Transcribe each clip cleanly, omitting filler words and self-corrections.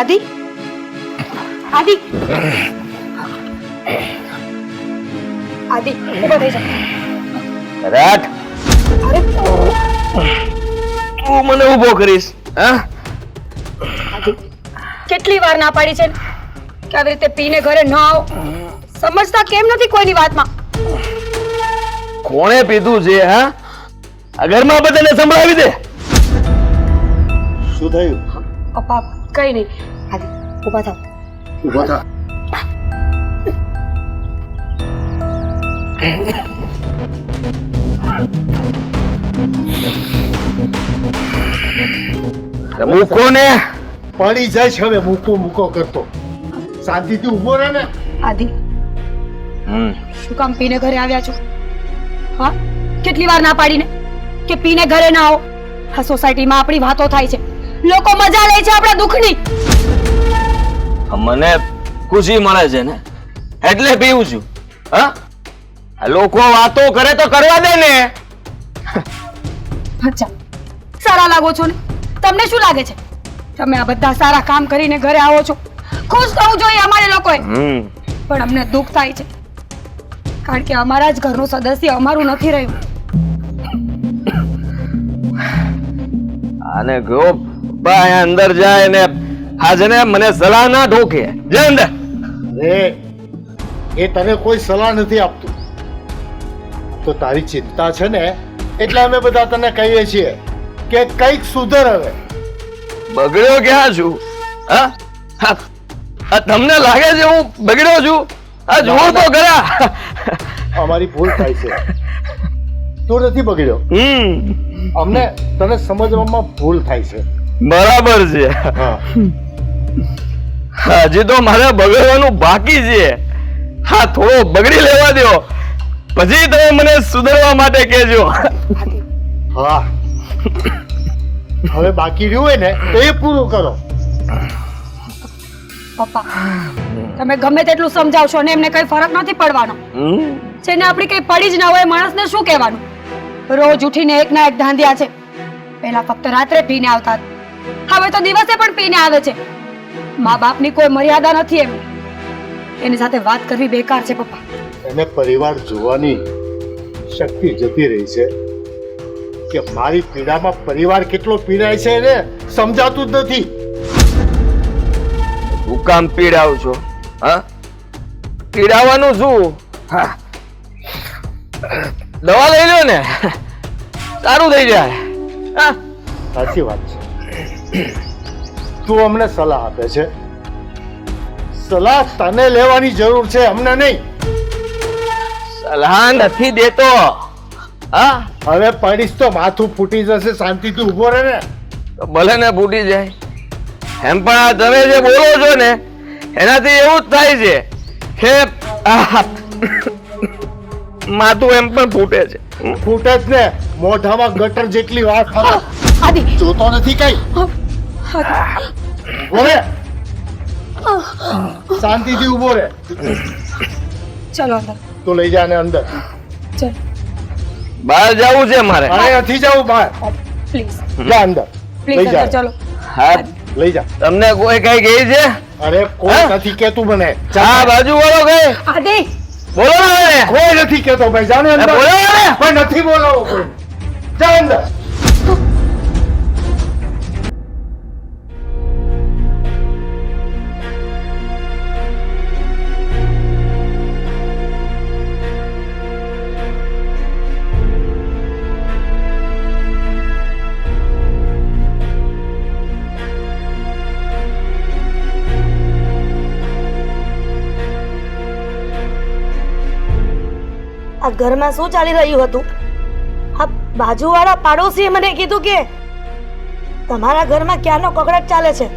આદિ આદિ આદિ ઉભો થઈ જા. રાટ અરે તું મને ઊભો કરીશ? હા, આદિ કેટલી વાર ના પાડી છે કે આવી રીતે પીને ઘરે ન આવો. સમજતા કેમ નથી કોઈની વાતમાં? કોણે પીધું છે? હા, આ ઘરમાં બધાને સંભળાવી દે. શું થયું? પપ્પા કઈ નહીં. આદિ ઉભા થાવ. ઊભો થા. મૂકો ને. પડી જાય છે હવે મૂકો મૂકો કરતો. શાંતિથી ઊભો રહે ને. આદિ શું કામ પીને ઘરે આવ્યા છો? હા, કેટલી વાર ના પાડીને કે પીને ઘરે ના આવો. આ સોસાયટીમાં આપણી વાતો થાય છે, લોકો મજા લે છે આપણા દુઃખની. મને ખુશી મળે છે ને એટલે પીવું છું. હા, આ લોકો વાતો કરે તો કરવા દે ને. અચ્છા, સારા લાગો છો ને? તમને શું લાગે છે તમે આ બધા સારા કામ કરીને ઘરે આવો છો? ખુશ થવું જોઈએ અમારે લોકોએ, પણ અમને દુઃખ થાય છે કારણ કે અમારા જ ઘરનું સદસ્ય અમારું નથી રહ્યું. આને ગયો ભાઈ અંદર જાય ને આજે ને મને સલાહ ના ઠોકે. જા અંદર. એ તને કોઈ સલાહ નથી આપતું. તો તારી ચિંતા છે ને એટલે અમે બધા તને કહીએ છીએ કે કંઈક સુધર હવે. બગડ્યો ક્યાં છું? હા, તમને લાગે છે હું બગડ્યો છું? આ જુઓ તો ખરા. અમારી ભૂલ થાય છે. તું નથી બગડ્યો. અમને તને સમજવામાં ભૂલ થાય છે. બરાબર છે. હા, હજી તો મારે બગડવાનું બાકી છે. હા, થોડો બગડી લેવા દો પછી તમે મને સુધારવા માટે કહેજો. હા, હવે બાકી રહ્યું હોય ને તો એ પૂરું કરો. પપ્પા તમે ગમે તેટલું સમજાવશો ને એમને કઈ ફરક નથી પડવાનો. જેને આપણી કઈ પડી જ ના હોય માણસને શું કહેવાનું? રોજ ઉઠીને એક ના એક ધાંધિયા છે. પહેલા ફક્ત રાત્રે પીને આવતા, હવે તો દિવસે પણ પીને આવે છે. મા બાપની કોઈ મર્યાદા નથી એમની. એની સાથે વાત કરવી બેકાર છે પપ્પા. એને પરિવાર જોવાની શક્તિ જતી રહી છે કે મારી પીડામાં પરિવાર કેટલો પીડાય છે એને સમજાતું જ નથી. તું કામ પીડાવ છો? હા, પીડાવાનું શું? હા, દવા લઈ લો ને સારું થઈ જાય. હા, સાચી વાત છે. તું અમને સલાહ આપે છે. સલાહ તને લેવાની જરૂર છે, અમને નહીં. સલાહ નથી દેતો. હા, હવે પડીશ તો માથું ફૂટી જશે. શાંતિથી ઊભો રહે ને. તો ભલે ને ફૂટી જાય. એમ પણ આ તમે જે બોલો છો ને એનાથી એવું જ થાય છે કે માથું એમ પણ ફૂટે છે. ફૂટે જ ને. મોઢામાં ગટર જેટલી વાત કરો. આદિ જોતો નથી કઈ. બોલે શાંતિથી ઊભો રહે. ચલો અંદર. તો લઈ જા ને અંદર. ચલ બહાર જવું છે મારે. અરે નથી જવું બહાર. પ્લીઝ જા અંદર. પ્લીઝ લઈ જા. અંદર ચલો. હા, લઈ જા. તમને કોઈ કઈ કહે છે? અરે કોઈ હા? નથી કેતું મને. હા, બાજુ વાળો કઈ આદિ બોલો ને. કોઈ નથી કેતો ભાઈ. જાને અંદર. બોલો ને. કોઈ નથી બોલાવો કોઈ. જા અંદર. આ ઘરમાં શું ચાલી રહ્યું હતું? આ બાજુવાળા પાડોશીએ મને કીધું કે તમારા ઘરમાં ક્યારનો કકડાટ ચાલે છે.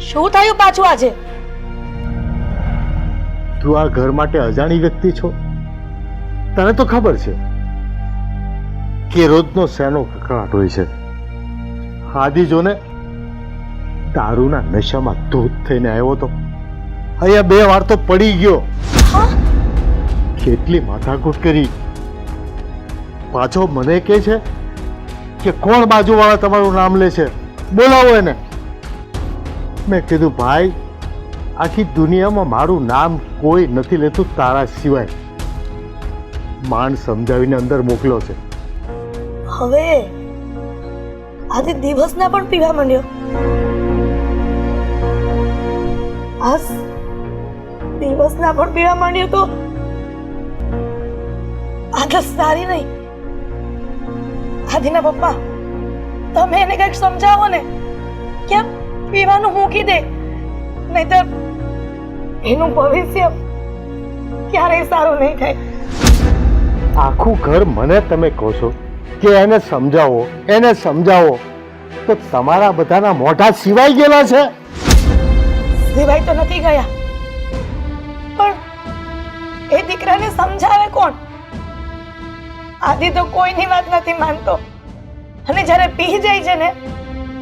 શું થયું પાછું આજે? તું આ ઘર માટે અજાણી વ્યક્તિ છો. તને તો ખબર છે કે રોજનો શેનો કકળાટ હોય છે. આદિ જો ને દારૂના નશામાં ધૂત થઈને આવ્યો તો અહીંયા 2 વાર તો પડી ગયો. કેટલી માથાકૂટ કરી. પાછો મને કહે છે કે કોણ બાજુવાળા તમારું નામ લે છે, બોલાવો એને. મેં કીધું ભાઈ, આખી દુનિયામાં મારું નામ કોઈ નથી લેતું તારા સિવાય. માંડ સમજાવીને અંદર મોકલો છે. હવે આજે દિવસના પણ પીવા માંડ્યો. આજ દિવસના પણ પીવા માંડ્યો તો આદત સારી નહીં. આદિના પપ્પા, તમે એને કંઈક સમજાવો ને કે પીવાનું મૂકી દે, નહીતર એનું ભવિષ્ય ક્યારેય સારું નહીં થાય. આખું ઘર મને તમે કહો છો કે એને સમજાવો, એને સમજાવો, તો તમારા બધાના મોઢા સિવાય ગયેલા છે. સિવાય તો નથી ગયા, પણ એ દીકરાને સમજાવે કોણ? આદિ તો કોઈની વાત નથી માનતો, અને જ્યારે પી જાય છે ને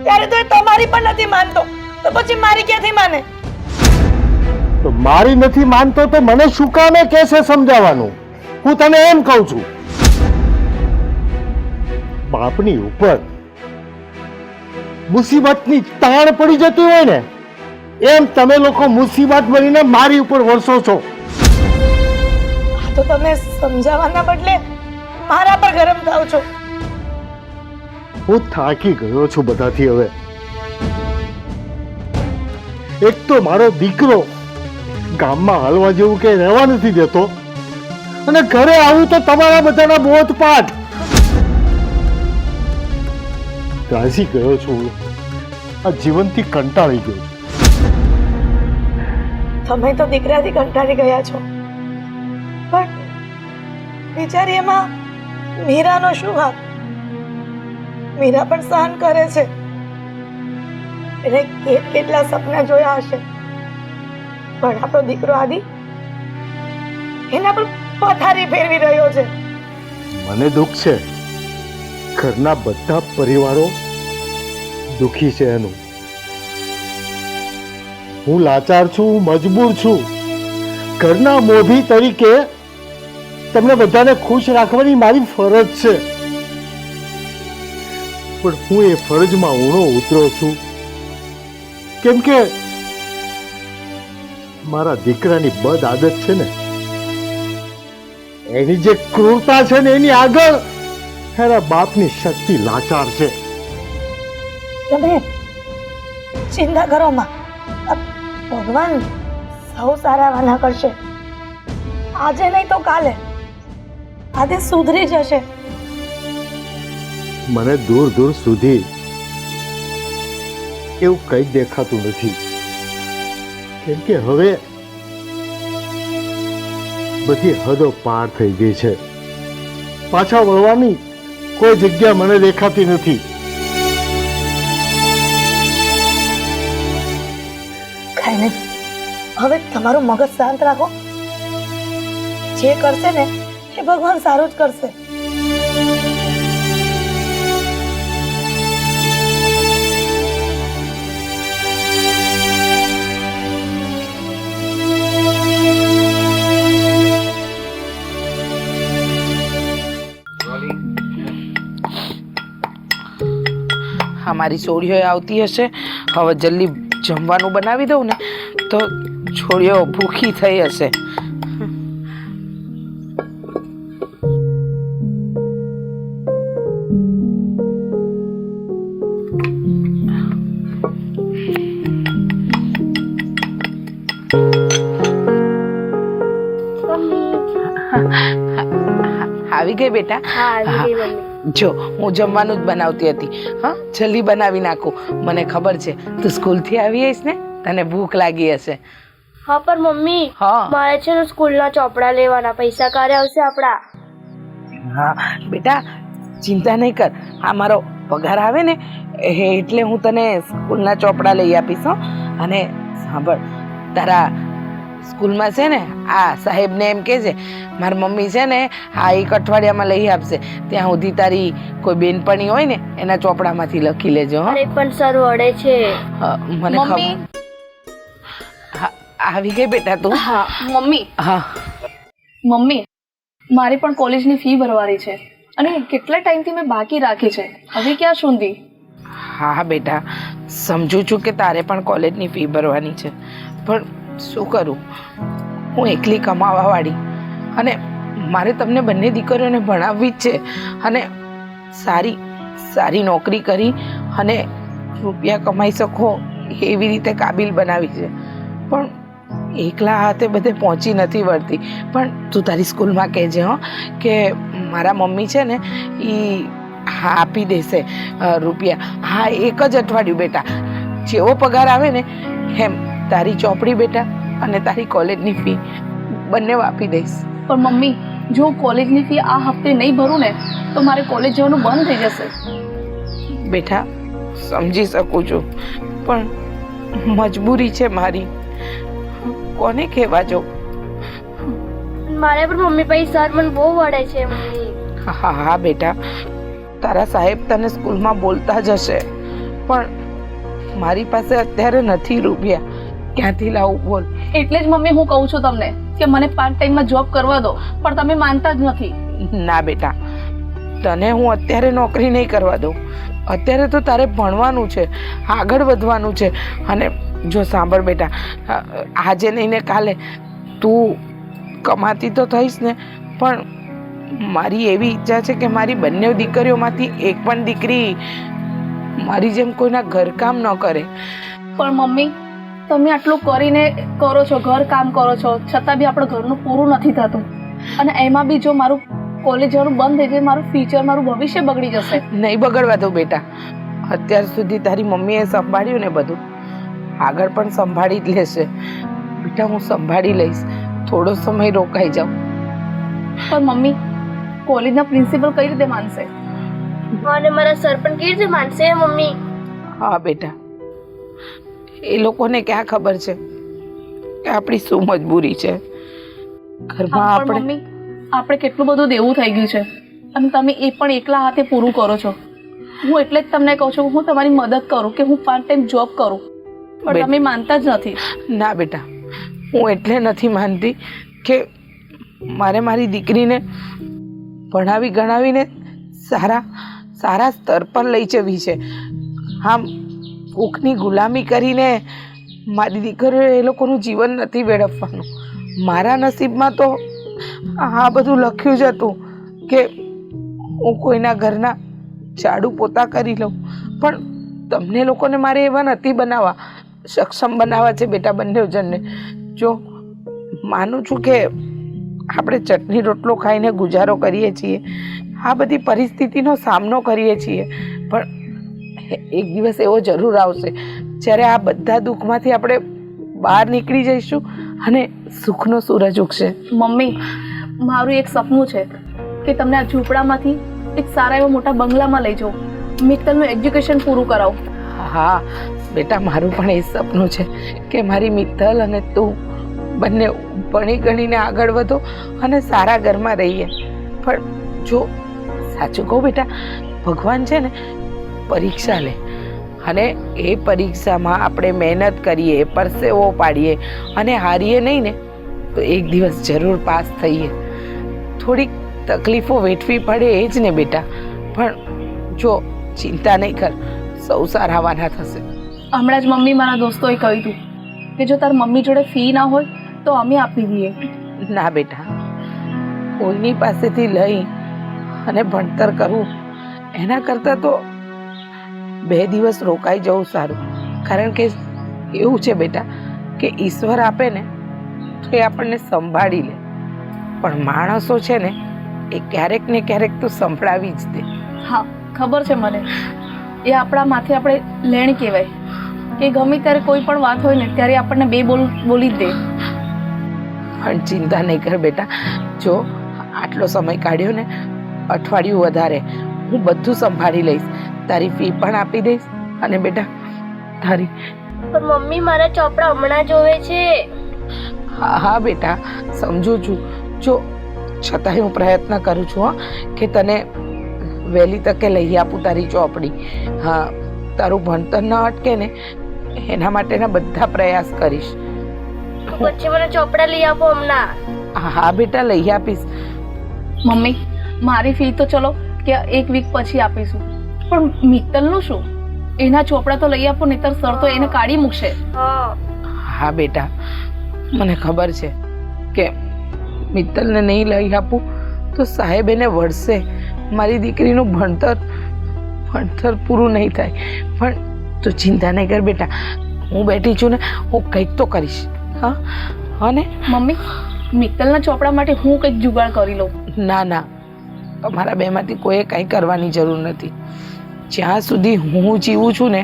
ત્યારે તો એ તમારી પણ નથી માનતો, તો પછી મારી ક્યાંથી માને? તો મારી નથી માનતો તો મને શું કામે કેસે સમજાવવાનું? હું તને એમ કહું છું, બાપની ઉપર મુસીબતની તાણ પડી જતી હોય ને, એમ તમે લોકો મુસીબત બનીને મારી ઉપર વરસો છો. આ તો તમે સમજાવવાના બદલે મારા પર ગરમ થાવ છો. હું થાકી ગયો છું બધાથી હવે. એક તો મારો દીકરો ગામમાં હાલવા જેવું કે રહેવા નથી દેતો, અને ઘરે આવું તો તમારા બધાના બોધપાઠ. ત્રાસી ગયો છું, આ જીવનથી કંટાળી ગયો છું. તમે તો દીકરાથી કંટાળી ગયા છો, પણ બિચારી એમાં મીરાનો શું હાથ? મીરા પણ સહન કરે છે. એને કેટલા સપના જોયા હશે, પણ આપણો દીકરો આદિ એના પર પથારી ફેરવી રહ્યો છે. મને દુઃખ છે, ઘરના બધા પરિવારો દુઃખી છે એનું. હું લાચાર છું, મજબૂર છું. ઘરના મોભી તરીકે તમને બધાને ખુશ રાખવાની મારી ફરજ છે, પણ હું એ ફરજમાં ઊણો ઉતરો છું, કેમ કે મારા દીકરાની બદ આદત છે ને, એની જે ક્રૂરતા છે ને, એની આગળ એના બાપની શક્તિ લાચાર છે. તમે ચિંતા કરો માં, ભગવાન સૌ સારા વાના કરશે. આજે નહીં તો કાલે આજે સુધરી જશે. મને દૂર દૂર સુધી એવું કઈ દેખાતું નથી, કેમ કે હવે બધી હદો પાર થઈ ગઈ છે. પાછા વળવાની કોઈ જગ્યા મને દેખાતી નથી. કઈ નહીં, હવે તમારું મગજ શાંત રાખો. જે કરશે ને એ ભગવાન સારું જ કરશે. અમારી છોડીઓ આવતી હશે, હવે જલ્દી જમવાનું બનાવી દઉં ને તો છોડીઓ ભૂખી થઈ હશે. આવી ગઈ બેટા? જો હું જમવાનું જ બનાવતી હતી. હા, જલ્દી બનાવી નાખું. મને ખબર છે તું સ્કૂલથી આવી આવીશ ને, તને ભૂખ લાગી હશે. હા પણ મમ્મી, હા મારે છે ને સ્કૂલના ચોપડા લેવાના, પૈસા ક્યારે આવશે આપડા? હા બેટા, ચિંતા નહીં કર. આ મારો પગાર આવે ને એટલે હું તને સ્કૂલના ચોપડા લઈ આપીશ. હો, અને સાંભળ, તારા સ્કૂલમાં છે ને આ સાહેબને એમ કહેજે મારી મમ્મી છે ને આ એક અઠવાડિયામાં લઈ આપશે. ત્યાં સુધી તારી કોઈ બેનપણી હોય ને એના ચોપડામાંથી લખી લેજો. અરે પણ સર વડે છે. મને ખબર. હા, આવી ગઈ બેટા તું? હા મમ્મી. હા મમ્મી, મારી પણ કોલેજની ફી ભરવાની છે અને કેટલા ટાઈમથી મેં બાકી રાખી છે, હવે ક્યાં સુધી? હા બેટા, સમજુ છું કે તારે પણ કોલેજની ફી ભરવાની છે, પણ શું કરું, હું એકલી કમાવાવાળી, અને મારે તમને બંને દીકરીઓને ભણાવવી જ છે, અને સારી નોકરી કરી અને રૂપિયા કમાઈ શકો એવી રીતે કાબિલ બનાવી છે, પણ એકલા હાથે બધે પહોંચી નથી વળતી. પણ તું તારી સ્કૂલમાં કહેજે હો કે મારા મમ્મી છે ને એ હા આપી દેશે રૂપિયા. હા, એક જ અઠવાડિયું બેટા, જેવો પગાર આવે ને એમ તારી ચોપડી બેટા અને તારી કોલેજની ફી બંને આપી દઈશ. પણ મમ્મી, જો હું કોલેજની ફી આ હપ્તે નહીં ભરું ને તો મારે કોલેજ જવાનું બંધ થઈ જશે. બેટા સમજી શકું છું, પણ મજબૂરી છે મારી, કોને કહેવા જો. મારે પણ મમ્મી પછી સર મને બહુ વળે છે મમ્મી. હા બેટા, તારા સાહેબ તને સ્કૂલમાં બોલતા જ હશે, પણ મારી પાસે અત્યારે નથી રૂપિયા, ક્યાંથી લાવું બોલ. એટલે જ મમ્મી હું કહું છું તમને કે મને પાર્ટ ટાઈમમાં જોબ કરવા દો, પણ તમે માનતા જ નથી. ના બેટા, તને હું અત્યારે નોકરી નહીં કરવા દઉં. અત્યારે તો તારે ભણવાનું છે, આગળ વધવાનું છે. અને જો સાંભળ બેટા, આજે નહીં ને કાલે તું કમાતી તો થઈશ ને, પણ મારી એવી ઈચ્છા છે કે મારી બંને દીકરીઓમાંથી એક પણ દીકરી મારી જેમ કોઈના ઘરકામ ન કરે. પણ મમ્મી, તમે આટલું કરીને કરો છો, ઘર કામ કરો છો, છતાં બી આપણું ઘરનું પૂરું નથી થતું. અને એમાં બી જો મારું કોલેજ જવાનું બંધ થઈ જાય, મારું ફ્યુચર, મારું ભવિષ્ય બગડી જશે. નહીં બગડવા દઉં બેટા. અત્યાર સુધી તારી મમ્મીએ સંભાળ્યું ને બધું, આગળ પણ સંભાળી જ લેશે બેટા. હું સંભાળી લઈશ, થોડો સમય રોકાઈ જાઉં. પણ મમ્મી, કોલેજના પ્રિન્સિપલ કઈ રીતે માનશે? અને મારા સર પણ કેવી રીતે માનશે મમ્મી? હા બેટા, એ લોકોને ક્યાં ખબર છે કે આપણી શું મજબૂરી છે ઘરમાં. પણ આપણે મમ્મી, આપણે કેટલું બધું દેવું થઈ ગયું છે, અને તમે એ પણ એકલા હાથે પૂરું કરો છો. હું એટલે જ તમને કહું છું, હું તમારી મદદ કરું, કે હું પાર્ટ ટાઈમ જોબ કરું, પણ તમે માનતા જ નથી. ના બેટા, હું એટલે નથી માનતી કે મારે મારી દીકરીને ભણાવી ગણાવીને સારા સ્તર પર લઈ જવી છે. આમ ભૂખની ગુલામી કરીને મારી દીકરીઓ એ લોકોનું જીવન નથી વેડફવાનું. મારા નસીબમાં તો આ બધું લખ્યું જ હતું કે હું કોઈના ઘરના ઝાડુ પોતા કરી લઉં, પણ તમને લોકોને મારે એવા નથી બનાવવા, સક્ષમ બનાવવા છે બેટા બંને જણને. જો માનું છું કે આપણે ચટણી રોટલો ખાઈને ગુજારો કરીએ છીએ, આ બધી પરિસ્થિતિનો સામનો કરીએ છીએ, પણ એક દિવસ એવો જરૂર આવશે જ્યારે આ બધા દુઃખમાંથી આપણે બહાર નીકળી જઈશું અને સુખનો સૂરજ ઉગશે. મમ્મી, મારું એક સપનું છે કે તમને આ ઝૂંપડામાંથી એક સારા એવા મોટા બંગલામાં લઈ જાઉં, મિત્તલનું એજ્યુકેશન પૂરું કરાવું. હા બેટા, મારું પણ એ સપનું છે કે મારી મિત્તલ અને તું બંને ભણી ગણીને આગળ વધો અને સારા ઘરમાં રહીએ. પણ જો સાચું કહું બેટા, ભગવાન છે ને પરીક્ષા લે, અને એ પરીક્ષામાં આપણે મહેનત કરીએ, પરસેવો પાડીએ અને હારીએ નહીં ને તો એક દિવસ જરૂર પાસ થઈએ. થોડીક તકલીફો વેઠવી પડે એ જ ને બેટા, પણ જો ચિંતા નહીં કર, સૌ સારાવાના થશે. હમણાં જ મમ્મી મારા દોસ્તોએ કહ્યું હતું કે જો તાર મમ્મી જોડે ફી ના હોય તો અમે આપી દઈએ. ના બેટા, કોઈની પાસેથી લઈ અને ભણતર કરવું એના કરતાં તો 2 દિવસ રોકાઈ જવું સારું. કારણ કે એવું છે બેટા કે ઈશ્વર આપે ને તો એ આપણને સંભાળી લે, પણ માણસો છે ને એ ક્યારેક ને ક્યારેક તો સંભળાવી જ દે. હા, ખબર છે મને. એ આપણા માથે આપણે લેણ કહેવાય કે ગમે ત્યારે કોઈ પણ વાત હોય ને ત્યારે આપણને 2 બોલી જ દે. પણ ચિંતા નહીં કર બેટા, જો આટલો સમય કાઢ્યો ને, અઠવાડિયું વધારે, હું બધું સંભાળી લઈશ. તારી ફી પણ આપી દઈશ અને બેટા તારી. પણ મમ્મી, મારા ચોપડા હમણાં જોવે છે. હા બેટા, સમજુ છું. જો છતાંય હું પ્રયત્ન કરું છું કે તને વહેલી તકે લઈ આપું તારી ચોપડી. હા, તારું ભણતર ન અટકે ને એના માટેના બધા પ્રયાસ કરીશ. પછી મને ચોપડા લઈ આપો હમણાં. હા બેટા, લઈ આપીશ. મમ્મી, મારી ફી તો ચલો કે 1 વીક પછી આપીશું, પણ મિત્તલનું શું? એના ચોપડા તો લઈ આપો, નહીતર સર તો એને કાઢી મૂકશે. હા બેટા, મને ખબર છે કે મિત્તલને નહીં લઈ આપું તો સાહેબ એને વળશે, મારી દીકરીનું ભણતર પૂરું નહીં થાય. પણ તું ચિંતા નહીં કર બેટા, હું બેઠી છું ને, હું કંઈક તો કરીશ. હા, અને મમ્મી, મિત્તલના ચોપડા માટે હું કંઈક જુગાડ કરી લઉં. ના ના, તમારા બેમાંથી કોઈએ કંઈ કરવાની જરૂર નથી. જ્યાં સુધી હું જીવું છું ને,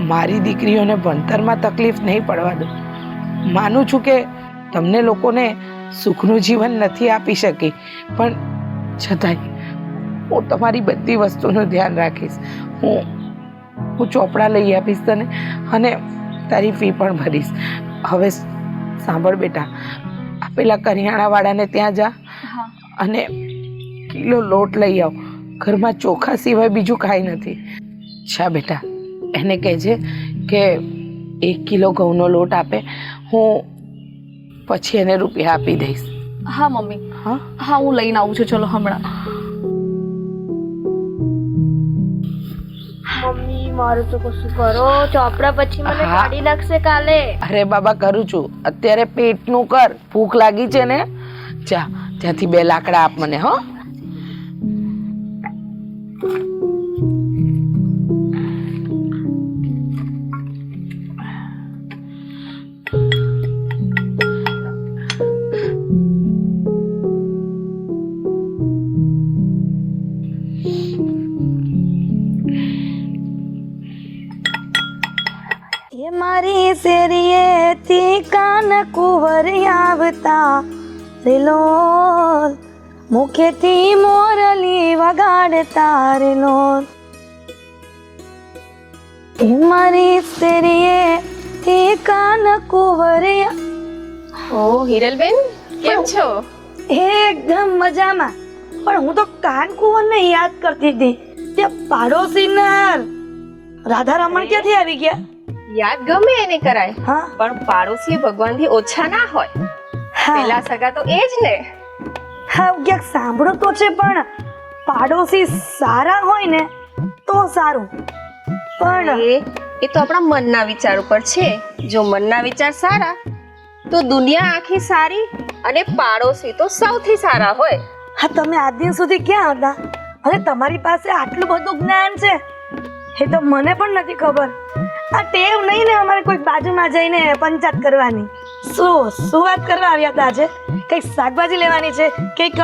મારી દીકરીઓને ભણતરમાં તકલીફ નહીં પડવા દઉં. માનું છું કે તમને લોકોને સુખનું જીવન નથી આપી શકી, પણ છતાંય હું તમારી બધી વસ્તુનું ધ્યાન રાખીશ. હું ચોપડા લઈ આપીશ તને, અને તારી ફી પણ ભરીશ. હવે સાંભળ બેટા, આ પેલા કરિયાણાવાળાને ત્યાં જા અને કિલો લોટ લઈ આવ. ઘરમાં ચોખા સિવાય બીજું કાંઈ નથી. જા બેટા, એને કહેજે કે 1 કિલો ઘઉંનો લોટ આપે, હું પછી એને રૂપિયા આપી દઈશ. હા મમ્મી, હા હા, હું લઈને આવું છું. ચલો હમણાં. મમ્મી મારું તો કશું કરો, ચોપડા પછી મને હા. કાઢી નાખશે કાલે. અરે બાબા, કરું છું. અત્યારે પેટનું કર. ભૂખ લાગી છે ને? જા, ત્યાંથી 2 લાકડા આપ મને. હો, એ મારી શેરીએથી કાન કુંવર આવતા રેલોલ, મુખેથી મોરલી વગાડતા રેલોલ. એ મારી શેરીએથી કાન કુંવર ઓ હિરલબેન, કેમ છો? એકદમ મજામાં. પણ હું તો કાન કુંવરને યાદ કરતી હતી. તે પાડોશીના રાધારમણ ક્યાંથી આવી ગયા? યાદ ગમે એને કરાય, હા પણ પાડોશી ભગવાનથી ઓછા ના હોય. હા પેલા સગા તો એ જ ને. હા, ક્યાંક સાંભળ્યું તો છે, પણ પાડોશી સારા હોય ને તો સારું. પણ એ તો આપણા મનના વિચાર ઉપર છે. જો મનના વિચાર સારા તો દુનિયા આખી સારી, અને પાડોશી તો સૌથી સારા હોય. હા, તમે આજ દિન સુધી ક્યાં હતા? અને તમારી પાસે આટલું બધું જ્ઞાન છે, એ તો મને પણ નથી ખબર. આ ટેવ નહીં ને અમારે કોઈ બાજુમાં જઈને પંચાયત કરવાની. શું વાત કરવા આવ્યા હતા આજે? કંઈક શાકભાજી લેવાની છે, કંઈક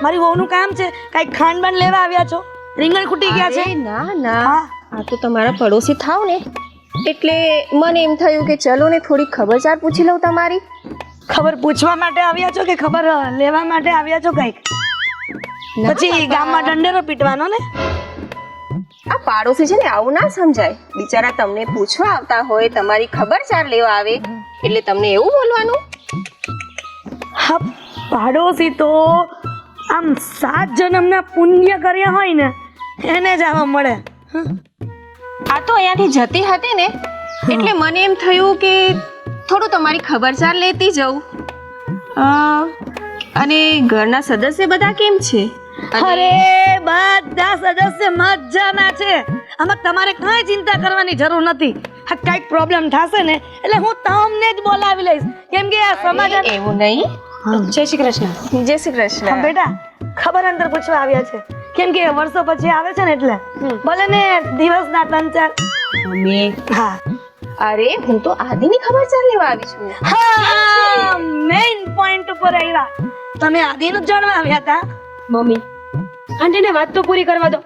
મારી વહુનું કામ છે, કંઈક ખાંડબાન લેવા આવ્યા છો? રીંગણ ખૂટી ગયા છે? અરે ના ના, હા. આ તો તમારા પડોશી થાવ ને, એટલે મને એમ થયું કે ચલો ને થોડી ખબરચાર પૂછી લઉં તમારી. ખબર પૂછવા માટે આવ્યા છો કે ખબર લેવા માટે આવ્યા છો? કંઈક પછી ગામમાં દંડેરો પીટવાનો ને? આ પાડોશી છે ને, આવું ના સમજાય. બિચારા તમને પૂછવા આવતા હોય, તમારી ખબરચાર લેવા આવે, એટલે તમને એવું બોલવાનું? હા, પાડોશી તો આમ 7 જન્મના પુણ્ય કર્યા હોય ને એને જ આવા મળે. આ તો અહીંયાથી જતી હતી ને, એટલે મને એમ થયું કે થોડું તમારી ખબરચાર લેતી જઉં. અને ઘરના સદસ્ય બધા કેમ છે? અરે બધા સદસ્ય મજામાં છે. આમાં તમારે કઈ ચિંતા કરવાની જરૂર નથી. હા, કઈક પ્રોબ્લેમ થશે ને એટલે હું તમને જ બોલાવી લઈશ, કેમ કે આ સમાધાન. એવું નહીં. જય શ્રી કૃષ્ણ. જય શ્રી કૃષ્ણ. હા બેટા, ખબર અંતર પૂછવા આવ્યા છે, કેમ કે વર્ષો પછી આવે છે ને, એટલે ભલે ને દિવસના 3-4. હા અરે હું તો આદિની ખબરચાર લેવા આવી છું. હા, મેઇન પોઈન્ટ ઉપર આવ્યા. તમે આદિનું જાણવા આવ્યા હતા? મમ્મી, આંટીને વાત તો પૂરી કરવા દો.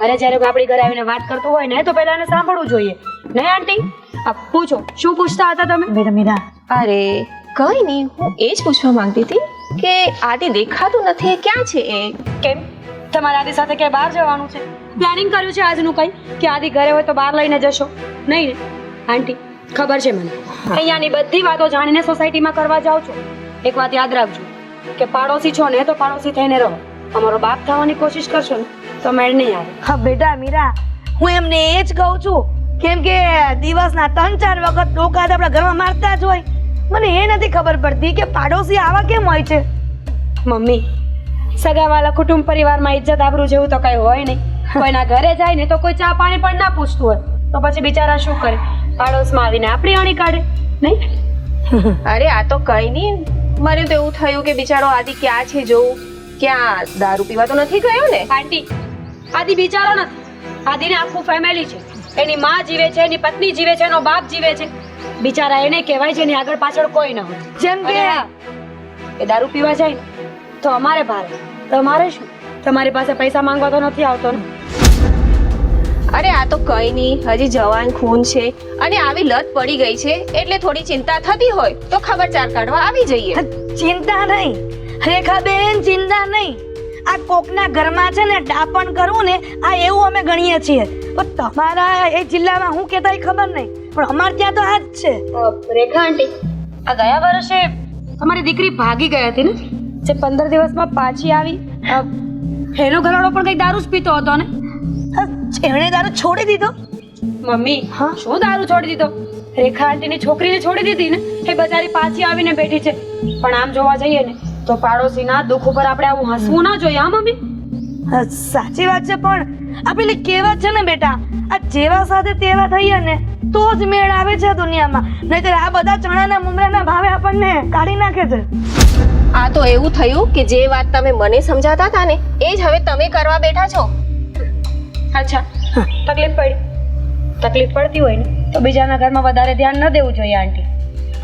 અરે જ્યારે કોઈ આપણી ઘરે આવીને વાત કરતો હોય ને તો પહેલા એને સાંભળવું જોઈએ, નહીં આંટી? આ પૂછો, શું પૂછતા હતા તમે? બેટા મીરા, અરે કઈ નહીં, હું એ જ પૂછવા માંગતી હતી કે આદિ દેખાતું નથી, એ ક્યાં છે? એ કેમ તમારે આદિ સાથે ક્યાંય બહાર જવાનું છે? પ્લાનિંગ કર્યું છે આજનું કઈ કે આદિ ઘરે હોય તો બહાર લઈને જશો? નહીં ને આંટી, ખબર છે મને. અહીંયાની બધી વાતો જાણીને સોસાયટીમાં કરવા જાઓ છો. એક વાત યાદ રાખજો કે પાડોશી છો ને તો પાડોશી થઈને રહો. અમારો બાપ થવાની કોશિશ કરશો ને તો મેળ નહીં આવે. હા બેટા મીરા, હું એમને એ જ કહું છું, કેમ કે દિવસના 3-4 વખત ડોકા આપણા ઘરમાં મારતા જ હોય. મને એ નથી ખબર પડતી કે પાડોશી આવા કેમ હોય છે. મમ્મી, સગાવાલા કુટુંબ પરિવારમાં ઇજ્જત આબરૂ જેવું તો કઈ હોય નહીં. કોઈના ઘરે જાય ને તો કોઈ ચા પાણી પણ ના પૂછતું હોય તો પછી બિચારા શું કરે? પાડોશમાં આવીને આપણી આણી કાઢે નહીં? અરે આ તો કઈ નહીં, મને તો એવું થયું કે બિચારો આદિ ક્યાં છે જોઉં. ક્યાં દારૂ પીવા તો નથી ગયો ને? આંટી, આદિ બિચારો નથી. આદિને આખું ફેમિલી છે. એની માં જીવે છે, એની પત્ની જીવે છે, એનો બાપ જીવે છે. બિચારા એને કહેવાય છે એની આગળ પાછળ કોઈ ન હોય. જેમ કે અને હા, એ દારૂ પીવા જાય ને તો અમારે ભારે. તમારે શું? તમારી પાસે પૈસા માંગવા તો નથી આવતો ને? અરે આ તો કઈ નહીં, હજી જવાન ખૂન છે અને આવી લત પડી ગઈ છે એટલે થોડી ચિંતા થતી હોય તો ખબરચાર કાઢવા આવી જઈએ. ચિંતા નહીં રેખાબેન, ચિંતા નહીં. આ કોકના ઘરમાં છે ને ડાપણ કરવું ને આ એવું અમે ગણીએ છીએ. પણ તમારા એ જિલ્લામાં હું કહેતા ખબર નહીં, પણ અમારે ત્યાં તો આ જ છે. રેખા આંટી, આ ગયા વર્ષે તમારી દીકરી ભાગી ગઈ હતી ને, જે 15 દિવસમાં પાછી આવી. એનો ઘરવાળો પણ કઈ દારૂ જ પીતો હતો ને? એમણે દારૂ છોડી દીધો? મમ્મી, શું દારૂ છોડી દીધો? રેખા આંટીની છોકરીને છોડી દીધી ને, એ બચારી પાછી આવીને બેઠી છે. પણ આમ જોવા જઈએ ને તો પાડોશીના દુઃખ ઉપર આપણે આવું હસવું ના જોઈએ. હા મમ્મી, સાચી વાત છે, પણ આ પેલી કહેવત છે ને બેટા, આ જેવા સાથે તેવા થઈએ ને તો જ મેળ આવે છે દુનિયામાં. નહીંતર આ બધા ચણાના મુમરાના ભાવે આપણને કાઢી નાખે છે. આ તો એવું થયું કે જે વાત તમે મને સમજાતા હતા ને એ જ હવે તમે કરવા બેઠા છો. અચ્છા, તકલીફ પડી? તકલીફ પડતી હોય ને તો બીજાના ઘરમાં વધારે ધ્યાન ન દેવું જોઈએ આંટી.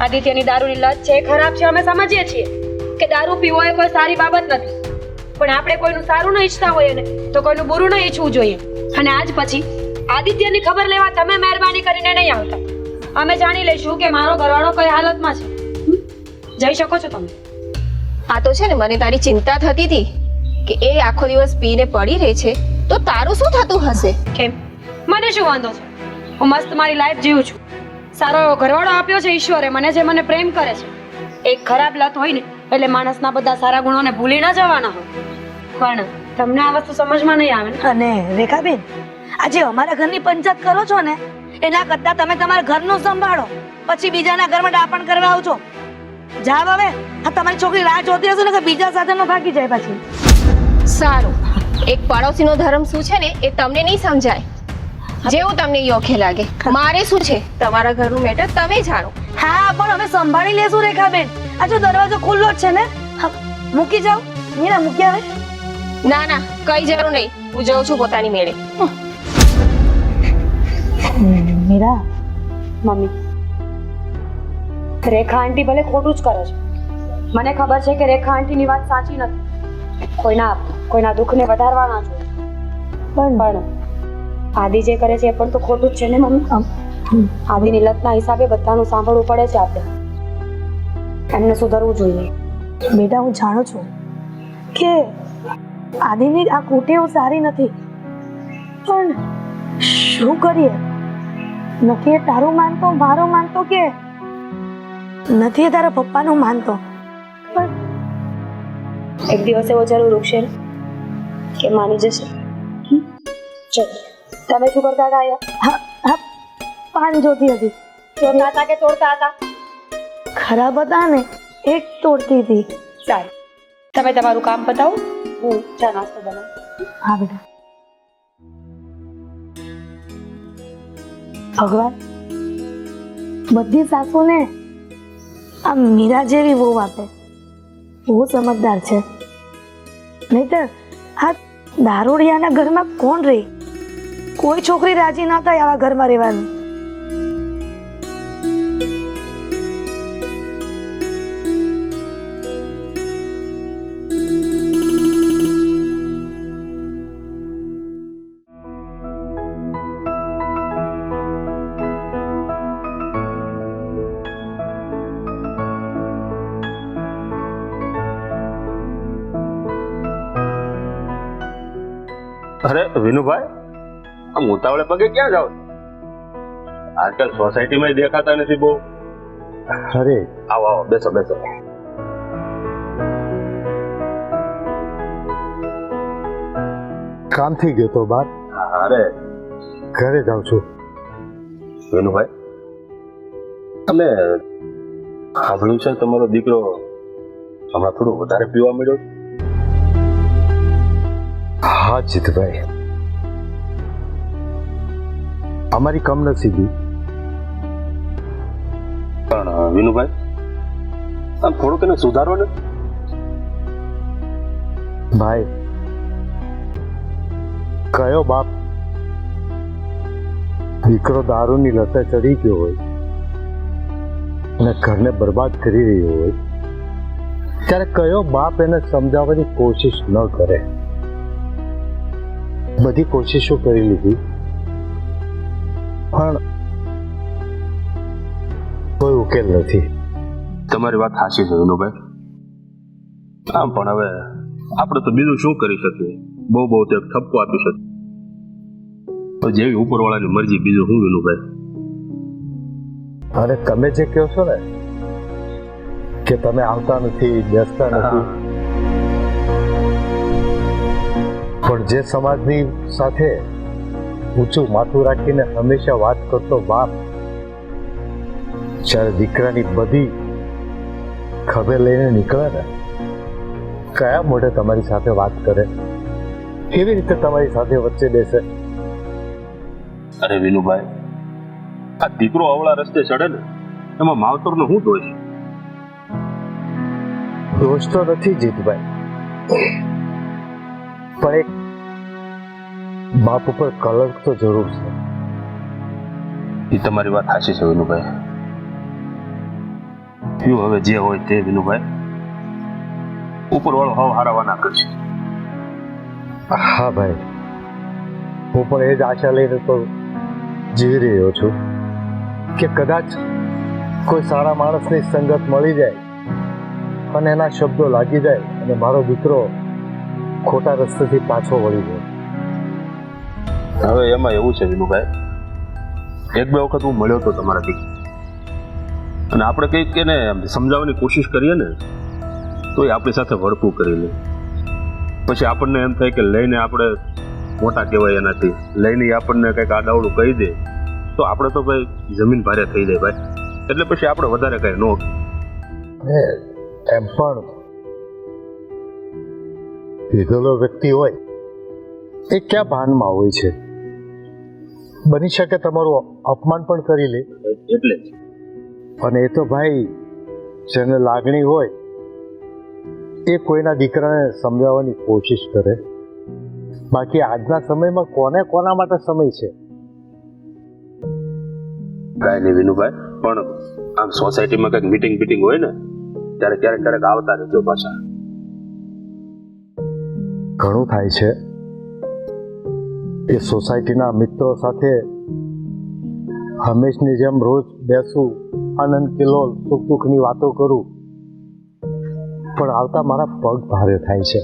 આદિત્યની દારૂની લત છે, ખરાબ છે, અમે સમજીએ છીએ કે દારૂ પીવો એ કોઈ સારી બાબત નથી. પણ આપણે કોઈનું સારું ન ઈચ્છતા હોઈએ ને તો કોઈનું બુરું ન ઈચ્છવું જોઈએ. અને આજ પછી આદિત્યની ખબર લેવા તમે મહેરબાની કરીને નહીં આવતા. અમે જાણી લઈશું કે મારો ઘરવાળો કઈ હાલતમાં છે. જઈ શકો છો તમે. આ તો છે ને મને તારી ચિંતા થતી હતી કે એ આખો દિવસ પીને પડી રહે છે તો તારું શું થતું હશે. કેમ? મને શું વાંધો છે? હું મસ્ત મારી લાઈફ જીવું છું. સારો એવો ઘરવાળો આપ્યો છે ઈશ્વરે મને, જે મને પ્રેમ કરે છે. એક ખરાબ લત હોય ને એટલે માણસના બધા સારા ગુણોને ભૂલી ના જવાના હોય. પણ તમને આ વસ્તુ સમજમાં નહીં આવે ને? અને રેખાબેન, આજે અમારા ઘરની પંચાયત કરો છો ને એના કરતા તમે તમારા ઘરનું સંભાળો, પછી બીજાના ઘરમાં ડાપણ કરવા આવજો. જાવ હવે. આ તમારી છોકરી રાહ જોતી હશે ને કે બીજા સાથે નો ભાગી જાય પછી. સારું, એક પાડોશીનો ધર્મ શું છે ને એ તમને નહીં સમજાય. જેવું તમને યોગ્ય લાગે. મારે શું છે, તમારા ઘરનું મેટર તમે જાણો. હા, પણ અમે સંભાળી લેશું રેખાબેન. આ જો દરવાજો ખુલ્લો જ છે ને, હા, મૂકી જાઓ. મીરા, મૂકી આવે. ના ના, કઈ જરૂર નહીં, હું જઉં છું પોતાની મેળે. મીરા, મમ્મી, રેખા આંટી ભલે ખોટું જ કરે છે. મને ખબર છે કે રેખા આંટીની વાત સાચી નથી. કોઈના દુઃખને વધારવા ના જોઈએ. પણ આદિ જે કરે છે એ પણ તો ખોટું જ છે ને મમ્મી. આદિની લતના હિસાબે બધાનું સાંભળવું પડે છે. આપણે એમને સુધરવું જોઈએ. બેટા, હું જાણું છું કે આદિની આ કુટેવ સારી નથી, પણ શું કરીએ? નથી એ તારું માનતો, મારું માનતો, કે નથી એ તારા પપ્પાનું માનતો. પણ એક દિવસ એવો જરૂર ઉગશે કે માની જશે. ચલો, તમે શું કરતા હતા અહીંયા? હા હા, પાન જોતી હતી. ચોરતા હતા કે તોડતા હતા? ખરાબ હતા ને, એક તોડતી હતી. સારું, તમે તમારું કામ પતાવો, હું ચા નાસ્તો બનાવું. હા બેટા. ભગવાન બધી સાસુને આ મીરા જેવી વહુ આપે. બહુ સમજદાર છે. નહીતર આ દારૂડિયાના ઘરમાં કોણ રહે? કોઈ છોકરી રાજી ન થાય આવા ઘરમાં રહેવાનું. અરે વિનુભાઈ, આમ ઉતાવળે પગે ક્યાં જાવ? આજકાલ સોસાયટીમાં દેખાતા નથી બહુ. અરે આવો આવો, બેસો બેસો. કામથી ગયો તો બાર. અરે ઘરે જાઉં છું. વિનુભાઈ, તમે સાંભળ્યું છે તમારો દીકરો હમણાં થોડું વધારે પીવા મળ્યો? હા જીતભાઈ, અમારી કમનસીબી. પણ વિનુભાઈ આમ થોડુંક એને સુધારો ને. ભાઈ, કયો બાપ દીકરો દારૂની લતે ચડી ગયો હોય અને ઘરને બરબાદ કરી રહ્યો હોય ત્યારે કયો બાપ એને સમજાવવાની કોશિશ ન કરે? બધી કોશિશો કરી લીધી પણ કોઈ ઉકેલ નથી. તમારી વાત સાચી છે વિનુભાઈ. આમ પણ હવે આપણે તો બીજું શું કરી શકીએ? બહુ બહુ તો એક ઠપકો આપી શકીએ. તો જેવી ઉપરવાળાની મરજી, બીજું શું વિનુભાઈ? અને તમે જે કહો છો ને કે તમે આવતા નથી, બેસતા નથી, પણ જે સમાજની સાથે ઊંચું માથું રાખીને હંમેશા વાત કરતો બાપ જ્યારે દીકરાની બધી ખભે લઈને નીકળે ને, કયા મોઢે તમારી સાથે વાત કરે? કેવી રીતે તમારી સાથે વચ્ચે બેસે? અરે વિનુભાઈ, આ દીકરો અવળા રસ્તે ચડે ને એમાં માવતરનો શું દોષ? દોષ તો નથી જીતભાઈ, પણ એક બાપ ઉપર કલંક તો જરૂર છે. એ તમારી વાત સાચી છે વિનુભાઈ. હવે જે હોય તે વિનુભાઈ, ઉપરવાળો હાવ હારાવાના કરશે. હા ભાઈ, હું પણ એ જ આશા લઈને તો જીવી રહ્યો છું કે કદાચ કોઈ સારા માણસની સંગત મળી જાય અને એના શબ્દો લાગી જાય અને મારો દીકરો ખોટા રસ્તેથી પાછો વળી જાય. હવે એમાં એવું છે વિનુભાઈ, એક બે વખત હું મળ્યો હતો તમારા દીકરા, અને આપણે કંઈક એને સમજાવવાની કોશિશ કરીએ ને તો એ આપણી સાથે વળતું કરી લે. પછી આપણને એમ થાય કે લઈને આપણે મોટા કહેવાય એનાથી, લઈને આપણને કંઈક આડાવડું કહી દે તો આપણે તો ભાઈ જમીન ભારે થઈ જાય ભાઈ. એટલે પછી આપણે વધારે કઈ ન એમ પણ લીધેલો વ્યક્તિ હોય એ ક્યાં ભાનમાં હોય છે? બની શકે તમારું અપમાન પણ કરી લે. એટલે અને એ તો ભાઈ જેને લાગણી હોય એ કોઈના દીકરાને સમજાવવાની કોશિશ કરે. બાકી આજના સમયમાં કોને કોના માટે સમય છે? કાંઈ નહીં વિનુભાઈ, પણ આમ સોસાયટીમાં કંઈક મીટિંગ હોય ને ત્યારે ક્યારેક આવતા રહેજો પાછા. ઘણું થાય છે એ સોસાયટીના મિત્રો સાથે હંમેશની જેમ રોજ બેસું, આનંદ કિલોલ, સુખ દુઃખની વાતો કરું, પણ આવતા મારા પગ ભારે થાય છે.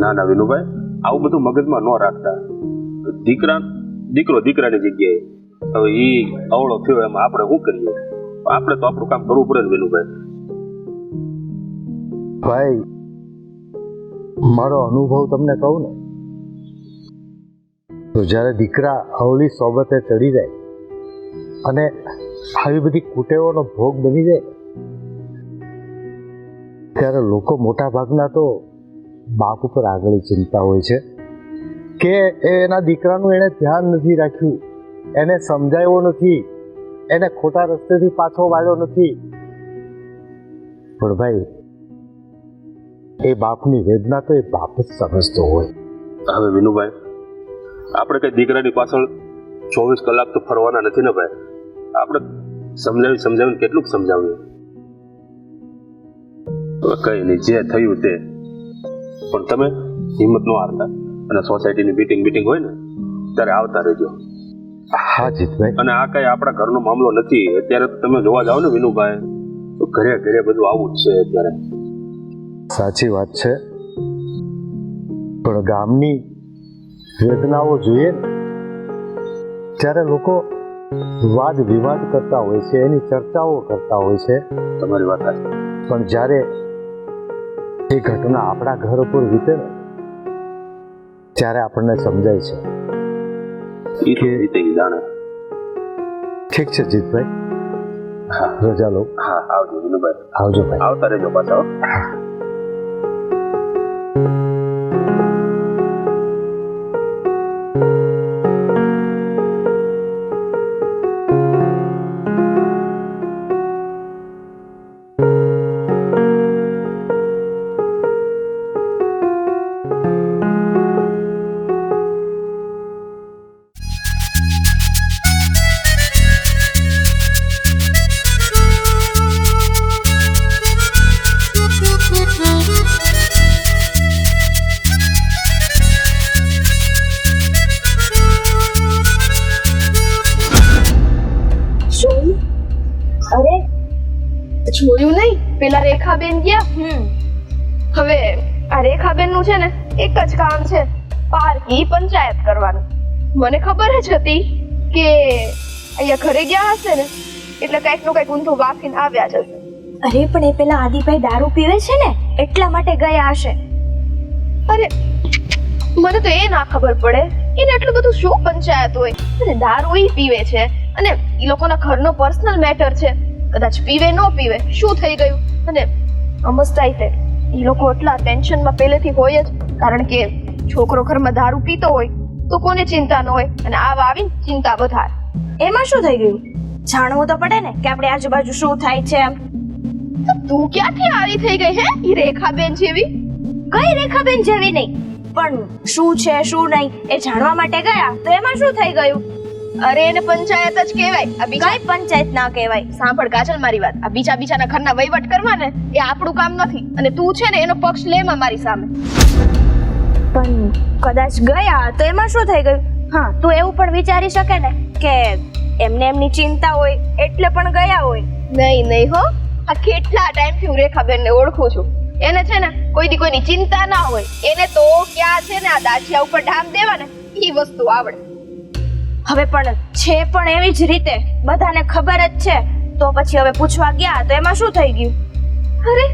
ના વિનુભાઈ, આવું બધું મગજમાં ન રાખતા. દીકરો દીકરાની જગ્યાએ, હવે એ અવળો થયો એમાં આપણે શું કરીએ? આપણે તો આપણું કામ કરવું પડે ને વિનુભાઈ. ભાઈ, મારો અનુભવ તમને કહું ને તો જ્યારે દીકરા અવળી સોબતે ચડી જાય અને આવી બધી કુટેવોનો ભોગ બની જાય ત્યારે લોકો મોટા ભાગના તો બાપ ઉપર આગળ ચિંતા હોય છે કે એના દીકરાનું એને ધ્યાન નથી રાખ્યું, એને સમજાવ્યો નથી, એને ખોટા રસ્તેથી પાછો વાળ્યો નથી. પણ ભાઈ, એ બાપની વેદના તો એ બાપ જ સમજતો હોય. હવે વિનુભાઈ, આપણે કઈ દીકરાની પાછળ 24 કલાક તો ફરવાના નથી ને ભાઈ. આપણે સમજાવીને કેટલું સમજાવ્યું? કઈ નહીં, જે થયું તે. પણ તમે હિંમત ન હારતા અને સોસાયટીની મીટિંગ હોય ને ત્યારે આવતા રહેજો. હા જીતભાઈ. અને આ કઈ આપણા ઘરનો મામલો નથી. અત્યારે તો તમે જોવા જાઓ ને વિનુભાઈ, તો ઘરે બધું આવું જ છે અત્યારે. સાચી વાત છે, પણ ગામની વેદનાઓ જોઈએ ને ત્યારે લોકો વાદ વિવાદ કરતા હોય છે, એની ચર્ચાઓ કરતા હોય છે. તમારી વાત સાચી. પણ જ્યારે એ ઘટના આપણા ઘર ઉપર વીતે ને ત્યારે આપણને સમજાય છે કે ઠીક છે જીતભાઈ, રજા લો. હા, આવજો વિનુભાઈ. આવજો ભાઈ. આવતા રહેજો પાછા. જોયું નહીં પેલા રેખાબેન ગયા હવે આ રેખાબેન નું છે ને એક જ કામ છે પાર્કી પંચાયત કરવાનું મને ખબર જ હતી કે અહીંયા ઘરે ગયા હશે ને એટલે કઈક નું કઈક ઊંધું વાફીને આવ્યા જ હશે અરે પણ એ પેલા આદિભાઈ દારૂ પીવે છે ને એટલા માટે ગયા હશે. અરે મને તો એ ના ખબર પડે એને એટલું બધું શું પંચાયત હોય અને દારૂ ઈ પીવે છે અને ઈ લોકોના ઘરનો પર્સનલ મેટર છે કદાચ પીવે ન પીવે શું થઈ ગયું અને અમસ્તાઈ તે ઈ લોકો એટલા ટેન્શનમાં પહેલેથી હોય જ કારણ કે છોકરો ઘરમાં દારૂ પીતો હોય તો કોને ચિંતા ન હોય અને આવીને ચિંતા વધારે. એમાં શું થઈ ગયું? જાણવું તો પડે ને કે આપણે આજુબાજુ શું થાય છે એમ. તું ક્યાંથી આવી થઈ ગઈ હે ઈ રેખાબેન જેવી? કઈ રેખાબેન જેવી નહીં પણ શું છે શું નહીં એ જાણવા માટે ગયા તો એમાં શું થઈ ગયું? અરે એને પંચાયત જ કહેવાય. આ બીજા કઈ પંચાયત ના કહેવાય. સાંભળ કાજલ મારી વાત આ બીજાના ઘરના વહીવટ કરવા ને એ આપણું કામ નથી અને તું છે ને એનો પક્ષ લેમાં મારી સામે. પણ કદાચ ગયા તો એમાં શું થઈ ગયું? હા તું એવું પણ વિચારી શકે ને કે એમને એમની ચિંતા હોય એટલે પણ ગયા હોય. નહીં હો આ કેટલા ટાઈમથી હું રેખાબેનને ઓળખું છું એને છે ને કોઈની ચિંતા ના હોય એને તો ક્યાં છે ને આ દાજિયા ઉપર ઢામ દેવા ને ઈ વસ્તુ આવડે. હવે પણ છે પણ એવી જ રીતે બધાને ખબર જ છે તો પછી હવે પૂછવા ગયા તો એમાં શું થઈ ગયું? અરે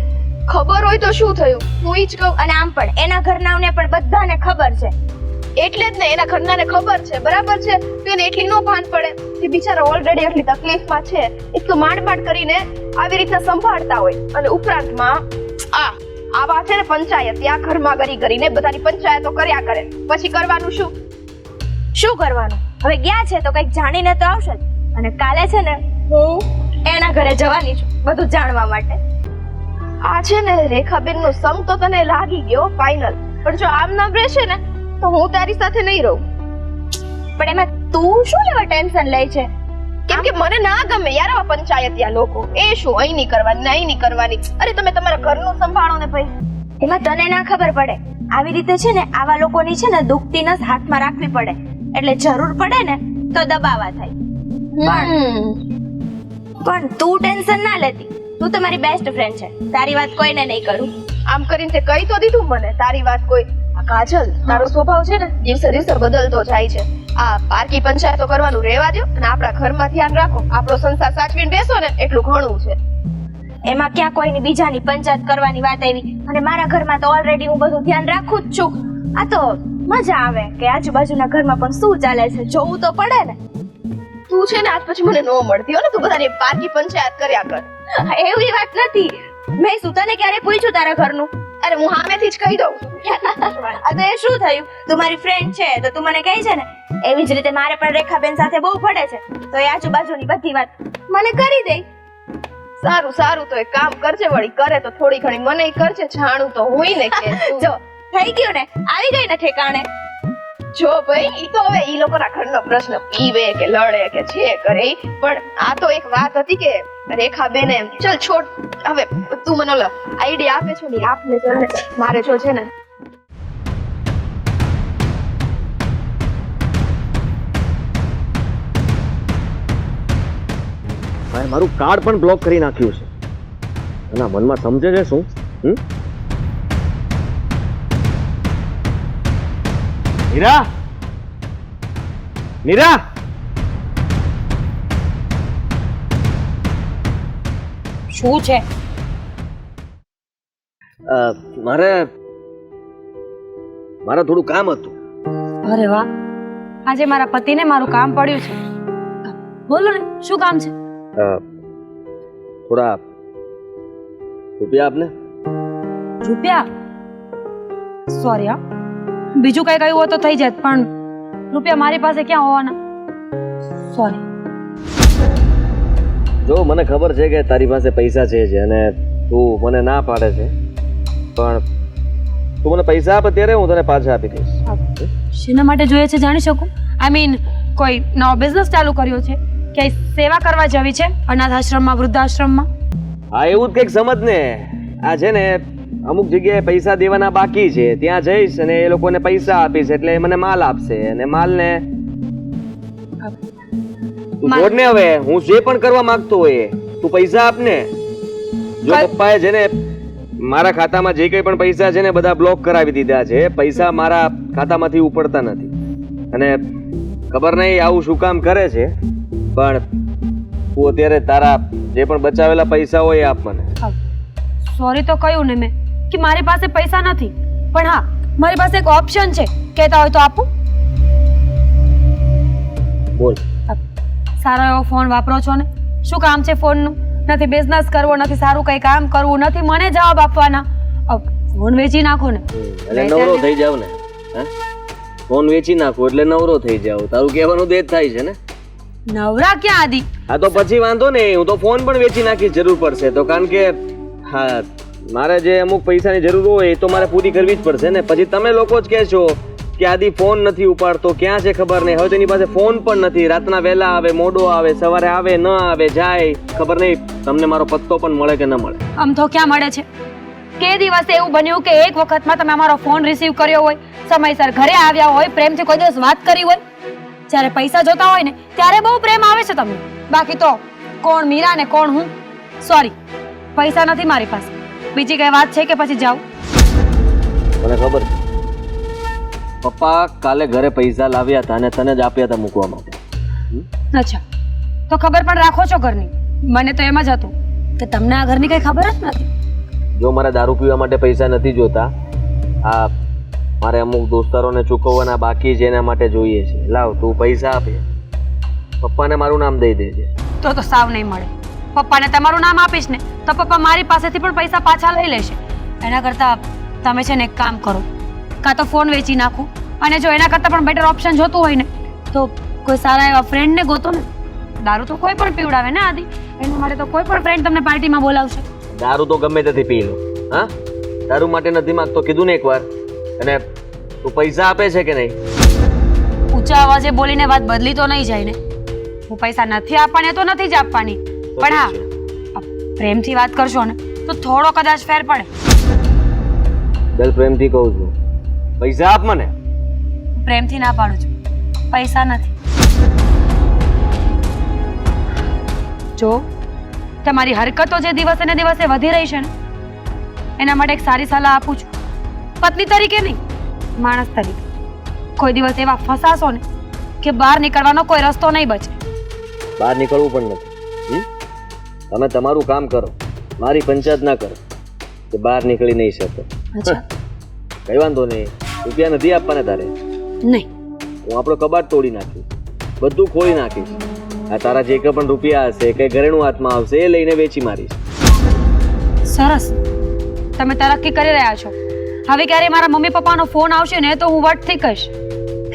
ખબર હોય તો શું થયું હું ઈ જ કહું. અને આમ પણ એના ઘરનાઓને પણ બધાને ખબર છે એટલે જ ને એના ઘરનાને ખબર છે બરાબર છે તો એને એટલી નો ભાન પડે કે બિચારા ઓલરેડી એટલી તકલીફમાં છે એટલું માંડ કરીને આવી રીતના સંભાળતા હોય અને ઉપરાંતમાં આવા છે ને પંચાયત ત્યાં ઘરમાં કરીને બધાની પંચાયતો કર્યા કરે પછી કરવાનું શું કરવાનું? હવે ગયા છે તો કંઈક જાણીને તો આવશે જ અને કાલે છે ને હું એના ઘરે જવાની છું બધું જાણવા માટે. આ છે ને રેખાબેન નો સંગ તો તને લાગી ગયો ફાઇનલ પણ જો આમ નામ રહેશે ને તો હું તારી સાથે નહીં રહું. પણ એમાં તું શું લેવા ટેન્શન લે છે? કેમ કે મને ના ગમે યાર આવા પંચાયતિયા લોકો. એ શું અહીં નહીં કરવાની નહીં નહીં કરવાની. અરે તમે તમારા ઘરનું સંભાળો ને ભાઈ. એમાં તને ના ખબર પડે આવી રીતે છે ને આવા લોકોની છે ને દુખતી નસ હાથમાં રાખવી પડે એટલે જરૂર પડે ને તો દબાવા થાય. પણ તું ટેન્શન ના લેતી તું તો મારી બેસ્ટ ફ્રેન્ડ છે તારી વાત કોઈને નહીં કરું. આમ કરીને તે કહી તો દીધું મને તારી વાત કોઈ. આ કાજલ તારો સ્વભાવ છે ને દિવસે દિવસે બદલતો જાય છે. આ પાર્કી પંચાયતો કરવાનું રહેવા દો અને આપણા ઘરમાં ધ્યાન રાખો. આપણો સંસાર સાચવીને બેસો ને એટલું ઘણું છે. એમાં ક્યાં કોઈની બીજાની પંચાયત કરવાની વાત આવી અને મારા ઘરમાં તો ઓલરેડી હું બધું ધ્યાન રાખું જ છું. આ તો મજા આવે કે આજુબાજુના ઘરમાં પણ શું ચાલે છે જોવું તો પડે ને. તું છે ને આજ પછી મને નો મળતી હો ને તું બધાની પાર્કી પંચાયત કર્યા કર. એવી વાત નથી મેં શું તને ક્યારે પૂછ્યું તારા ઘરનું? અરે હું સામેથી જ કહી દઉં. આ તો એ શું થયું તું મારી ફ્રેન્ડ છે તો તું મને કહી છે ને એવી જ રીતે મારે પણ રેખાબેન સાથે બહુ પડે છે તો એ આજુબાજુની બધી વાત મને કરી દે. સારું તો એક કામ કરજે વળી કરે તો થોડી ઘણી મને કરજે જાણું તો હોય ને કે જો થઈ ગયું ને આવી ગઈ ને ઠેકાણે. જો ભાઈ ઈ તો હવે ઈ લોકોના ઘરનો પ્રશ્ન પીવે કે લડે કે જે કરે પણ આ તો એક વાત હતી કે રેખાબેન એમ ચલ છોડ હવે તું મને ઓલો આઈડિયા આપે છો ને આપને ચલ મારે જો છે ને ભાઈ મારું કાર્ડ પણ બ્લોક કરી નાખ્યું છે એના મનમાં સમજે છે શું? મીરા શું છે? મારે થોડું કામ હતું. અરે વાહ આજે મારા પતિને મારું કામ પડ્યું છે. બોલો ને શું કામ છે? થોડા રૂપિયા આપને. રૂપિયા? સોરી હા બીજું કઈ કયું હોય તો થઈ જાય પણ રૂપિયા મારી પાસે ક્યાં હોવાના? સોરી. જો મને ખબર છે કે તારી પાસે પૈસા છે અને તું મને ના પાડે છે પણ તું મને પૈસા આપ ત્યારે હું તને પાછા આપી દઈશ. શેના માટે જોઈએ છે જાણી શકું? આઈ મીન કોઈ નવો બિઝનેસ ચાલુ કર્યો છે કે સેવા કરવા જવી છે અનાથ આશ્રમમાં વૃદ્ધાશ્રમમાં? હા એવું જ કંઈક સમજ ને. આ છે ને અમુક જગ્યાએ પૈસા દેવાના બાકી છે ત્યાં જઈશ અને એ લોકોને પૈસા આપીશ એટલે મને માલ આપશે અને માલને તું છોડ ને હવે હું જે પણ કરવા માંગતો હોય તું પૈસા આપને. જો પપ્પાએ છે ને મારા ખાતામાં જે કંઈ પણ પૈસા છે ને બધા બ્લોક કરાવી દીધા છે. પૈસા મારા ખાતામાંથી ઉપડતા નથી. અને ખબર નહીં આવું શું કામ કરે છે, પણ તું અત્યારે તારા જે પણ બચાવેલા પૈસા હોય એ આપ મને. સોરી તો કહ્યું ને મેં કે મારી પાસે પૈસા નથી, પણ હા મારી પાસે એક ઓપ્શન છે, કહેતા હોય તો આપું. બોલ. સારો એવો ફોન વાપરો છો ને, શું કામ છે ફોનનું? નથી બિઝનેસ કરવો, નથી સારું કઈ કામ કરવું, નથી મને જવાબ આપવાના. ફોન વેચી નાખો ને એટલે નવરો થઈ જાવ ને. ફોન વેચી નાખો એટલે નવરો થઈ જાવ, તારું કહેવાનું દેત થાય છે ને. નવરા ક્યાં આદિ? હા તો પછી વાંધો નહીં, હું તો ફોન પણ વેચી નાખીશ જરૂર પડશે તો. કારણ કે હા મારે જે અમુક પૈસાની જરૂર હોય એ તો મારે પૂરી કરવી જ પડશે ને. પછી તમે લોકો જ કહેશો કે આદિ ફોન નથી ઉપાડતો, ક્યાં છે ખબર નહીં. હવે તેની પાસે ફોન પણ નથી, રાતના વહેલા આવે, મોડો આવે, સવારે આવે ન આવે, જાય ખબર નહીં. તમને મારો પત્તો પણ મળે કે ન મળે? આમ તો ક્યાં મળે છે? કે દિવસે એવું બન્યું કે એક વખતમાં તમે અમારો ફોન રિસીવ કર્યો હોય, સમયસર ઘરે આવ્યા હોય, પ્રેમથી કોઈ દિવસ વાત કરી હોય? જ્યારે પૈસા જોતા હોય ને ત્યારે બહુ પ્રેમ આવે છે તમને, બાકી તો કોણ મીરા ને કોણ હું. સોરી, પૈસા નથી મારી પાસે. બીજી કઈ વાત છે કે પછી જાઉં? મને ખબર છે પપ્પા કાલે ઘરે પૈસા લાવ્યા હતા અને તને જ આપ્યા હતા મૂકવા માટે. અચ્છા, તો ખબર પણ રાખો છો ઘરની? મને તો એમ જ હતું કે તમને આ ઘરની કઈ ખબર જ નથી. જો મારે દારૂ પીવા માટે પૈસા નથી જોતા, આ મારે અમુક દોસ્તારોને ચૂકવવાના બાકી છે એના માટે જોઈએ છે. લાવ તું પૈસા આપે, પપ્પાને મારું નામ દઈ દેજે. તો સાવ નહીં મળે. પપ્પાને તમારું નામ આપીશ ને તો પપ્પા મારી પાસેથી પણ પૈસા પાછા લઈ લેશે. એના કરતા તમે છે ને એક કામ કરો, કાં તો ફોન વેચી નાખો, અને જો એના કરતા પણ બેટર ઓપ્શન જોતું હોય ને તો કોઈ સારા એવા ફ્રેન્ડને ગોતો ને. દારૂ તો કોઈ પણ પીવડાવે ને આદિ, એના માટે તો કોઈ પણ ફ્રેન્ડ તમને પાર્ટીમાં બોલાવશે. દારૂ તો ગમે ત્યાંથી પી લો. હા, દારૂ માટે નથી માંગતો કીધું ને એકવાર. અને તું પૈસા આપે છે કે નહીં? ઊંચા અવાજે બોલીને વાત બદલી તો નહીં જાય ને. હું પૈસા નથી આપવાની તો નથી જ આપવાની, પણ હા પ્રેમથી વાત કરશો ને તો થોડો કદાચ ફેર પડે. ચાલ પ્રેમથી કહું છું, પૈસા આપ મને. પ્રેમથી ના પાડું છું, પૈસા નથી. જો તમારી હરકતો જે દિવસે ને દિવસે વધી રહી છે ને એના માટે એક સારી સલાહ આપું છું. પત્ની તરીકે નહીં, માણસ તરીકે. કોઈ દિવસ એવા ફસાશો ને કે બહાર નીકળવાનો કોઈ રસ્તો નહીં બચે. બહાર નીકળવું પણ નથી. તમે તમારું કામ કરો, મારી પંચાયત ના કરો કે બહાર નીકળી નહીં શકો. કઈ વાંધો નહીં, રૂપિયા નથી આપવાના તારે. નહીં, હું આપણો કબાટ તોડી નાખીશ, બધું ખોલી નાખીશ. આ તારા જે કંઈ પણ રૂપિયા હશે કે ઘરેણું હાથમાં આવશે એ લઈને વેચી મારીશ. સરસ, તમે તરક્કી કરી રહ્યા છો. હવે ક્યારે મારા મમ્મી પપ્પાનો ફોન આવશે ને તો હું વટથી કહીશ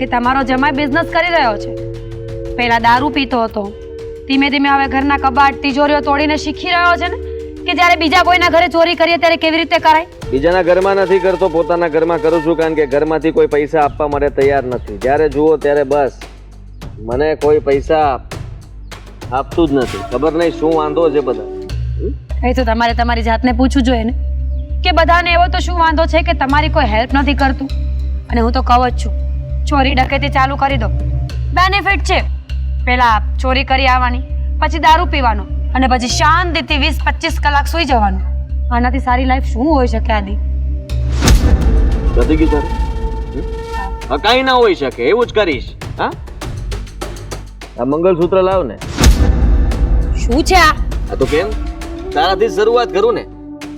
કે તમારો જમાઈ બિઝનેસ કરી રહ્યો છે. પહેલા દારૂ પીતો હતો, ધીમે ધીમે હવે ઘરના કબાટ તિજોરીઓ તોડીને શીખી રહ્યો છે ને કે જ્યારે બીજા કોઈના ઘરે ચોરી કરીએ ત્યારે કેવી રીતે કરાય. બીજાના ઘરમાં નથી કરતો, પોતાના ઘરમાં કરું છું. કારણ કે ઘરમાંથી કોઈ પૈસા આપવા માટે તૈયાર નથી. જ્યારે જુઓ ત્યારે બસ મને કોઈ પૈસા આપતું જ નથી. ખબર નહીં શું વાંધો છે બધા. એ તો તમારે તમારી જાતને પૂછવું જોઈએ ને કે બધાને એવો તો શું વાંધો છે કે તમારી કોઈ હેલ્પ નથી કરતું. અને હું તો કહું જ છું, ચોરી ડકેતી ચાલુ કરી દો, બેનિફિટ છે. પહેલા ચોરી કરી આવવાની, પછી દારૂ પીવાનો, અને પછી શાંતિથી 20-25 કલાક સુઈ જવાનું. આનાથી સારી લાઈફ શું હોઈ શકે આદિ? નથી ગયું તારે? હા, કાંઈ ના હોઈ શકે, એવું જ કરીશ. હા, આ મંગળસૂત્ર લાવ ને. શું છે આ? આ તો કેમ તારાથી શરૂઆત કરું ને.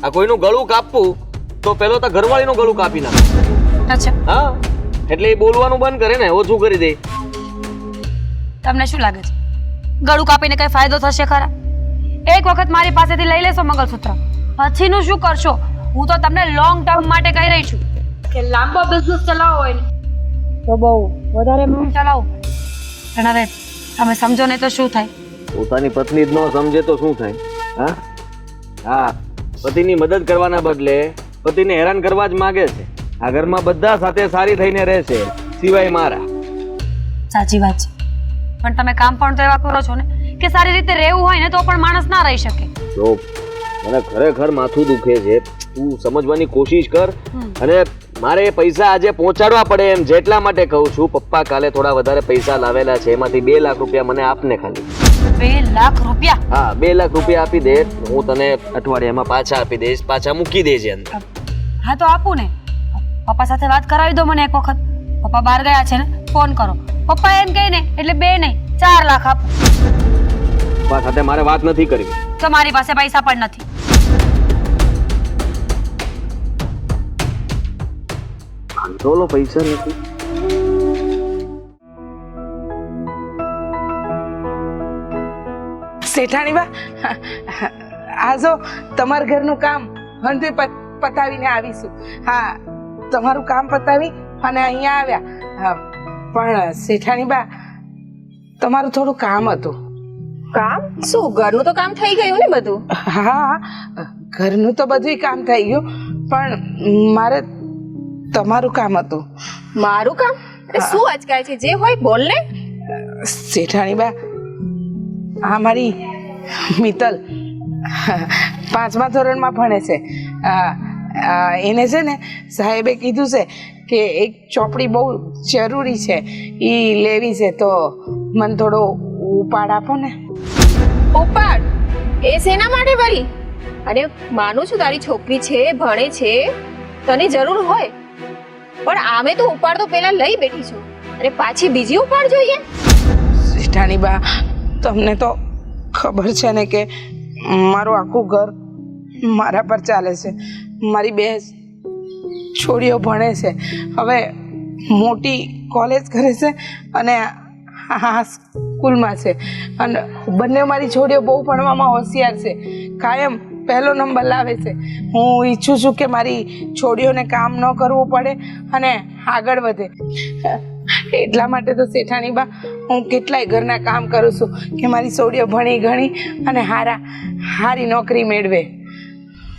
આ કોઈનું ગળું કાપવું તો પેલો તો ઘરવાળીનું ગળું કાપી નાખે. અચ્છા, હા, એટલે એ બોલવાનું બંધ કરે ને, ઓછું કરી દે. તમને શું લાગે છે ગળું કાપીને કઈ ફાયદો થશે ખરા? એક વખત મારી પાસેથી લઈ લેશો મંગળસૂત્ર, પછીનું શું કરશો? હું તો તમને લોંગ ટર્મ માટે કહી રહી છું કે લાંબો બિઝનેસ ચલાવવો હોય ને તો બહુ વધારે મહેનત ચલાવો. પણ હવે તમે સમજો ને તો શું થાય? પોતાની પત્ની જ ન સમજે તો શું થાય? હા હા, પતિની મદદ કરવાના બદલે પતિને હેરાન કરવા જ માંગે છે. આ ઘરમાં બધા સાથે સારી થઈને રહે છે, સિવાય મારા. સાચી વાત છે, પણ તમે કામ પણ તો એવા કરો છો ને કે સારી રીતે રહેવું હોય ને તો પણ માણસ ના રહી શકે. જો મને ખરેખર માથું દુખે છે, તું સમજવાની કોશિશ કર. અને મારે એ પૈસા આજે પહોંચાડવા પડે એમ જેટલા માટે કહું છું. પપ્પા કાલે થોડા વધારે પૈસા લાવેલા છે, એમાંથી 2 લાખ રૂપિયા મને આપને ખાલી. 2 લાખ રૂપિયા? હા, 2 લાખ રૂપિયા આપી દે, હું તને અઠવાડિયામાં પાછા આપી દઈશ, પાછા મૂકી દેજે અંદર. હા તો આપું ને. પપ્પા સાથે વાત કરાવી દો મને એક વખત. પપ્પા બહાર ગયા છે ને, ફોન કરો. પપ્પા એમ કહે ને એટલે 2 નહીં 4 લાખ આપો. પપ્પા સાથે મારે વાત નથી કરવી. તો મારી પાસે પૈસા પણ નથી. બોલો, પૈસા નથી. શેઠાણી બા, આ જો તમારા ઘરનું કામ હંતે પતાવીને આવીશું. હા, તમારું કામ પતાવી અને અહીંયા આવ્યા. હા, પણ શેઠાણી બા, તમારું થોડું કામ હતું. કામ શું? ઘરનું તો કામ થઈ ગયું ને બધું. હા, ઘરનું તો બધું કામ થઈ ગયું, પણ મારે તમારું કામ હતું. મારું કામ? શું અચકાય છે? જે હોય બોલ ને. શેઠાણી બા, આ મારી મિત્તલ 5મા ધોરણમાં ભણે છે. એને છે ને સાહેબે કીધું છે કે એક ચોપડી બહુ જરૂરી છે, એ લેવી છે, તો મને થોડો ઉપાડ આપો ને. ઉપાડ? એ શેના માટે વળી? અને માનું છું તારી છોકરી છે, ભણે છે, તને જરૂર હોય, પણ આમે તો ઉપાડ તો પેલા લઈ બેઠી છું, અને પાછી બીજી ઉપાડ જોઈએ? શેઠાણી બા, તમને તો ખબર છે ને કે મારું આખું ઘર મારા પર ચાલે છે. મારી 2 છોડીઓ ભણે છે, હવે મોટી કોલેજ કરે છે અને આ સ્કૂલમાં છે, અને બંને મારી છોડીઓ બહુ ભણવામાં હોશિયાર છે, કાયમ પહેલો નંબર લાવે છે. હું ઈચ્છું છું કે મારી છોડીઓને કામ ન કરવું પડે અને આગળ વધે. એટલા માટે તો શેઠાણી બા, હું કેટલાય ઘરના કામ કરું છું કે મારી છોડીઓ ભણી ગણી અને હારી નોકરી મેળવે.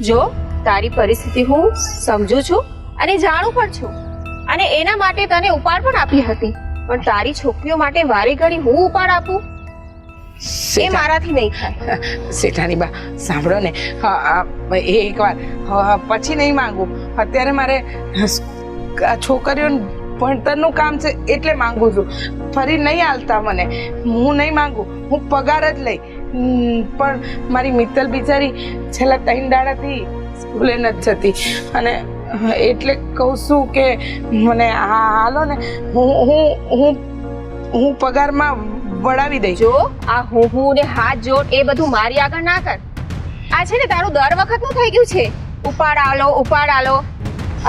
જો તારી પરિસ્થિતિ હું સમજુ છું અને જાણું પણ છું, અને એના માટે તને ઉપાડ પણ આપી હતી, પણ તારી છોકરીઓ માટે વારે ઘડી હું ઉપાડ આપું એ મારાથી નહીં થાય. શેઠાણી બા, સાંભળો ને, એકવાર પછી નહીં માંગુ. અત્યારે મારે છોકરીઓને ભણતરનું કામ છે એટલે માંગુ છું. ફરી નહીં હાલતા મને. હું નહીં માંગુ, હું પગાર જ લઈ. પણ મારી મિત્તલ બિચારી છેલ્લા 3 દાડાથી સ્કૂલે નથી જતી, અને એટલે કહું છું કે મને હાલો ને, હું પગારમાં વળાવી દઈશ. જો આ હું ને હાથ જોડ એ બધું મારી આગળ ના કર. આ છે ને તારું દર વખતનું થઈ ગયું છે, ઉપાડ આલો ઉપાડ આલો.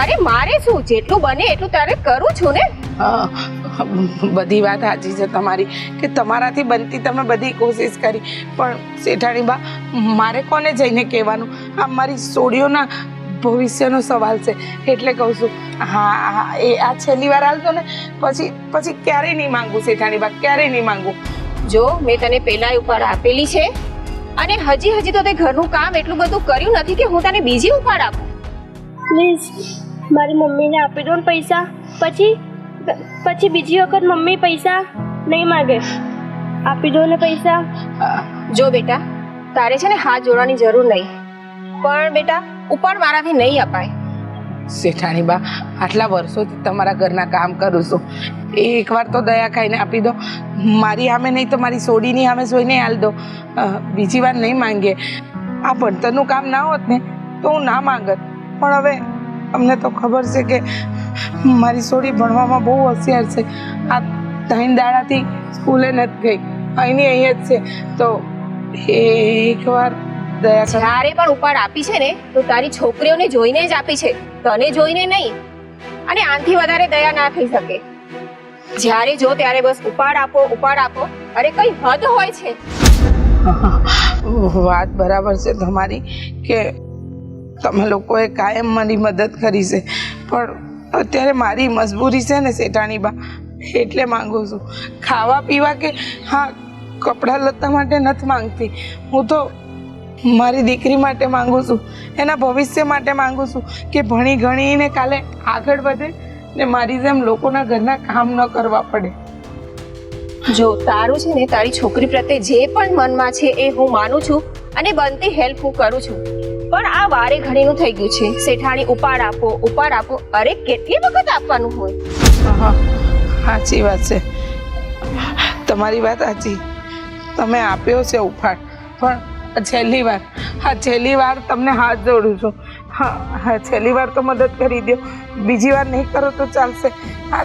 અરે મારે શું, જેટલું બને એટલું તારે કરું છું ને. બધી વાત સાચી છે તમારી કે તમારાથી બનતી તમે બધી કોશિશ કરી, પણ શેઠાણી બા, મારે કોને જઈને કહેવાનું? આ મારી છોડીઓના ભવિષ્યનો સવાલ છે, એટલે કહું છું. હા, એ આ છેલ્લી વાર હાલતો ને, પછી ક્યારેય નહીં માંગુ શેઠાણી બા, ક્યારેય નહીં માંગુ. જો મેં તને પેલા ઉપાડ આપેલી છે, અને હજી તો તે ઘરનું કામ એટલું બધું કર્યું નથી કે હું તને બીજી ઉપાડ આપું. પ્લીઝ મારી મમ્મીને આપી દો ને પૈસા. પછી બીજી વખત મમ્મી પૈસા નહીં માગે. આપી દો ને પૈસા. જો બેટા, તારે છે ને હાથ જોડવાની જરૂર નહીં, પણ બેટા ઉપાડ મારાથી નહીં અપાય. શેઠાણી બા, આટલા વર્ષોથી તમારા ઘરના કામ કરું છું, એકવાર તો દયા ખાઈને આપી દો. મારી સામે નહીં તો મારી સોડીની સામે જોઈને હાલ દો. બીજી વાર નહીં માંગીએ. આ ભણતરનું કામ ના હોત ને તો હું ના માંગત, પણ હવે અમને તો ખબર છે કે મારી છોડી ભણવામાં બહુ હોશિયાર છે. આ 3 દાડાથી સ્કૂલે નથી ગઈ, અહીંની અહીંયા જ છે, તો એકવાર દયા કરો. જ્યારે પણ ઉપાડ આપી છે ને, તો તારી છોકરીઓને જોઈને જ આપી છે, તને જોઈને નહીં. અને આનાથી વધારે દયા ના થઈ શકે. જ્યારે જો ત્યારે બસ ઉપાડ આપો ઉપાડ આપો. અરે કઈ હદ હોય છે. વાત બરાબર છે તમારી કે તમે લોકોએ કાયમ મારી મદદ કરી છે, પણ અત્યારે મારી મજબૂરી છે ને શેઠાણી બા, એટલે માંગુ છું. ખાવા પીવા કે હા કપડાં લત્તા માટે નથી માંગતી. હું તો મારી દીકરી માટે માંગુ છું, એના ભવિષ્ય માટે માંગુ છું કે ભણી ગણીને કાલે આગળ વધે ને મારી જેમ લોકોના ઘરના કામ ન કરવા પડે. જો તારું છે ને તારી છોકરી પ્રત્યે જે પણ મનમાં છે એ હું માનું છું, અને બનતી હેલ્પ હું કરું છું, પણ આ વારે ઘડીનું થઈ ગયું છે. શેઠાણી ઉપાડ આપો ઉપાડ આપો. અરે કેટલી વખત આપવાનું હોય? સાચી વાત છે તમારી વાત સાચી, તમે આપ્યો છે ઉફાળ, પણ છેલ્લી વાર તમને હાથ જોડું છું. હા, છેલ્લી વાર તો મદદ કરી દો, બીજી વાર નહીં કરો તો ચાલશે. હા,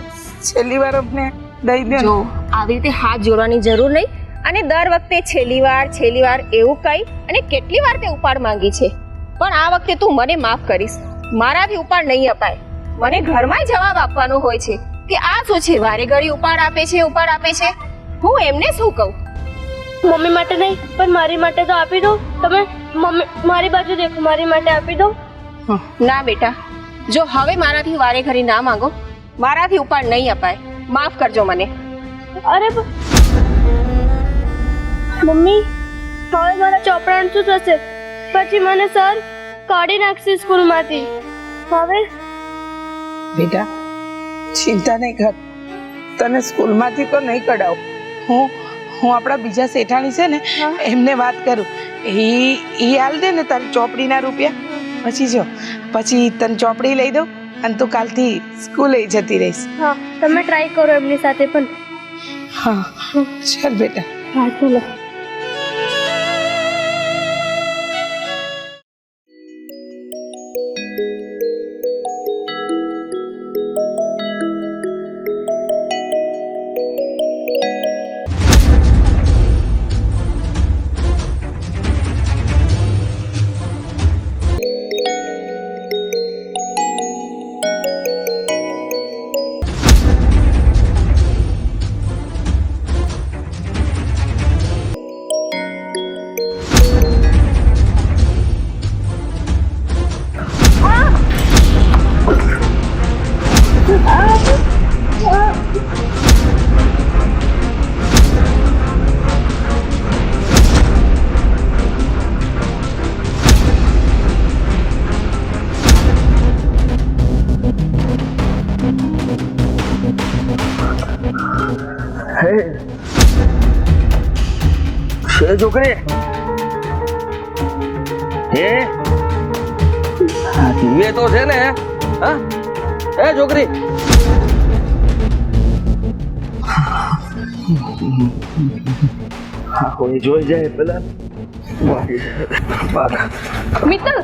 છેલ્લી વાર અમને દઈ દો. જો આવી રીતે હાથ જોડવાની જરૂર નહીં, અને દર વખતે છેલ્લી વાર એવું કહી અને કેટલી વાર તે ઉપાડ માંગી છે, પણ આ વખતે તું મને માફ કરીશ. મારાથી ઉપાડ નહીં અપાય. મને ઘરમાં જવાબ આપવાનો હોય છે કે આ શું છે, વારે ઘડી ઉપાડ આપે છે. હું એમને શું કહું? મમ્મી માટે નહીં પણ મારી માટે તો આપી દો તમે. મમ્મી મારી બાજુ દેખો, મારી માટે આપી દો. ના બેટા, જો હવે મારાથી વારે ઘડી ના માંગો, મારાથી ઉપાડ નહીં અપાય. માફ કરજો મને. અરે મમ્મી, હવે મારા ચોપડાનું શું થશે? પછી મને સર કાઢી નાખશે સ્કૂલમાંથી. હવે બેટા ચિંતા નહીં કર, તને સ્કૂલમાંથી તો નહીં કઢાવું. હું આપણા બીજા શેઠાણી છે ને એમને વાત કરું, એ હાલ દે ને તારી ચોપડીના રૂપિયા. પછી તને ચોપડી લઈ દઉં અને તું કાલથી સ્કૂલે જતી રહીશ. હા, તમે ટ્રાય કરો એમની સાથે પણ. હા ચાલ બેટા. હા ચલો. છે છોકરી, મેં તો છે ને. હા એ છોકરી, કોઈ જોઈ જાય પેલા. મિત્તલ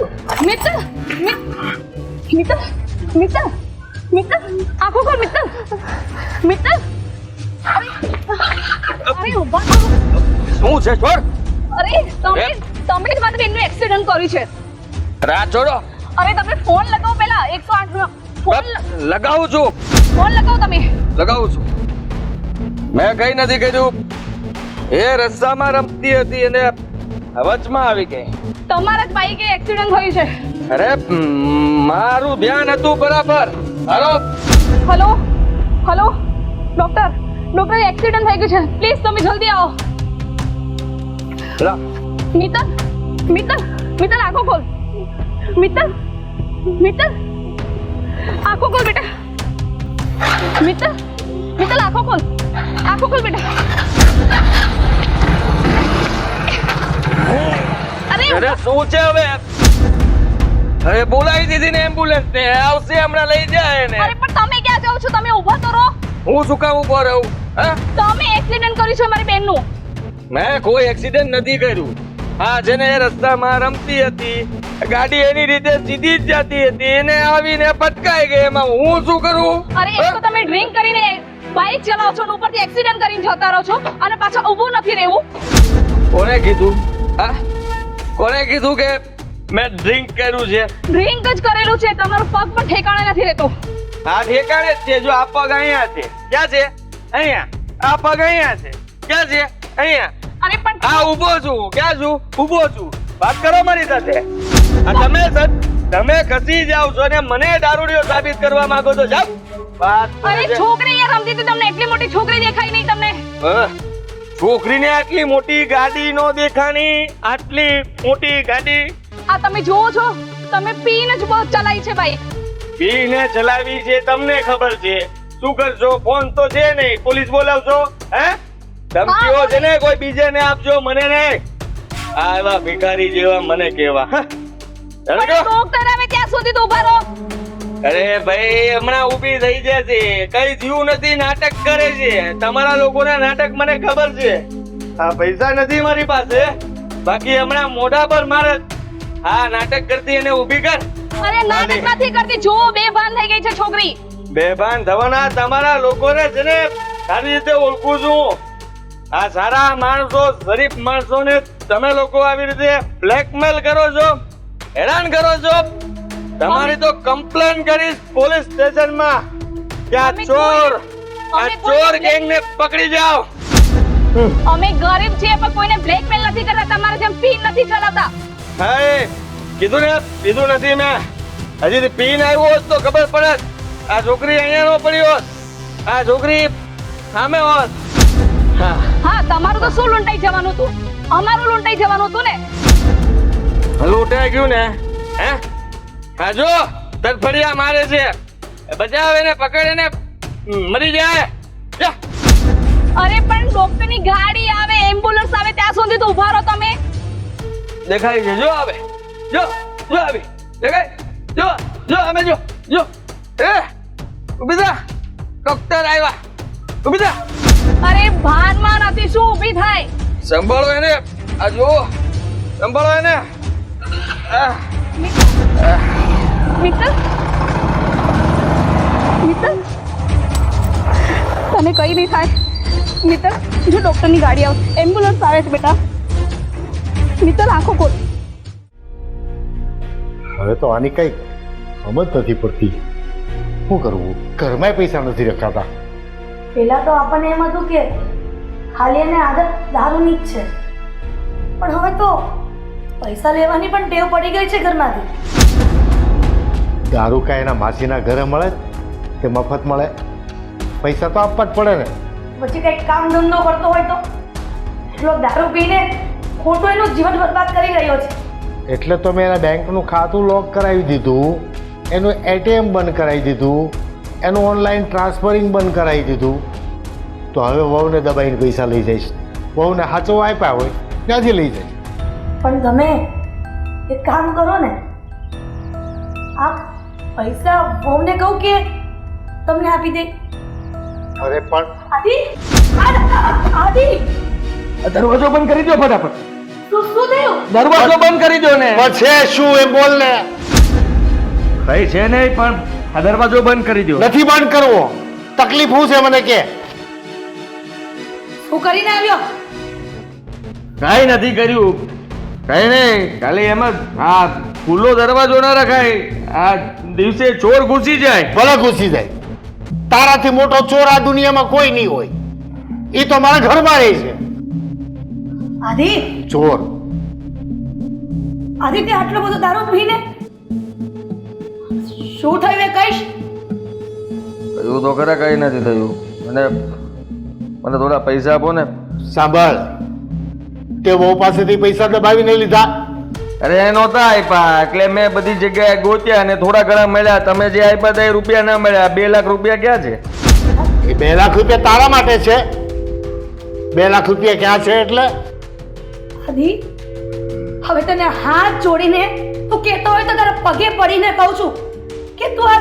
મિત્તલ મિત્તલ મિત્તલ મિત્તલ આખો ખોલ. મિત્તલ અરે ઉભા થો. શું છે છોડ? અરે તમે જ મારા બેનનું એક્સિડન્ટ કર્યું છે. રાત છોડો. અરે તમે ફોન લગાવો પહેલા. 108 નો ફોન લગાવું છું. ફોન લગાવો તમે. લગાવું છું. મેં કઈ નથી કર્યું. એ રસ્તામાં રમતી હતી અને વચમાં આવી ગઈ. તમારા જ બાઈકે એક્સિડન્ટ થયું છે. અરે મારું ધ્યાન હતું બરાબર. હાલો હેલો ડોક્ટર એક્સિડન્ટ થઈ ગયું છે. પ્લીઝ તમે જલ્દી આવો. મિત્તલ આંખો ખોલ. મિત્તલ આંખો ખોલ બેટા. મિત્તલ આંખો ખોલ બેટા. અરે શું છે હવે? અરે બોલાવી દીધી ને એમ્બ્યુલન્સ ને, આવશે હમણાં લઈ જાય ને. અરે પણ તમે ક્યાં જાવ છો? તમે ઊભા તો રહો. હું શું કામ ઉભો રહું? હા, તમે એક્સિડન્ટ કર્યું છે મારી બેનનું. મેં કોઈ એક્સિડન્ટ નથી કર્યું. હા, જેને રસ્તામાં રમતી હતી, ગાડી એની રીતે સીધી જ જતી હતી, એને આવીને પટકાઈ ગઈ. એમાં હું શું કરું? અરે એક તો તમે ડ્રિંક કરીને બાઇક ચલાવો છો, ઉપરથી એક્સિડન્ટ કરીને જતા રહો છો, અને પાછા ઊભું નથી રહેવું. કોને કીધું? હા, કોને કીધું કે મેં ડ્રિંક કર્યું છે? ડ્રિંક જ કરેલું છે. તમારો પગ પણ ઠેકાણે નથી રહેતો. હા, ઠેકાણે જ છે. જો આ પગ અહીંયા છે. ક્યાં છે? અહીંયા. આ પગ અહીંયા છે. ક્યાં છે? અહીંયા. અરે પણ આ ઊભો છું. ક્યાં છું? ઊભો છું. વાત કરો મારી સાથે. તમે ખસી જાવ છો ને મને દારૂડિયો સાબિત કરવા માંગો છો. જાવ. વાત અરે છોકરી યાર રમતી હતી, તમને એટલી મોટી છોકરી દેખાઈ નહીં તમને? છોકરીને આટલી મોટી ગાડી નો દેખાણી. આટલી મોટી ગાડી આ તમે જુઓ છો, તમે પીને જ બહુ ચલાવી છે બાઈક. પીને ચલાવી છે તમને ખબર છે. શું કરશો? ફોન તો છે નહીં. પોલીસ બોલાવશો? હે? ધમકીઓ છે ને કોઈ બીજાને આપજો, મને નહીં. આ એવા ભિખારી જેવા મને કેવા. ડોક્ટર આવે ત્યાં સુધી તો ઉભા રહો. અરે ભાઈ, હમણાં ઊભી થઈ જશે. કઈ થયું નથી, નાટક કરે છે. તમારા લોકોના નાટક મને ખબર છે. આ પૈસા નથી મારી પાસે, બાકી હમણાં મોઢા પર મારે આ નાટક કરતી એને ઊભી કર. અરે નાટક નથી કરતી, જો બેભાન થઈ ગઈ છે છોકરી. બેભાન થવાના તમારા લોકોને છે ને સારી રીતે ઓળખું છું. આ સારા માણસો, ગરીબ માણસોને તમે લોકો આવી રીતે બ્લેકમેલ કરો છો, હેરાન કરો છો. તમારી તો કમ્પ્લેન કરીશ પોલીસ સ્ટેશનમાં કે આ ચોર ગેંગને પકડી જાઓ. અમે ગરીબ છીએ પણ કોઈને બ્લેકમેલ નથી કરતા, તમારે જેમ પીન નથી ચલાવતા. હા, કીધું ને, પીધું નથી મેં. હજી પીને આવ્યો હોત તો ખબર પડે. આ છોકરી અહીંયા ન પડી હોત, આ છોકરી સામે હોત. હા, તમારું તો શું લૂંટાઈ જવાનું હતું, અમારું લૂંટાઈ જવાનું હતું ને. લૂંટાઈ ગયું ને? હે, હા જો તરફડિયા મારે છે, બચાવે ને પકડે ને મરી જાય. જા. અરે પણ ડોક્ટરની ગાડી આવે, એમ્બ્યુલન્સ આવે, ત્યાં સુધી તો ઉભા રહો તમે. દેખાય છે, જો આવે, જો જો આવી, દેખાય, જો જો અમે જો જો ઉભી થા, ડોક્ટર આવ્યા, ઉભી થા. અરે ભાનમાં નથી, શું ઊભી થાય? સંભાળો એને, આ જો સંભાળો એને. મિત્તલ, મિત્તલ, તને કઈ નહીં થાય. મિત્તલ, જો ડોક્ટરની ગાડી આવે, એમ્બ્યુલન્સ આવે છે બેટા. મિત્તલ, આંખો ખોલ. હવે તો આની કઈ સમજ નથી પડતી. શું કરવું? ઘરમાં પૈસા નથી રખાતા. પેલા તો આપણને એમ હતું કે ખાલી એને આદત દારૂની જ છે, પણ હવે તો પૈસા લેવાની પણ ટેવ પડી ગઈ છે ઘરમાંથી. દારૂ કાંઈ એના માસીના ઘરે મળે કે મફત મળે? પૈસા તો આપવા જ પડે ને. પછી કંઈક કામ ધંધો કરતો હોય તો એટલો દારૂ પીને ખોટું એનું જીવન બરબાદ કરી રહ્યો છે. એટલે તો મેં એના બેંકનું ખાતું લોક કરાવી દીધું, એનું એટીએમ બંધ કરાવી દીધું, એનું ઓનલાઈન ટ્રાન્સફરિંગ બંધ કરાવી દીધું. તો હવે વહુને દબાઈને પૈસા લઈ જઈશ. વહુને સાચો આપ્યા હોય ત્યાંથી લઈ જઈશ. પણ તમે એક કામ કરો ને, આ પૈસા વહુને કહું કે તમને આપી દે. અરે પણ આદિ, આદિ, દરવાજો બંધ કરી દો ફટાફટ. શું થયું? દરવાજો બંધ કરી દો ને. છે શું એમ બોલ ને. કઈ છે નહીં, પણ આ દરવાજો બંધ કરી દો. નથી બંધ કરવો. તકલીફ શું છે મને કે? શું કરીને આવ્યો? કઈ નથી કર્યું, કઈ નહીં, ખાલી એમ જ આ ખુલ્લો દરવાજો ના રખાય. આ દિવસે ચોર ઘૂસી જાય. ભલે ઘૂસી જાય. તારાથી મોટો ચોર આ દુનિયામાં કોઈ નહીં હોય. એ તો મારા ઘરમાં રહે છે. આદિ, ચોર. આદિત્ય આટલો બધો દારૂ પીને શું થયું એ કહીશ? એવું તો ખરા કઈ નથી થયું. મને થોડા પૈસા આપો ને. સાંભળ, તે બહુ પાસેથી પૈસા દબાવીને લીધા. અરે એ નહોતા આપ્યા, એટલે મેં બધી જગ્યાએ ગોત્યા અને થોડા ઘણા મળ્યા. તમે જે આપ્યા હતા એ રૂપિયા ના મળ્યા. 2 લાખ રૂપિયા ક્યાં છે? એ 2 લાખ રૂપિયા તારા માટે છે. 2 લાખ રૂપિયા ક્યાં છે એટલે? આદિ, હવે તને હાથ જોડીને તું કહેતો હોય તો તારા પગે પડીને કહું છું કે તું આ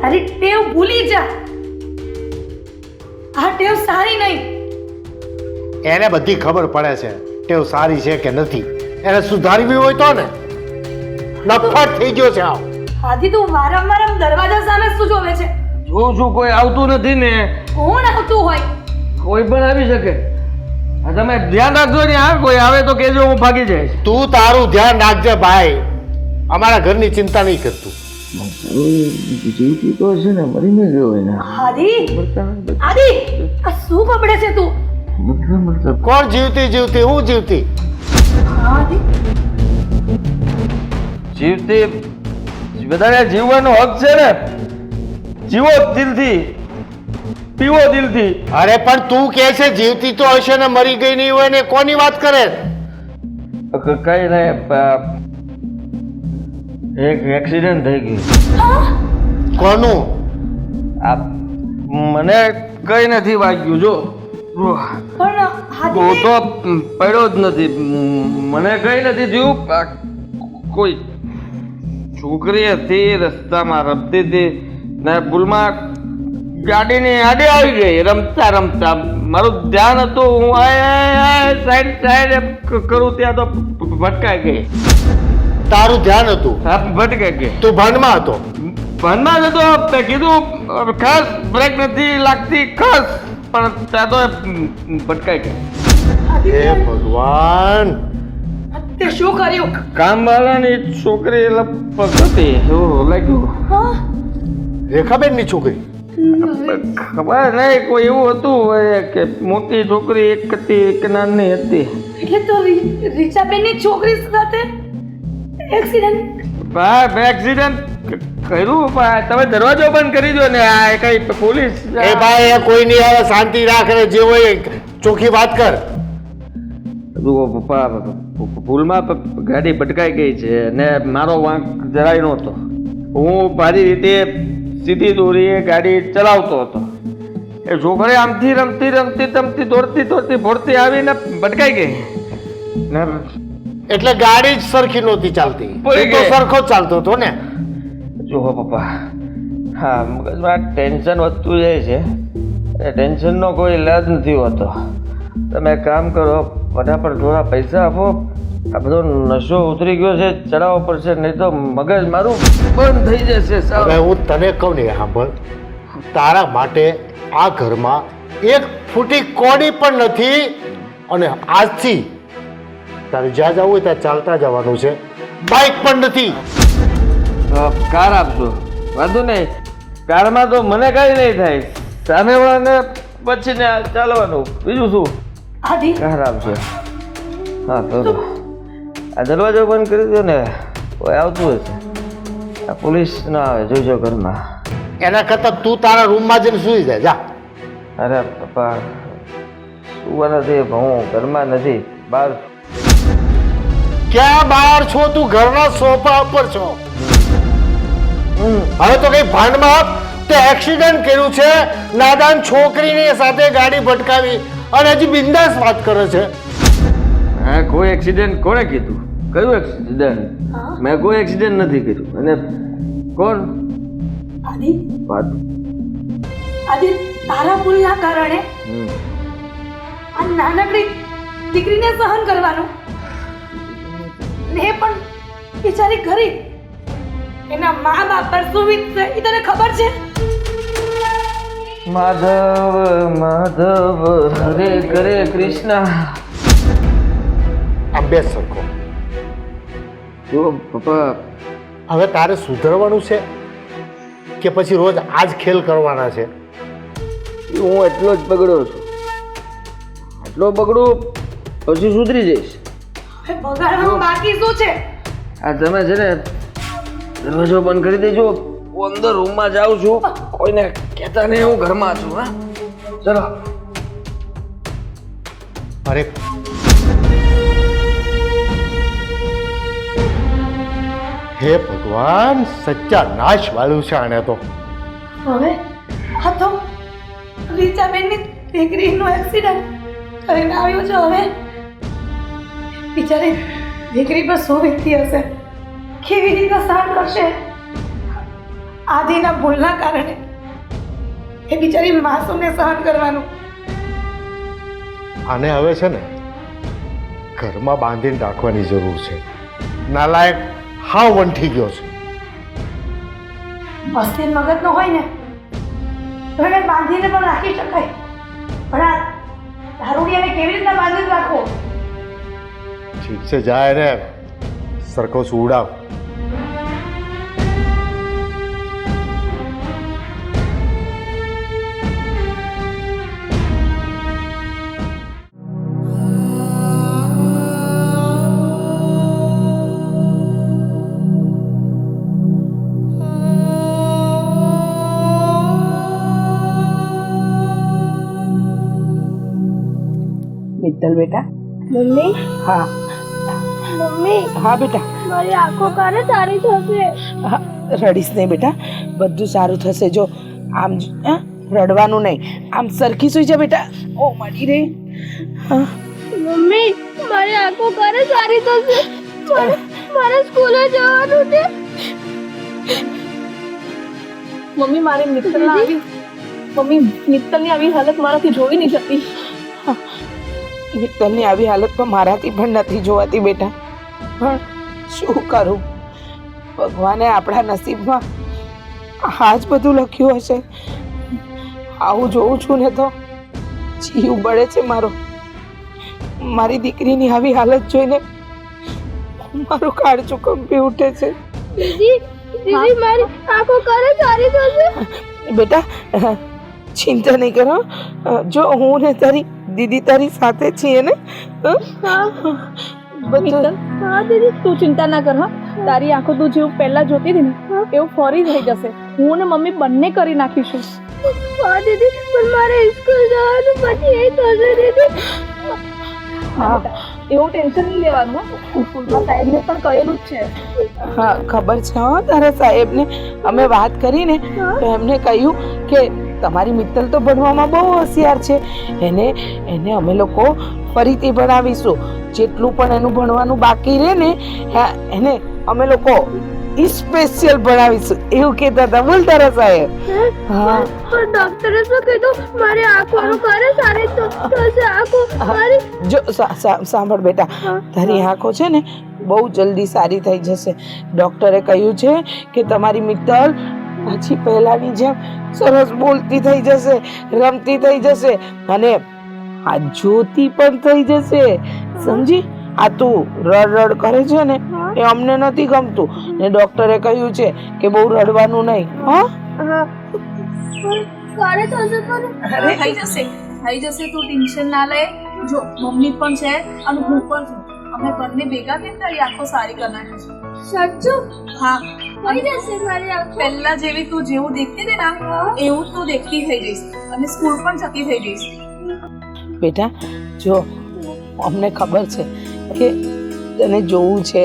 તારી ટેવ ભૂલી જા. આ ટેવ સારી નહીં. એને બધી ખબર પડે છે ટેવ સારી છે કે નથી. એને સુધારવી હોય તો ને. નફટ થઈ ગયો છે આવ. આદિ, તું વારંવાર આમ દરવાજા સામે શું જોવે છે? જોઉં છું, કોઈ આવતું નથી ને. કોણ આવતું હોય? કોઈ પણ આવી શકે. તમે ધ્યાન રાખજો ને. હા, કોઈ આવે તો કહેજો, હું ભાગી જઈશ. તું તારું ધ્યાન રાખજે ભાઈ. અમારા ઘરની ચિંતા નહીં કરતું. જીવતી તો છે ને, મરી નહીં ગયો એને. આદિ, આદિ, આ શું બબડે છે તું? કોણ જીવતી જીવતી? હું જીવતી? આદિ, જીવતી બધાને જીવવાનો હક છે ને. જીવો દિલથી, પીવો દિલથી. અરે પણ તું કે છે જીવતી તો હશે ને, મરી ગઈ નહીં હોય ને. કોની વાત કરે? કઈ નહીં, એક એક્સિડન્ટ થઈ ગયું. કોનું? આ મને કઈ નથી વાગ્યું. જો પણ આદિ, હું તો પડ્યો જ નથી. મને કઈ નથી થયું. કોઈ છોકરી હતી, રસ્તામાં રમતી હતી ને ભૂલમાં ગાડીની આડે આવી ગઈ રમતા રમતા. મારું ધ્યાન હતું, હું સાઈડ કરું ત્યાં તો ભટકાઈ ગઈ. તારું ધ્યાન હતું, હા, ભટકાઈ ગઈ. તું ભાનમાં હતો. ભનમાં જ હતો. મેં કીધું ખાસ બ્રેક નથી લાગતી ખાસ, પણ ત્યાં તો ભટકાઈ ગઈ. હે ભગવાન, તે શું કર્યું? કામવાળાની છોકરી લગભગ હતી એવું લાગ્યું. રેખાબેન ની છોકરી? ખબર નહીં, કોઈ એવું હતું કે મોટી છોકરી એક હતી, એક નાની હતી. એટલે તો રીચાબેનની છોકરી સાથે એક્સિડન્ટ? હા, મેં એક્સિડન્ટ કર્યું. પણ તમે દરવાજો બંધ કરી દો ને. આ કઈ પોલીસ? એ ભાઈ, એ કોઈ નહીં આવે, શાંતિ રાખ ને જે હોય ચોખ્ખી વાત કર. જુઓ પપ્પા, ભૂલમાં ગાડી ભટકાઈ ગઈ છે ને મારો વાંક જરાય નહોતો. હું મારી રીતે સીધી દોરીએ ગાડી ચલાવતો હતો. એ છોકરી આમથી રમતી રમતી રમતી દોડતી દોડતી ભોળતી આવીને ભટકાઈ ગઈ. એટલે ગાડી જ સરખી નહોતી ચાલતી, પડી તું તો ગઈ. સરખો જ ચાલતો હતો ને? જુઓ પપ્પા, હા, મગજમાં ટેન્શન વધતું જાય છે. એ ટેન્શનનો કોઈ ઇલાજ નથી હોતો. તમે એક કામ કરો, ફટાફટ થોડા પૈસા આપો. આ બધો નશો ઉતરી ગયો છે, ચડાવવો પડશે, નહીં તો મગજ મારું બંધ થઈ જશે. સાવ. હવે હું તને કહું ને, સાંભળ, તારા માટે આ ઘરમાં એક ફૂટી કોડી પણ નથી, અને આજથી તારે જ્યાં જવું હોય ત્યાં ચાલતા જવાનું છે. બાઇક પણ નથી. તો કાર આપજો, વાંધો નહીં. કારમાં તો મને કઈ નહીં થાય, સામેવાળાને પછી ને ચાલવાનું. બીજું શું? આદિ, કાર આપજો. હા, તો આ દરવાજો બંધ કરી દો ને, કોઈ આવતું હશે. આ પોલીસ ના આવે, જોઈજો ઘરમાં. એના કરતાં તું તારા રૂમમાં જઈને સૂઈ જાય, જા. અરે પપ્પા, સુવા નથી, હું ઘરમાં નથી, બહાર. ક્યાં બહાર છો? તું ઘરના સોફા ઉપર છો. હવે તો કઈ ભાનમાં આપ. તે એક્સિડન્ટ કર્યું છે, નાદાન છોકરીની સાથે ગાડી ભટકાવી, અને હજી બિંદાસ વાત કરે છે. હા, કોઈ એક્સિડન્ટ કોણે કીધું? કયું એક્સિડન્ટ? મેં કોઈ એક્સિડન્ટ નથી કર્યું. અને કોણ? આદિ, વાત. આદિ, તારા ભૂલના કારણે આ નાનકડી દીકરીને સહન કરવાનું, ને એ પણ બિચારી ગરીબ. એના મા બાપ પર શું વીતશે એ તને ખબર છે? માધવ માધવ હરે કરે કૃષ્ણ. આ બે સરખો. જો પપ્પા, હવે તારે સુધરવાનું છે કે પછી રોજ આજ ખેલ કરવાના છે? હું એટલો જ બગડ્યો છું. એટલો બગડું પછી સુધરી જઈશ. હવે બગાડવાનું બાકી શું છે? આ તમે છે ને દરવાજો બંધ કરી દેજો. હું અંદર રૂમમાં જાઉં છું, કોઈને કહેતા નહીં હું ઘરમાં છું. હા, ચલો. અરે હે ભગવાન, સચ્ચા નાશ વાળું છે આને તો. હવે આ તો રીચાબેનની દીકરીનો એક્સિડન્ટ કરીને આવ્યો છે. હવે બિચારી દીકરી પર શું વીતતી હશે, કેવી રીતે સહન કરશે? આદિના ભૂલના કારણે એ બિચારી માસૂમને સહન કરવાનું. આને હવે છે ને ઘરમાં બાંધીને રાખવાની જરૂર છે. નાલાયક હાવ વંઠી ગયો છે. અસ્થિર મગજનો હોય ને તો એને બાંધીને પણ રાખી શકાય, પણ આ દારૂડિયાને કેવી રીતના બાંધીને રાખવો? ઠીક છે, જાય ને સરખો સુવડાવ. મિત્તલ બેટા. મમ્મી, હા મમ્મી, હા બેટા. મારી આંખો ક્યારે સારી થશે? હા, રડીશ નહીં બેટા, બધું સારું થશે. જો આમ રડવાનું નહીં, આમ સરખી સુઈ જા બેટા. ઓ મળી રે. હા મમ્મી, મારી આંખો ક્યારે સારી થશે? મારે સ્કૂલે જવાનું છે. મમ્મી, મારી મિત્તલ આવી મમ્મી મિત્તલની આવી હાલત મારાથી જોઈ નહીં જતી. મિત્તલની આવી હાલત તો મારાથી પણ નથી જોવાતી બેટા. પણ શું કરું, ભગવાને આપણા નસીબમાં આ જ બધું લખ્યું હશે. આવું જોઉં છું ને તો જીવ બળે છે મારો. મારી દીકરીની આવી હાલત જોઈને મારું કાળજું કંપી ઉઠે છે. દીદી મારી આંખો કરે સારી થશે. બેટા ચિંતા નહીં કરો. જો હું ને તારી દીદી તારી સાથે છીએ ને. મિત્તલ, હા દીદી. તું ચિંતા ના કર. હા, તારી આંખો તું જેવું પહેલા જોતી હતી ને એવું ફરી થઈ જશે. હું ને મમ્મી બંને કરી નાખીશું. હા દીદી, પણ મારે સ્કૂલ જવાનું પછી એ થશે દીદી. હા, એવું ટેન્શન નહીં લેવાનું. સ્કૂલમાં સાહેબને પણ કહેલું જ છે. હા ખબર છે. હા તારા સાહેબને અમે વાત કરીને તો એમને કહ્યું કે તમારી મિત્તલ તો ભણવામાં બહુ હોશિયાર છે, એને અમે લોકો ફરીથી ભણાવીશું. જેટલું પણ એનું ભણવાનું બાકી રહે ને એને અમે લોકો સ્પેશિયલ ભણાવીશું એવું કહેતા હતા. બોલ તારા સાહેબ. હા પણ ડોક્ટરે શું કીધું? મારી આંખોનું કરે સારી થશે. આંખો મારી જો સાંભળ બેટા, તારી આંખો છે ને બહુ જલ્દી સારી થઈ જશે. ડોક્ટરે કહ્યું છે કે તમારી મિત્તલ પાછી પહેલાની જેમ સરસ બોલતી થઈ જશે, રમતી થઈ જશે અને આ જોતી પણ થઈ જશે. સમજી? આ તું રડ કરે છે ને એ અમને નથી ગમતું ને ડોક્ટરે કહ્યું છે કે બહુ રડવાનું નહીં. હા કરે થશે પણ થઈ જશે, થઈ જશે. તું ટેન્શન ના લે. જો મમ્મી પણ છે અને હું પણ છું. અમે બંને ભેગા થઈને તારી આંખો સારી કરી નાખીશું. સાચું? હા, થઈ જશે મારી આંખો. પહેલા જેવી તું જેવું દેખતી હતી ને એવું તું દેખતી થઈ જઈશ અને સ્કૂલ પણ જતી થઈ જઈશ. બેટા જો અમને ખબર છે કે તને જોવું છે,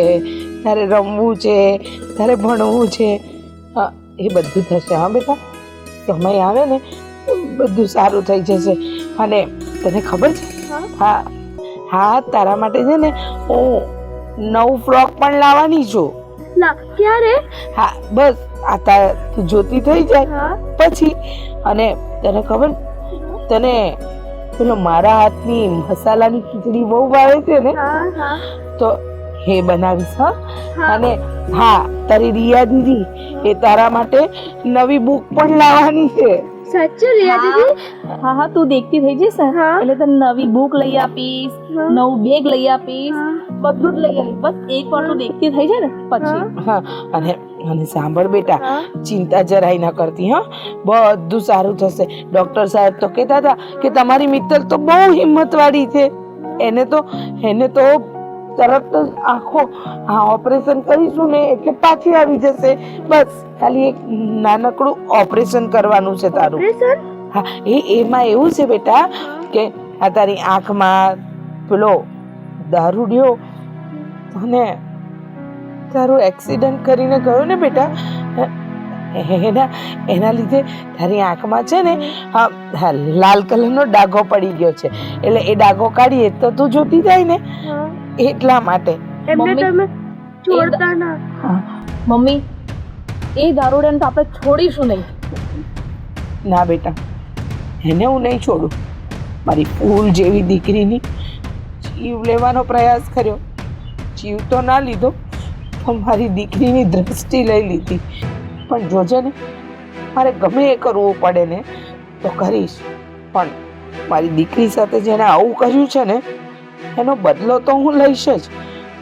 તારે રમવું છે, તારે ભણવું છે. એ બધું થશે. હા બેટા, સમય આવે ને બધું સારું થઈ જશે. અને તને ખબર છે? હા હા, તારા માટે છે ને હું નવું ફ્રોક પણ લાવવાની છું. ના, ક્યારે? હા બસ આ તું જોતી થઈ જાય પછી. અને તને ખબર, તને પેલો મારા હાથની મસાલાની ખીચડી બહુ ભાવે છે ને, તો એ બનાવીશ. હા, અને હા તારી રિયા દીદી એ તારા માટે નવી બુક પણ લાવવાની છે. સાચું રિયા દીદી? હા હા, તું દેખતી થઈ જઈશ એટલે તને નવી બુક લઈ આપીશ, નવું બેગ લઈ આપીશ, બધું જ લઈ આપીશ. બસ એક વાર તું દેખતી થઈ જાય ને પછી. હા અને સાંભળ બેટા, ચિંતા જરાય ના કરતી. હા, બધું સારું થશે. ડોક્ટર સાહેબ તો કહેતા હતા કે તમારી મિત્તલ તો બહુ હિંમતવાળી છે. એને તો તરત જ ઓપરેશન કરીશું ને એટલે પાછી આવી જશે. બસ ખાલી એક નાનકડું ઓપરેશન કરવાનું છે તારું. હા, એમાં એવું છે બેટા કે આ તારી આંખમાં પેલો દારૂડિયો અને તારું એક્સિડન્ટ કરીને ગયો ને બેટા, એના લીધે તારી આંખમાં છે ને લાલ કલરનો ડાઘો પડી ગયો છે. એટલે એ ડાઘો કાઢીએ તો તું જોતી જાય ને એટલા માટે. એમને તમે છોડતા ના. મમ્મી, એ દારૂડિયાને તો આપણે છોડીશું નહીં. ના બેટા, એને હું નહીં છોડું. મારી ફૂલ જેવી દીકરીની જીવ લેવાનો પ્રયાસ કર્યો. જીવ તો ના લીધો પણ મારી દીકરીની દ્રષ્ટિ લઈ લીધી. પણ જોજે ને, મારે ગમે એ કરવું પડે ને તો કરીશ. પણ મારી દીકરી સાથે જેને આવું કર્યું છે ને એનો બદલો તો હું લઈશ જ.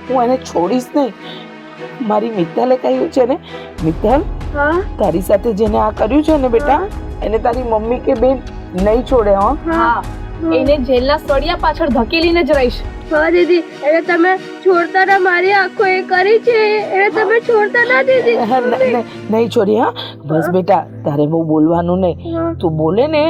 હું એને છોડીશ નહીં. મારી મિત્તલે કહ્યું છે ને, મિત્તલ તારી સાથે જેને આ કર્યું છે ને બેટા એને તારી મમ્મી કે બેન નહીં છોડે. હા, એને જેલના સળિયા પાછળ ધકેલીને જ રહીશ. હા દીદી, એને તમે છોડતા ના. મારી આંખો એ કરી છે એને તમે છોડતા ના દીદી. નહીં છોડી. હા બસ બેટા, તારે બહુ બોલવાનું નહીં. તું બોલે ને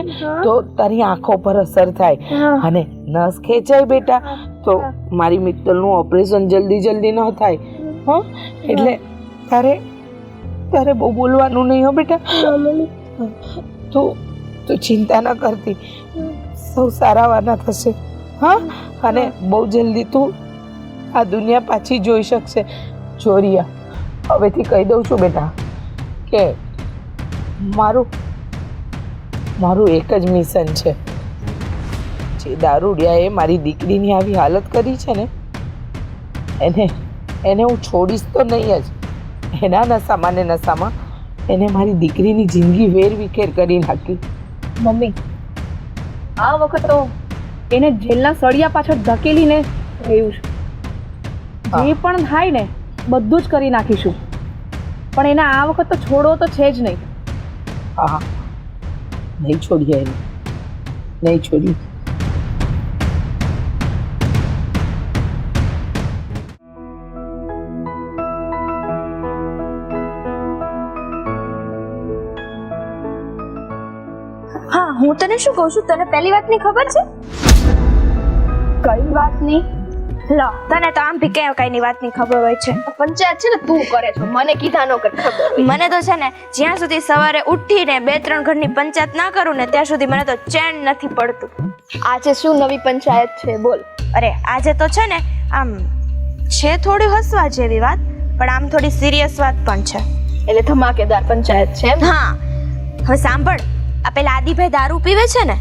તો તારી આંખો પર અસર થાય અને નસ ખેંચાય બેટા તો મારી મિત્તલનું ઓપરેશન જલ્દી ન થાય. હા, એટલે તારે બહુ બોલવાનું નહીં. હો બેટા, તું ચિંતા ન કરતી. સૌ સારાવાના થશે. હા, અને બહુ જલ્દી તું આ દુનિયા પાછી જોઈ શકશે. ચોરિયા, હવેથી કહી દઉં છું બેટા કે મારું મારું એક જ મિશન છે, જે દારૂડિયાએ મારી દીકરીની આવી હાલત કરી છે ને એને હું છોડીશ તો નહીં જ. એના નશામાં ને નશામાં એને મારી દીકરીની જિંદગી વેરવિખેર કરી નાખી. મમ્મી આ વખત તો એને જેલના સળિયા પાછળ ધકેલીને રહ્યું છે. જે પણ થાય ને બધું જ કરી નાખીશું, પણ એને આ વખત તો છોડવો તો છે જ નહીં. હા, નહીં છોડીએ એને, નહીં છોડીએ. હા, હું તને શું કહું છું, તને પહેલી વાતની ખબર છે? કઈ વાતની? લો, તને તો આમ બી કઈની વાતની ખબર હોય છે. પંચાયત છે ને તું કરે છો, મને કીધા નો કર ખબર હોય. મને તો છે ને જ્યાં સુધી સવારે ઉઠીને 2-3 ઘરની પંચાયત ના કરું ને ત્યાં સુધી મને તો ચેન નથી પડતું. આજે શું નવી પંચાયત છે બોલ? અરે આજે તો છે ને આમ છે થોડી હસવા જેવી વાત, પણ આમ થોડી સિરિયસ વાત પણ છે. એટલે ધમાકેદાર પંચાયત છે એમ? હા, હવે સાંભળ. આ પેલા આદિભાઈ દારૂ પીવે છે ને,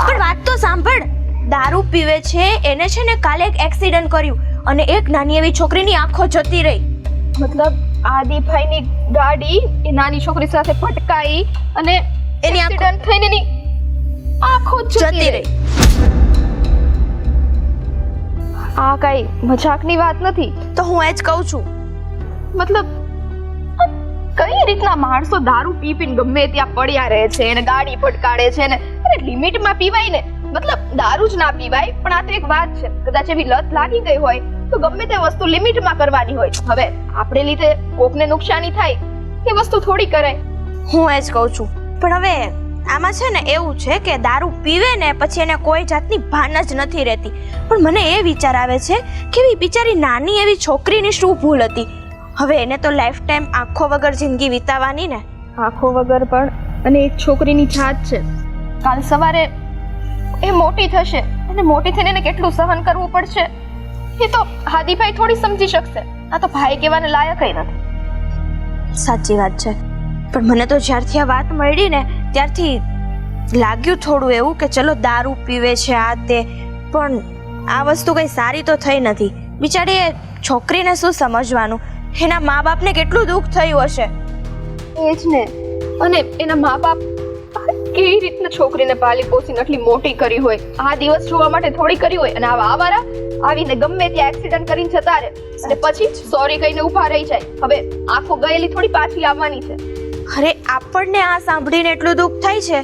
પણ વાત તો સાંભળ. દારૂ પીવે છે, એને છે ને કાલે એક એક્સિડન્ટ કર્યું અને એક નાની એવી છોકરીની આંખો જતી રહી. મતલબ આદિભાઈની ગાડી એ નાની છોકરી સાથે ફટકાઈ અને એની આંખો એક્સિડન્ટ થઈને એની આંખો જતી રહી. આ કઈ મજાકની વાત નથી. તો હું એ જ કહું છું. મતલબ કઈ રીતના માણસો દારૂ પી પીને ગમે ત્યાં પડ્યા રહે છે અને ગાડી ફટકાડે છે ને? અરે લિમિટમાં પીવાય ને, મતલબ દારૂ જ ના પીવાય, પણ આ તો એક વાત છે. કદાચ એવી લત લાગી ગઈ હોય તો ગમે તે વસ્તુ લિમિટમાં કરવાની હોય. હવે આપણે લીધે કોકને નુકસાની થાય એ વસ્તુ થોડી કરાય. હું એ જ કહું છું. પણ હવે આમાં છે ને એવું છે કે દારૂ પીવે ને પછી એને કોઈ જાતની ભાન જ નથી રહેતી. પણ મને એ વિચાર આવે છે કે એવી બિચારી નાની એવી છોકરીની શું ભૂલ હતી? હવે એને તો લાઈફ ટાઈમ આંખો વગર જિંદગી વિતાવવાની ને. આંખો વગર પણ, અને એક છોકરીની જાત છે. કાલ સવારે એ મોટી થશે અને મોટી થઈને એને કેટલું સહન કરવું પડશે એ તો હાદીભાઈ થોડી સમજી શકશે. આ તો ભાઈ કહેવાને લાયક નથી. સાચી વાત છે, પણ મને તો જ્યારથી આ વાત મળી ને ત્યારથી લાગ્યું થોડું એવું કે ચલો દારૂ પીવે છે આ તે, પણ આ વસ્તુ કઈ સારી તો થઈ નથી. બિચારી એ છોકરીને શું સમજવાનું? એના મા બાપને કેટલું દુઃખ થયું હશે. એ જ ને. અને એના મા બાપ કેવી રીતના છોકરીને પાલી પોસીને આટલી મોટી કરી હોય, આ દિવસ જોવા માટે થોડી કરી હોય, અને આવા આવારા આવીને ગમે ત્યાં એક્સિડન્ટ કરીને જતા રહે અને પછી સોરી કહીને ઊભા રહી જાય. હવે આંખો ગયેલી થોડી પાછી આવવાની છે. અરે આપણને આ સાંભળીને એટલું દુઃખ થાય છે,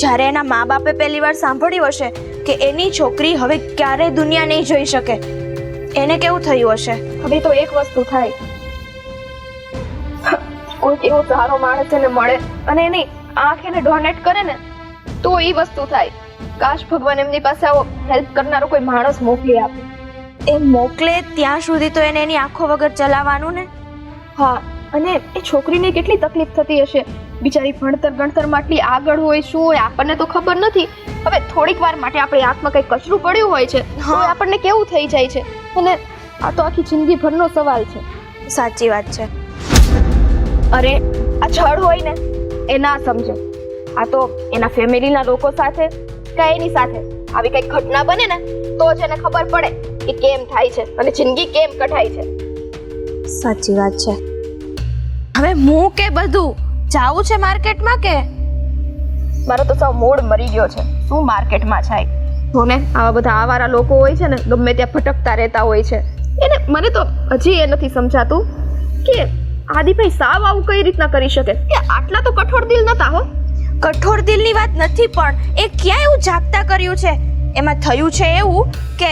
જ્યારે એના મા બાપે પહેલી વાર સાંભળ્યું હશે કે એની છોકરી હવે ક્યારે દુનિયા નહીં જોઈ શકે, એને કેવું થયું હશે? હવે તો એક વસ્તુ થાય, કોઈ એવો સારો માણસ એને મળે અને એની આંખ એને ડોનેટ કરે ને તો એ વસ્તુ થાય. કાશ ભગવાન એમની પાસે આવો હેલ્પ કરનારો કોઈ માણસ મોકલી આપે. એ મોકલે ત્યાં સુધી તો એને એની આંખો વગર ચલાવવાનું ને. હા, અને એ છોકરીને કેટલી તકલીફ થતી હશે. બિચારી ભણતર ગણતરમાં આટલી આગળ હોય, શું હોય આપણને તો ખબર નથી. હવે થોડીક વાર માટે આપણી આંખમાં કઈ કચરું પડ્યું હોય છે તો આપણને કેવું થઈ જાય છે. અને આ તો આખી જિંદગીભરનો સવાલ છે. સાચી વાત છે. અરે આ જળ હોય ને એ ના સમજો. આ તો એના ફેમિલીના લોકો સાથે કે એની સાથે આવી કઈ ઘટના બને ને તો જ એને ખબર પડે કે કેમ થાય છે અને જિંદગી કેમ કઢાય છે. સાચી વાત છે. હવે હું કે બધું જાવું છે માર્કેટમાં કે? મારો તો સાવ મૂડ મરી ગયો છે. શું માર્કેટમાં જાય? જો ને આવા બધા આવારા લોકો હોય છે ને ગમે ત્યાં ભટકતા રહેતા હોય છે. એને મને તો હજી એ નથી સમજાતું કે આદિભાઈ સાવ આવું કઈ રીતના કરી શકે. કે આટલા તો કઠોર દિલ નતા હો. કઠોર દિલની વાત નથી, પણ એ ક્યાં એવું જાગતા કર્યું છે? એમાં થયું છે એવું કે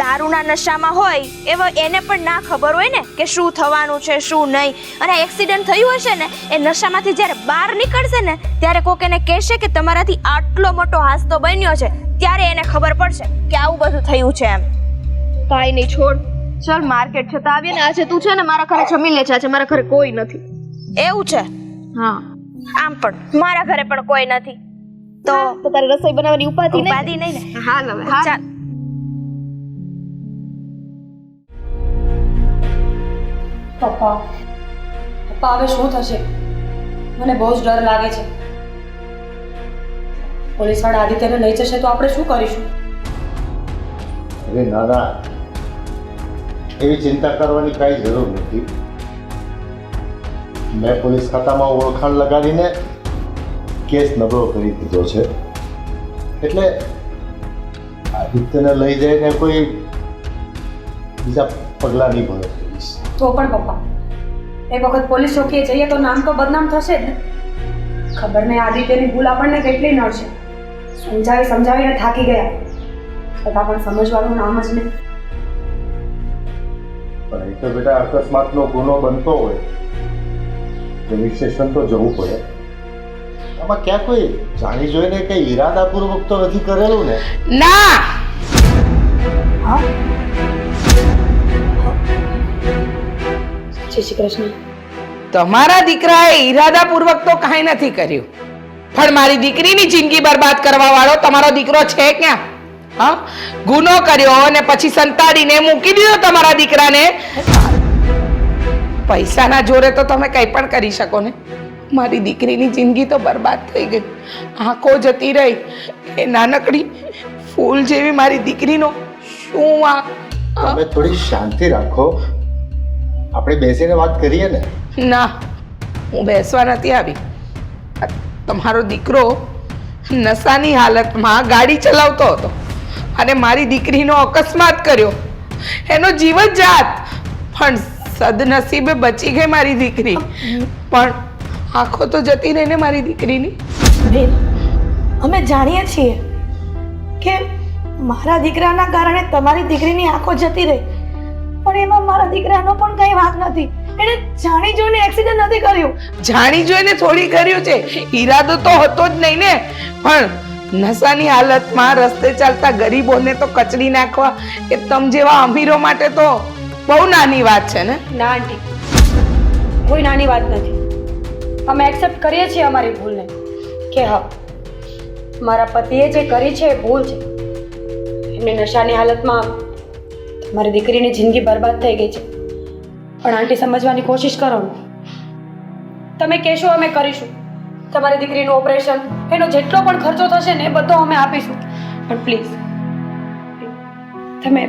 દારૂના નશામાં હોય એવો એને પણ ના ખબર હોય ને કે શું થવાનું છે શું નહીં. અને એક્સિડન્ટ થયું હશે ને એ નશામાંથી જ્યારે બહાર નીકળશે ને ત્યારે કોક એને કહેશે કે તમારાથી આટલો મોટો હાદસો બન્યો છે, ત્યારે એને ખબર પડશે કે આવું બધું થયું છે એમ. કાંઈ નહીં, છોડ. ચાલ માર્કેટ જતા આવીએ ને. આજે તું છે ને મારા ઘરે જમી લે છે. આજે મારા ઘરે કોઈ નથી. એવું છે? હા. આમ પણ મારા ઘરે પણ કોઈ નથી. તો તારે રસોઈ બનાવવાની ઉપાધિ નહીં ને? હા હવે ચાલ. પપ્પા હવે શું થશે? મને બહુ જ ડર લાગે છે. પોલીસ વાળા આદિત્યને લઈ જશે તો આપણે શું કરીશું? અરે ના ના, એવી ચિંતા કરવાની કાંઈ જરૂર નથી. મેં પોલીસ ખાતામાં ઓળખાણ લગાડીને કેસ નબળો કરી દીધો છે. એટલે આદિત્યને લઈ જઈને કોઈ બીજા પગલાં નહીં ભરે. તો પણ પપ્પા, એક વખત પોલીસ ચોકીએ જઈએ તો નામ તો બદનામ થશે જ ને. ખબર નહીં આદિત્યની ભૂલ આપણને કેટલી નડશે. સમજાવીને થાકી ગયા, છતાં પણ સમજવાનું નામ જ નહીં. પણ એ તો બેટા અકસ્માતનો ગુનો બનતો હોય પોલીસ સ્ટેશન તો જવું પડે. આમાં ક્યાં કોઈ જાણી જોઈને કઈ ઈરાદાપૂર્વક તો નથી કરેલું ને? ના, હા, જય શ્રી કૃષ્ણ. તમારા દીકરાએ ઈરાદાપૂર્વક તો કાંઈ નથી કર્યું, પણ મારી દીકરીની જિંદગી બરબાદ કરવા વાળો તમારો દીકરો છે ક્યાં? હા, ગુનો કર્યો અને પછી સંતાડીને મૂકી દીધો તમારા દીકરાને. પૈસાના જોરે તો તમે કંઈ પણ કરી શકો ને. મારી દીકરીની જિંદગી તો બરબાદ થઈ ગઈ, આંખો જતી રહી. એ નાનકડી ફૂલ જેવી મારી દીકરીનો શું આ? તમે થોડી શાંતિ રાખો, આપણે બેસીને વાત કરીએ ને. ના, હું બેસવા નથી આવી. તમારો દીકરો નશાની હાલતમાં ગાડી ચલાવતો હતો અને મારી દીકરીનો અકસ્માત કર્યો. એનો જીવ જ જાત, પણ સદનસીબે બચી ગઈ મારી દીકરી. પણ આંખો તો જતી રહી ને મારી દીકરીની. બેન, અમે જાણીએ છીએ કે મારા દીકરાના કારણે તમારી દીકરીની આંખો જતી રહી, પણ એમાં મારા દીકરાનો પણ કઈ વાંક નથી. એને જાણી જોઈને એક્સિડન્ટ નથી કર્યું. જાણી જોઈને થોડી કર્યું છે, ઈરાદો તો હતો જ નહીં ને. પણ નશાની હાલતમાં રસ્તે ચાલતા ગરીબોને તો કચડી નાખવા એ તમ જેવા અમીરો માટે તો બહુ નાની વાત છે ને. ના આંટી, કોઈ નાની વાત નથી. અમે એક્સેપ્ટ કરીએ છીએ અમારી ભૂલને કે હા, મારા પતિએ જે કરી છે એ ભૂલ છે. એમની નશાની હાલતમાં મારી દીકરીની જિંદગી બરબાદ થઈ ગઈ છે. પણ આંટી સમજવાની કોશિશ કરો ને. તમે કહેશો અમે કરીશું. તમારી દીકરીનું ઓપરેશન, એનો જેટલો પણ ખર્ચો થશે ને એ બધો અમે આપીશું. પણ પ્લીઝ તમે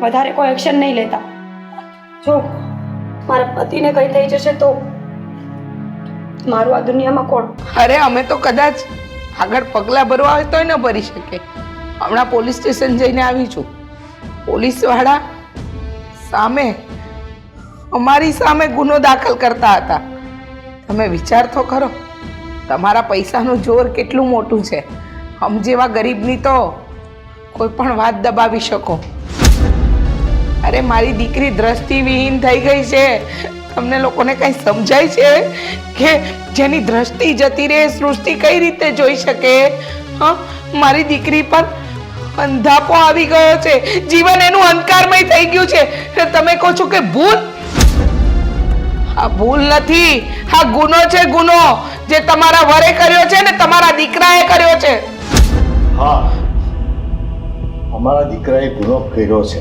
વધારે કોઈ એક્શન નહીં લેતા. જો મારા પતિને કંઈ થઈ જશે તો મારું આ દુનિયામાં કોણ? અરે અમે તો કદાચ આગળ પગલાં ભરવા હોય તોય ન ભરી શકે. હમણાં પોલીસ સ્ટેશન જઈને આવી છું. પોલીસવાળા સામે અમારી સામે ગુનો દાખલ કરતા હતા. તમે વિચાર તો કરો, તમારા પૈસાનું જોર કેટલું મોટું છે. હમ જેવા ગરીબની તો કોઈ પણ વાત દબાવી શકો. અરે મારી દીકરી દ્રષ્ટિવિહીન થઈ ગઈ છે. તમને લોકોને કઈ સમજાય છે કે જેની દ્રષ્ટિ જતી રહે સૃષ્ટિ કઈ રીતે જોઈ શકે? હા, મારી દીકરી પર અંધાપો આવી ગયો છે. જીવન એનું અંધકારમય થઈ ગયું છે. તમે કહો છો કે ભૂલ? આ ભૂલ નથી, આ ગુનો છે. ગુનો જે તમારા વરે કર્યો છે ને તમારા દીકરાએ કર્યો છે. હા, અમારા દીકરાએ ગુનો કર્યો છે.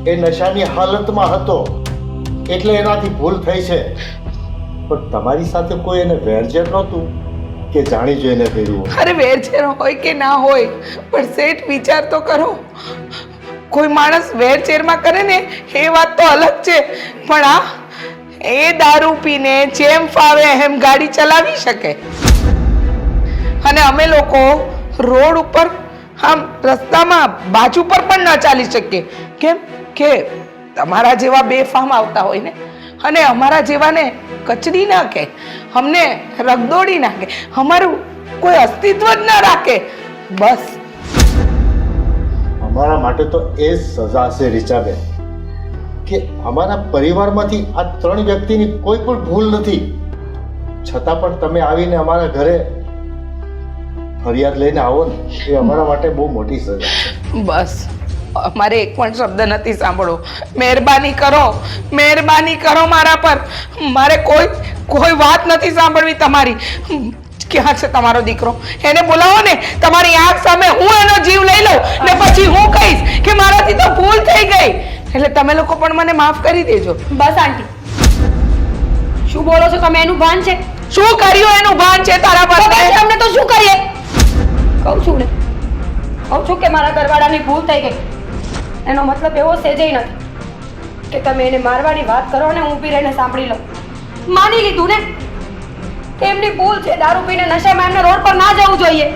એ નશાની હાલતમાં હતો એટલે એનાથી ભૂલ થઈ છે. પણ તમારી સાથે કોઈ એને વેરઝેર નહોતું કે જાણી જોઈને કર્યું? અરે વેરઝેર હોય કે ના હોય, પણ શેઠ વિચાર તો કરો. કોઈ માણસ વેરઝેરમાં કરે ને એ વાત તો અલગ છે, પણ આ એ દારૂ પીને જેમ ફાવે એમ ગાડી ચલાવી શકે. અને અમે લોકો રોડ ઉપર આમ રસ્તામાં બાજુ પર પણ ન ચાલી શકીએ. કેમ કે તમારા જેવા બેફામ આવતા હોય ને, અને અમારા જેવાને કચડી નાખે, અમને રગદોડી નાખે, અમારું કોઈ અસ્તિત્વ જ ન રાખે. બસ અમારા માટે તો એ સજા છે રીચાબેન કે અમારા પરિવારમાંથી આ 3 વ્યક્તિની કોઈ પણ ભૂલ નથી, છતાં પણ તમે આવીને અમારા ઘરે ફરિયાદ લઈને આવો ને એ અમારા માટે બહુ મોટી સજા છે. બસ અમારે એક પણ શબ્દ નથી સાંભળો. મહેરબાની કરો મારા પર. મારે કોઈ વાત નથી સાંભળવી તમારી. ક્યાં છે તમારો દીકરો? એને બોલાવો ને. તમારી આંખ સામે હું એનો જીવ લઈ લઉં ને પછી હું કહીશ કે મારાથી તો ભૂલ થઈ ગઈ. એટલે તમે લોકો પણ મને માફ કરી દેજો. બસ આંટી, શું બોલો છો તમે? એનું ભાન છે? શું કર્યું એનું ભાન છે તારા તો પાસે? પછી અમને તો શું કરીએ? કહું છું ને, કહું છું કે મારા ઘરવાળાની ભૂલ થઈ ગઈ. એનો મતલબ એવો સેજેય નથી કે તમે એને મારવાની વાત કરો ને હું ઊભી રહીને સાંભળી લઉં. માની લીધું ને કે એમની ભૂલ છે, દારૂ પીને નશામાં એમને રોડ પર ના જવું જોઈએ,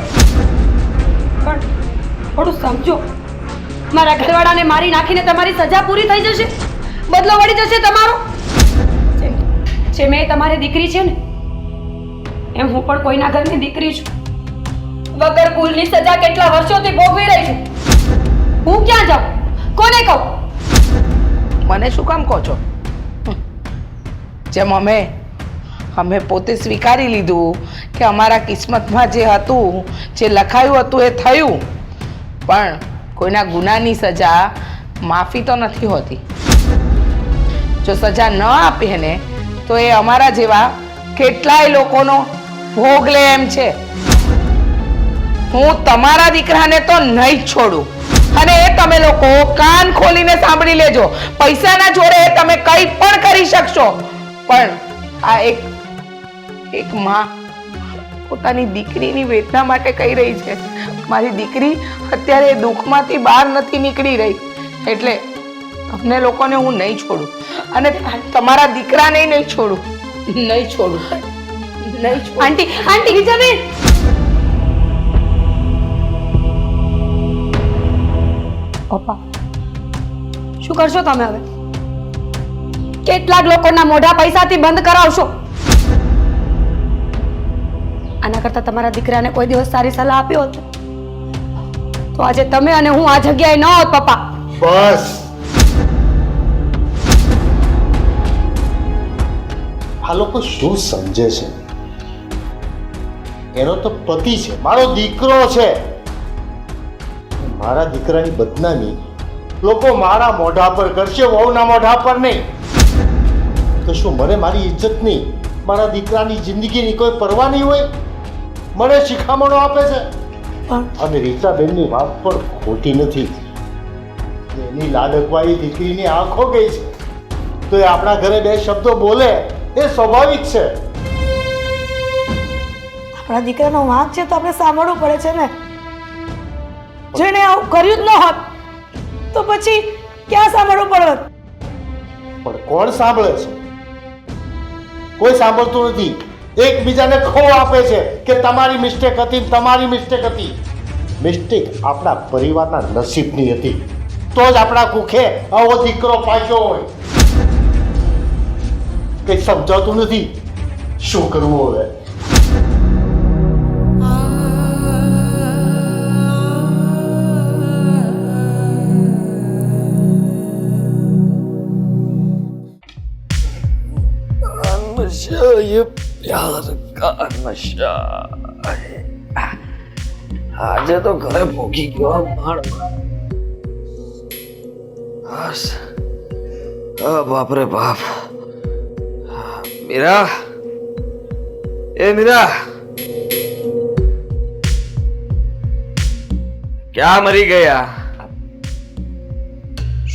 પણ થોડું સમજો. મારા ઘરવાળાને મારી નાખીને તમારી સજા પૂરી થઈ જશે, બદલો વળી જશે તમારો. જે મેં તમારી દીકરી છે ને એમ હું પણ કોઈના ઘરની દીકરી છું. વગર ભૂલની સજા કેટલા વર્ષોથી ભોગવી રહી છું. હું ક્યાં જાઉં, કોને કહું? મને શું કામ કહો છો? જેમ અમે પોતે સ્વીકારી લીધું કે અમારા કિસ્મતમાં જે હતું, જે લખાયું હતું એ થયું, પણ કોઈના ગુનાની સજા માફી તો નથી હોતી. જો સજા ન આપે ને તો એ અમારા જેવા કેટલાય લોકોનો ભોગ લે એમ છે. હું તમારા દીકરાને તો નહીં જ છોડું. અને એ તમે લોકો કાન ખોલીને સાંભળી લેજો. પૈસાના જોડે તમે કંઈ પણ કરી શકશો, પણ આ એક માં પોતાની દીકરીની વેદના માટે કહી રહી છે. મારી દીકરી અત્યારે દુઃખમાંથી બહાર નથી નીકળી રહી, એટલે તમને લોકોને હું નહીં છોડું અને તમારા દીકરાને નહીં છોડું. નહીં છોડું. આંટી, આંટી રીજાબેન, પપ્પા શું કરશો તમે હવે? કેટલાક લોકોના મોઢા પૈસાથી બંધ કરાવશો. આના કરતા તમારા દીકરાને કોઈ દિવસ સારી સલાહ આપ્યો હોત તો આજે તમે અને હું આ જગ્યાએ ન હોત. પપ્પા બસ, આ લોકો શું સમજે છે? એનો તો પતિ છે, મારો દીકરો છે. મારા દીકરાની બદનામી લોકો મારા મોઢા પર કરશે, વહુના મોઢા પર નહીં. તો શું મને મારી ઇજ્જતની, મારા દીકરાની જિંદગીની કોઈ પરવા નહીં હોય? મને શિખામણો આપે છે. અને રીટાબેનની વાત પણ ખોટી નથી. એની લાડકવાળી દીકરીની આંખો ગઈ છે તો એ આપણા ઘરે બે શબ્દો બોલે એ સ્વાભાવિક છે. આપણા દીકરાનો વાંક છે તો આપણે સાંભળવું પડે છે ને. જેને આવું કર્યું જ ન હોત તો પછી ક્યાં સાંભળવું પડત? પણ કોણ સાંભળે છે? કોઈ સાંભળતું નથી. એકબીજાને ખો આપે છે કે તમારી મિસ્ટેક હતી, તમારી મિસ્ટેક હતી. મિસ્ટેક આપણા પરિવારના નસીબની હતી, તો જ આપણા કુખે આવો દીકરો પાક્યો હોય. કઈ સમજાતું નથી. શું કરવું હવે? ये प्यार का नशा. આજે તો ઘરે ભોગી ગયો માળ. બસ, બાપ રે બાપ. મીરા, એ મીરા, ક્યાં મરી ગયા?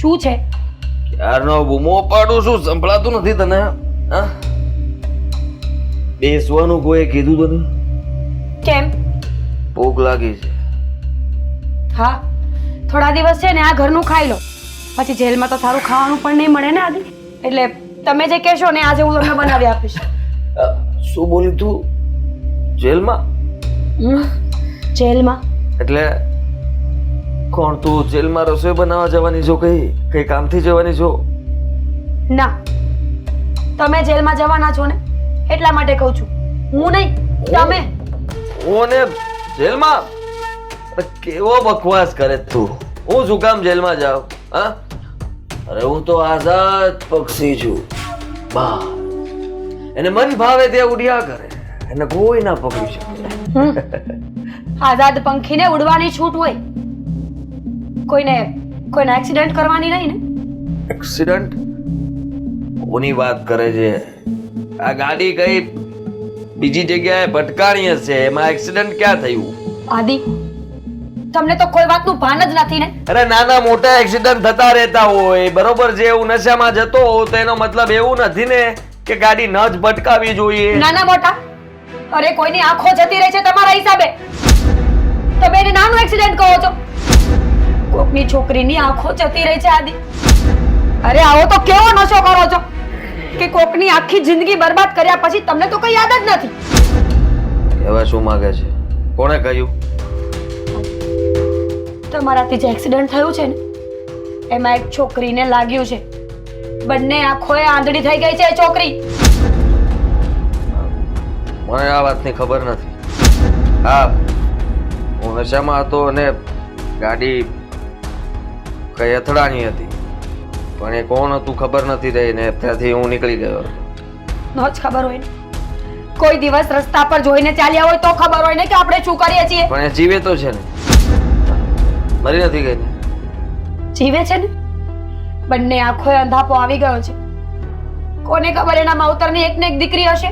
શું છે? ક્યારનો બૂમો પાડું છું, સંભળાતું નથી તને? હા, બેસવાનું કોઈ કીધું તને? કેમ? ભૂખ લાગી છે. હા, થોડા દિવસ છે ને આ ઘરનું ખાઈ લો, પછી જેલમાં તો સારું ખાવાનું પણ નહીં મળે ને આદિ. એટલે તમે જે કહેશો ને આજે હું તમને બનાવી આપીશ. શું બોલી તું? જેલમાં? જેલમાં એટલે કોણ તું જેલમાં રસોઈ બનાવવા જવાની છો? કઈ કામથી જવાની છો? ના, તમે જેલમાં જવાના છો ને એટલા માટે કહું છું. હું નહીં, તમે. હું ને જેલમાં? કેવો બકવાસ કરે તું! હું શું કામ જેલમાં જાઉં? હા, અરે હું તો આઝાદ પક્ષી છું. બા એને મન ભાવે ત્યાં ઉડ્યા કરે, એને કોઈ ના પકડી શકે. આઝાદ પંખીને ઉડવાની છૂટ હોય, કોઈને એક્સિડન્ટ કરવાની નહીં ને. એક્સિડન્ટ? કોની વાત કરે છે? આ ગાડી કઈ બીજી જગ્યાએ ભટકાણી હશે, એમાં એક્સિડન્ટ ક્યાં થયું? આદિ, તમને તો કોઈ વાતનું ભાન જ નથી ને. અરે નાના મોટા એક્સિડન્ટ થતા રહેતા હોય, બરોબર છે. હું નશામાં જતો હોઉં તો એનો મતલબ એવું નથી ને કે ગાડી ન જ ભટકાવી જોઈએ. નાના મોટા, અરે કોઈની આંખો જતી રહી છે તમારા હિસાબે. તમે એને નાનું એક્સિડન્ટ કહો છો. કોકની છોકરીની આંખો જતી રહી છે આદિ. અરે આવો તો કેવો નશો કરો છો કે કોકની આખી જિંદગી બરબાદ કર્યા પછી તમને તો કઈ યાદ જ નથી. હવે શું માંગે છે? કોણે કહ્યું? તમારાથી જે એક્સિડન્ટ થયું છે ને એમાં એક છોકરીને લાગ્યું છે. બંને આંખોએ આંધળી થઈ ગઈ છે એ છોકરી. મને આ વાતની ખબર નથી. હા, હું નશામાં હતો અને ગાડી કઈ અથડાણી હતી, પણ એ કોણ હતું ખબર નથી રહી ને ત્યાંથી હું નીકળી ગયો હતો. નો જ ખબર હોય ને. કોઈ દિવસ રસ્તા પર જોઈને ચાલ્યા હોય તો ખબર હોય ને કે આપણે શું કરીએ છીએ. પણ એ જીવે તો છે ને, મરી નથી ગઈ ને. જીવે છે ને. બંને આંખોએ અંધાપો આવી ગયો છે. કોને ખબર એના માવતરની એક ને એક દીકરી હશે.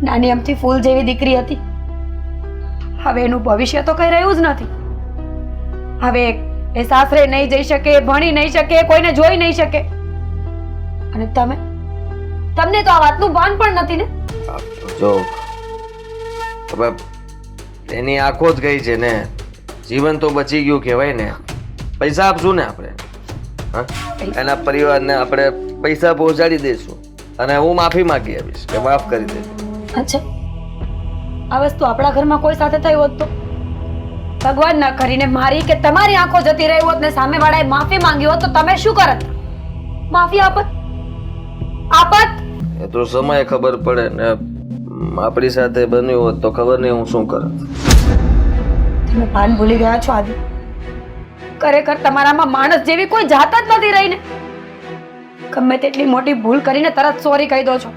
નાની અમથી ફૂલ જેવી દીકરી હતી. હવે એનું ભવિષ્ય તો કઈ રહ્યું જ નથી. હવે એ સાસરે નહીં જઈ શકે, ભણી નહીં શકે, કોઈને જોઈ નહીં શકે. અને તમને તો આ વાતનું ભાન પણ નથી ને. જો હવે એની આંખો જ ગઈ છે ને, જીવન તો બચી ગયું કહેવાય ને. પૈસા આપશું ને આપણે, એના પરિવારને આપણે પૈસા પહોંચાડી દઈશું અને હું માફી માંગી આવીશ કે માફ કરી દેજો. અચ્છા, આ વસ્તુ આપણા ઘરમાં કોઈ સાથે થઈ હોત તો ભગવાન ન કરીને મારી કે તમારી આંખો જતી રહી હોત ને સામેવાળાએ માફી માંગી હોત તો તમે શું કરત? માફી આપત? એ તો સમય ખબર પડે ને. આપણી સાથે બન્યું હોત તો ખબર નહીં હું શું કરત. તમે ભાન ભૂલી ગયા છો આદિ. ખરેખર તમારામાં માણસ જેવી કોઈ જાત જ નથી રહી ને. ગમે તેટલી મોટી ભૂલ કરીને તરત સોરી કહી દો છો,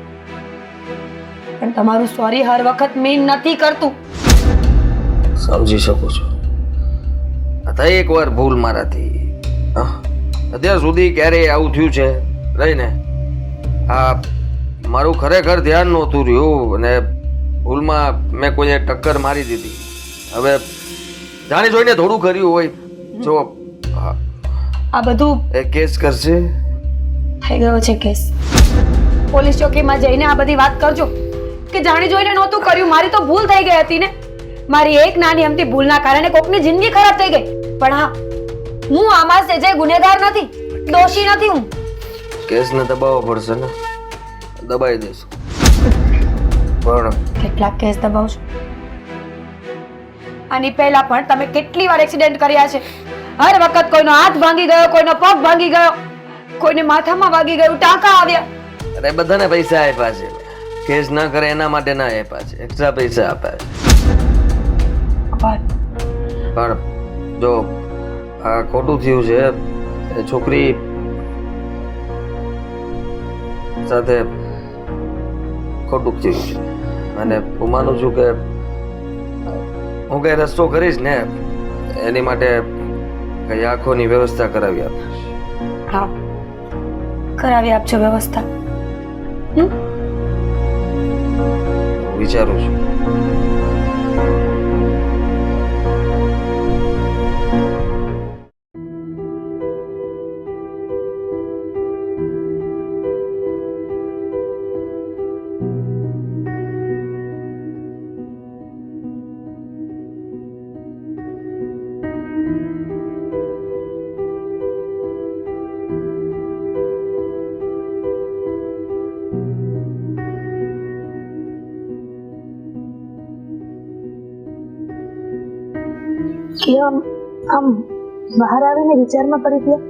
પણ તમારું સોરી હર વખત મીન નથી કરતું. સમજી શકું છું. થઈ એકવાર ભૂલ મારાથી. અત્યાર સુધી ક્યારેય આવું થયું છે રહીને? આ મારું ખરેખર ધ્યાન નહોતું રહ્યું અને ભૂલમાં મેં કોઈએ ટક્કર મારી દીધી. હવે જાણી જોઈને થોડું કર્યું હોય. જો આ બધું એ કેસ કરશે. થઈ ગયો છે કેસ. પોલીસ ચોકીમાં જઈને આ બધી વાત કરજો કે જાણી જોઈને નહોતું કર્યું, મારી તો ભૂલ થઈ ગઈ હતી ને. મારી એક નાની અમથી ભૂલના કારણે કોકની જિંદગી ખરાબ થઈ ગઈ. પણ હા, હું આમાં સેજે ગુનેગાર નથી, દોષી નથી હું. કેસને દબાવવો પડશે ને, દબાઈ દઈશું. પણ કેટલાક કેસ દબાવશો? આની પહેલા પણ તમે કેટલી વાર એક્સિડન્ટ કર્યા છે. હર વખત કોઈનો હાથ ભાંગી ગયો, કોઈનો પગ ભાંગી ગયો, કોઈને માથામાં વાગી ગયું, ટાંકા આવ્યા. અરે બધાને પૈસા આપ્યા છે. કેસ ના કરે એના માટે ના આપ્યા છે, એક્સ્ટ્રા પૈસા આપ્યા છે. પણ જો આ ખોટું થયું છે, એ છોકરી સાથે ખોટું થયું છે અને હું માનું છું કે હું કઈ રસ્તો કરીશ ને એની માટે કઈ આંખોની વ્યવસ્થા કરાવી આપીશ. હા, કરાવી આપજો વ્યવસ્થા. વિચારું છું. કે આમ બહાર આવીને વિચારમાં પડી ગયા.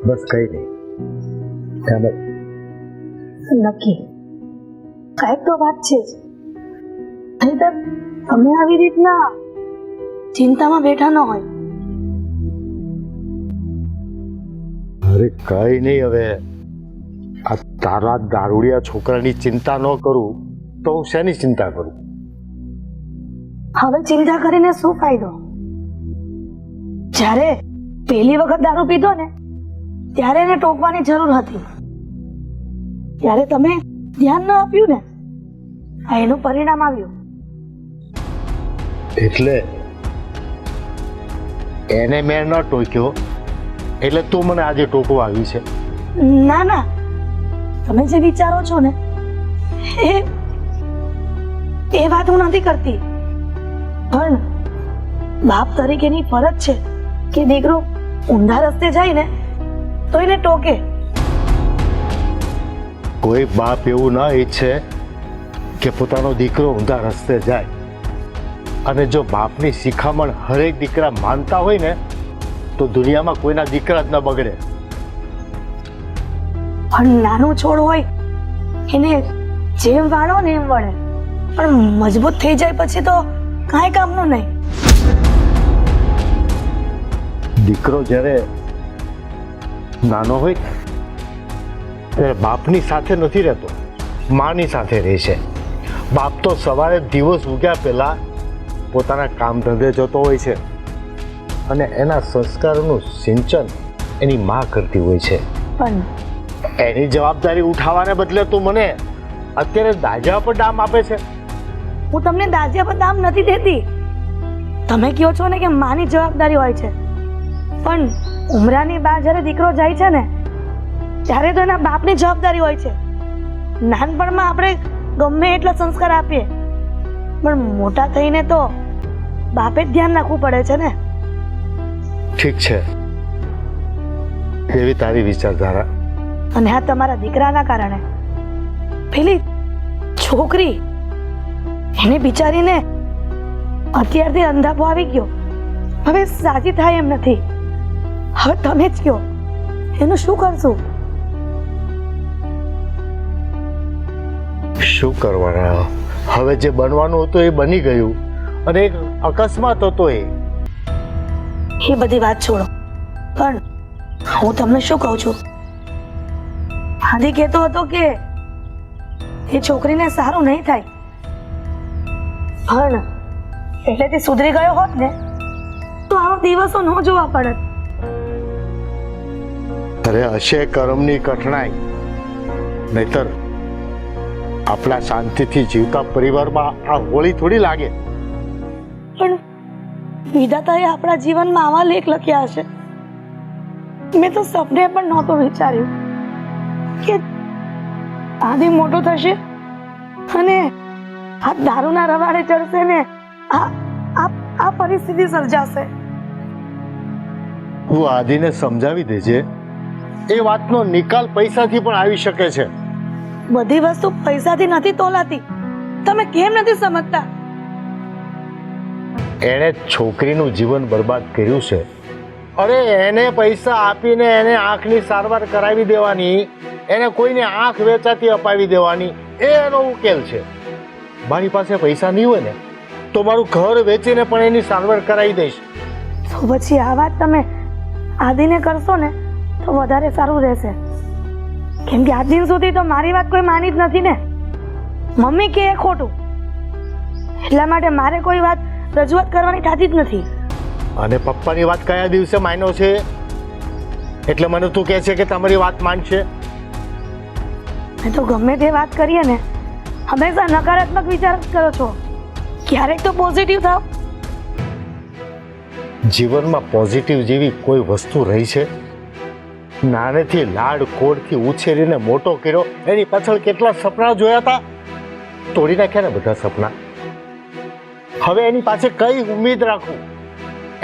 બસ કઈ નહીં. નક્કી કાંઈક તો વાત છે જ. નહીંતર તમે આવી રીતના ચિંતામાં બેઠા ન હોય. અરે કઈ નહીં. હવે આ તારા દારૂડિયા છોકરાની ચિંતા ન કરું તો હું શેની ચિંતા કરું? હવે ચિંતા કરીને શું ફાયદો? જ્યારે પહેલી વખત દારૂ પીધો ને ત્યારે એને ટોકવાની જરૂર હતી. ત્યારે તમે ધ્યાન ન આપ્યું ને, આ એનું પરિણામ આવ્યું. એટલે એને મેં ન ટોક્યો એટલે તું મને આજે ટોકવા આવી છે? ના ના, તમે જે વિચારો છો ને એ વાત હું નથી કરતી, પણ બાપ તરીકેની ફરજ છે કે દીકરો ઊંધા રસ્તે જાય ને તો એને ટોકે. કોઈ બાપ એવું ના ઈચ્છે કે પોતાનો દીકરો ઊંધા રસ્તે જાય, અને જો બાપની શિખામણ હરેક દીકરા માનતા હોય ને તો દુનિયામાં કોઈના દીકરા જ ન બગડે. પણ નાનું છોડ હોય એને જેમ વાળો ને એમ વળે, પણ મજબૂત થઈ જાય પછી તો કાંઈ કામનું નહીં. દીકરો જ્યારે નાનો હોય ત્યારે બાપની સાથે નથી રહેતો, માની સાથે રહે છે. બાપ તો સવારે દિવસ ઉગ્યા પહેલા પોતાના કામ ધંધે જતો હોય છે, અને એના સંસ્કારોનું સિંચન એની માં કરતી હોય છે. પણ એની જવાબદારી ઉઠાવવાને બદલે તું મને અત્યારે દાજા પર ડામ આપે છે. હું તમને દાજિયા પર દામ નથી દેતી. તમે કહો છો ને કે માની જવાબદારી હોય છે, પણ ઉમરાની બા જ્યારે દીકરો જાય છે ને ત્યારે તો એના બાપની જવાબદારી હોય છે. નાનપણમાં આપણે ગમે એટલા સંસ્કાર આપીએ, પણ મોટા થઈને તો બાપે જ ધ્યાન રાખવું પડે છે ને. ઠીક છે, એવી તારી વિચારધારા. અને આ તમારા દીકરાના કારણે પેલી છોકરી એને બિચારીને અત્યારથી અંધાપો આવી ગયો, હવે સાજી થાય એમ નથી. હવે તમે જ કહો એનું શું કરશું? શું કરવાના? હવે જે બનવાનું હતું એ બની ગયું, અને એક અકસ્માત હતો એ બધી વાત છોડો. પણ હું તમને શું કહું છું, આદિ કહેતો હતો કે એ છોકરીને સારું નહીં થાય, પણ એટલેથી સુધરી ગયો હોત ને તો આવા દિવસો ન જોવા પડત. અરે હશે કર્મની કઠણાઈ, નહીતર આપણા શાંતિથી જીવતા પરિવારમાં આ હોળી થોડી લાગે. પણ વિધાતાએ આપણા જીવનમાં આવા લેખ લખ્યા હશે. મેં તો સપને પણ નહોતું વિચાર્યું કે આદિ મોટો થશે અને આ દારૂના રવાડે ચડશે ને આ પરિસ્થિતિ સર્જાશે. હું આદિને સમજાવી દેજે, એ વાતનો નિકાલ પૈસાથી પણ આવી શકે છે. બધી વસ્તુ પૈસાથી નથી તોલાતી, તમે કેમ નથી સમજતા? એણે છોકરીનું જીવન બરબાદ કર્યું છે. અરે એને પૈસા આપીને એને આંખની સારવાર કરાવી દેવાની, એને કોઈને આંખ વેચાતી અપાવી દેવાની, એ એનો ઉકેલ છે. મારી પાસે પૈસા નહીં હોય ને તો મારું ઘર વેચીને પણ એની સારવાર કરાવી દઈશ. તો પછી આ વાત તમે આદિને કરશો ને તો વધારે સારું રહેશે, કેમ કે આજ દિન સુધી તો મારી વાત કોઈ માની જ નથી ને. મમ્મી કે એ ખોટું, એટલા માટે મારે કોઈ વાત રજૂઆત કરવાની થતી જ નથી. અને પપ્પાની વાત કયા દિવસે માન્યો છે એટલે મને તું કહે છે કે તમારી વાત માનશે? મેં તો ગમે તે વાત કરીએ ને હંમેશા નકારાત્મક વિચાર જ કરો છો, ક્યારેક તો પોઝિટિવ થાવ. જીવનમાં પોઝિટિવ જેવી કોઈ વસ્તુ રહી છે? નાનેથી લાડ કોડથી ઉછેરીને મોટો કર્યો, એની પાછળ કેટલા સપના જોયા હતા, તોડી નાખ્યા ને બધા સપના. હવે એની પાસે કઈ ઉમ્મીદ રાખવું?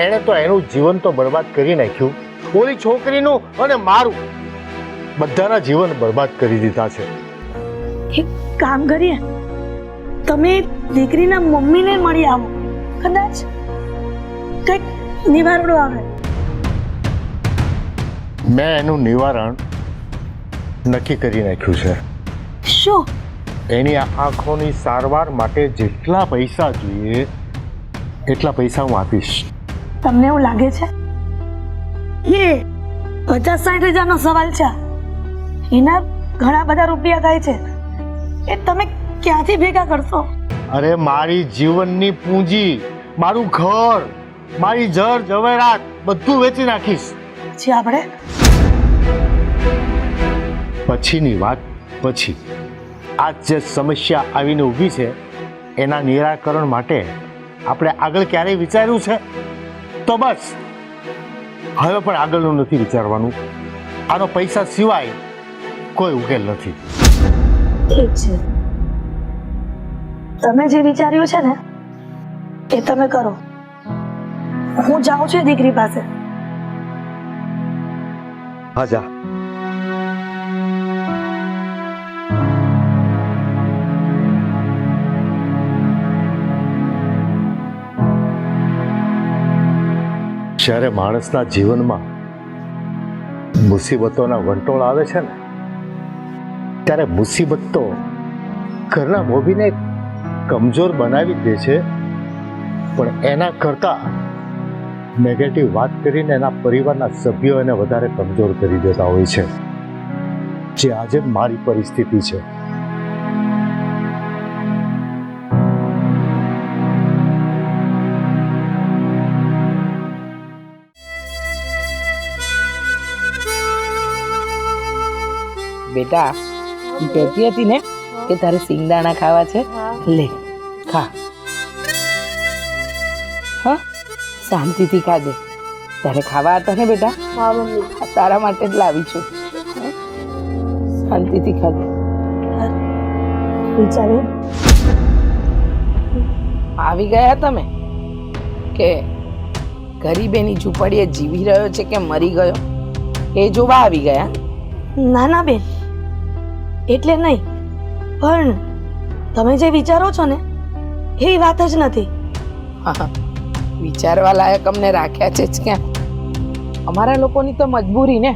એણે તો એનું જીવન તો બરબાદ કરી નાખ્યું, ઓલી છોકરીનું અને મારું, બધાના જીવન બરબાદ કરી દીધા છે. એક કામ કરીએ, તમે દીકરીના મમ્મીને મળી આવો, કદાચ કંઈક નિવારણ આવે. મેં એનું નિવારણ નક્કી કરી નાખ્યું છે. શું? એની આંખોની સારવાર માટે જેટલા પૈસા જોઈએ એટલા પૈસા હું આપીશ. તમને એવું લાગે છે એ 50-60 હજારનો સવાલ છે? એના ઘણા બધા રૂપિયા થાય છે, એ તમે ક્યાંથી ભેગા કરશો? અરે મારી જીવનની પૂંજી, મારું ઘર, મારી જર જવેરાત બધું વેચી નાખીશ. પછી આપણે પછીની વાત પછી. આ જે સમસ્યા આવીને ઊભી છે એના નિરાકરણ માટે આપણે આગળ ક્યારેય વિચાર્યું છે? તો બસ હવે પણ આગળનું નથી વિચારવાનું. આનો પૈસા સિવાય કોઈ ઉકેલ નથી. ઠીક છે, તમે જે વિચાર્યું છે ને એ તમે કરો. હું જાઉં છું એ દીકરી પાસે. હા જા. જ્યારે માણસના જીવનમાં મુસીબતોના વંટોળ આવે છે ને ત્યારે મુસીબત તો ઘરના મોભીને કમજોર બનાવી જ દે છે, પણ એના કરતા નેગેટિવ વાત કરીને એના પરિવારના સભ્યો એને વધારે કમજોર કરી દેતા હોય છે, જે આજે મારી પરિસ્થિતિ છે. બેટા તું કહેતી હતી ને કે તારે સિંગદાણા ખાવા છે, લે ખા. હા, શાંતિથી ખાજે. તારે ખાવા હતા ને બેટા? હા મમ્મી. તારા માટે જ લાવી છું. શાંતિથી ખાજે. વિચારી આવી ગયા તમે કે ગરીબેની ઝૂંપડીએ જીવી રહ્યો છે કે મરી ગયો એ જોવા આવી ગયા? ના ના બેન, એટલે નહીં, પણ તમે જે વિચારો છો ને એ વાત જ નથી. હા, વિચારવા લાયક અમને રાખ્યા છે જ ક્યાં? અમારા લોકોની તો મજબૂરી ને.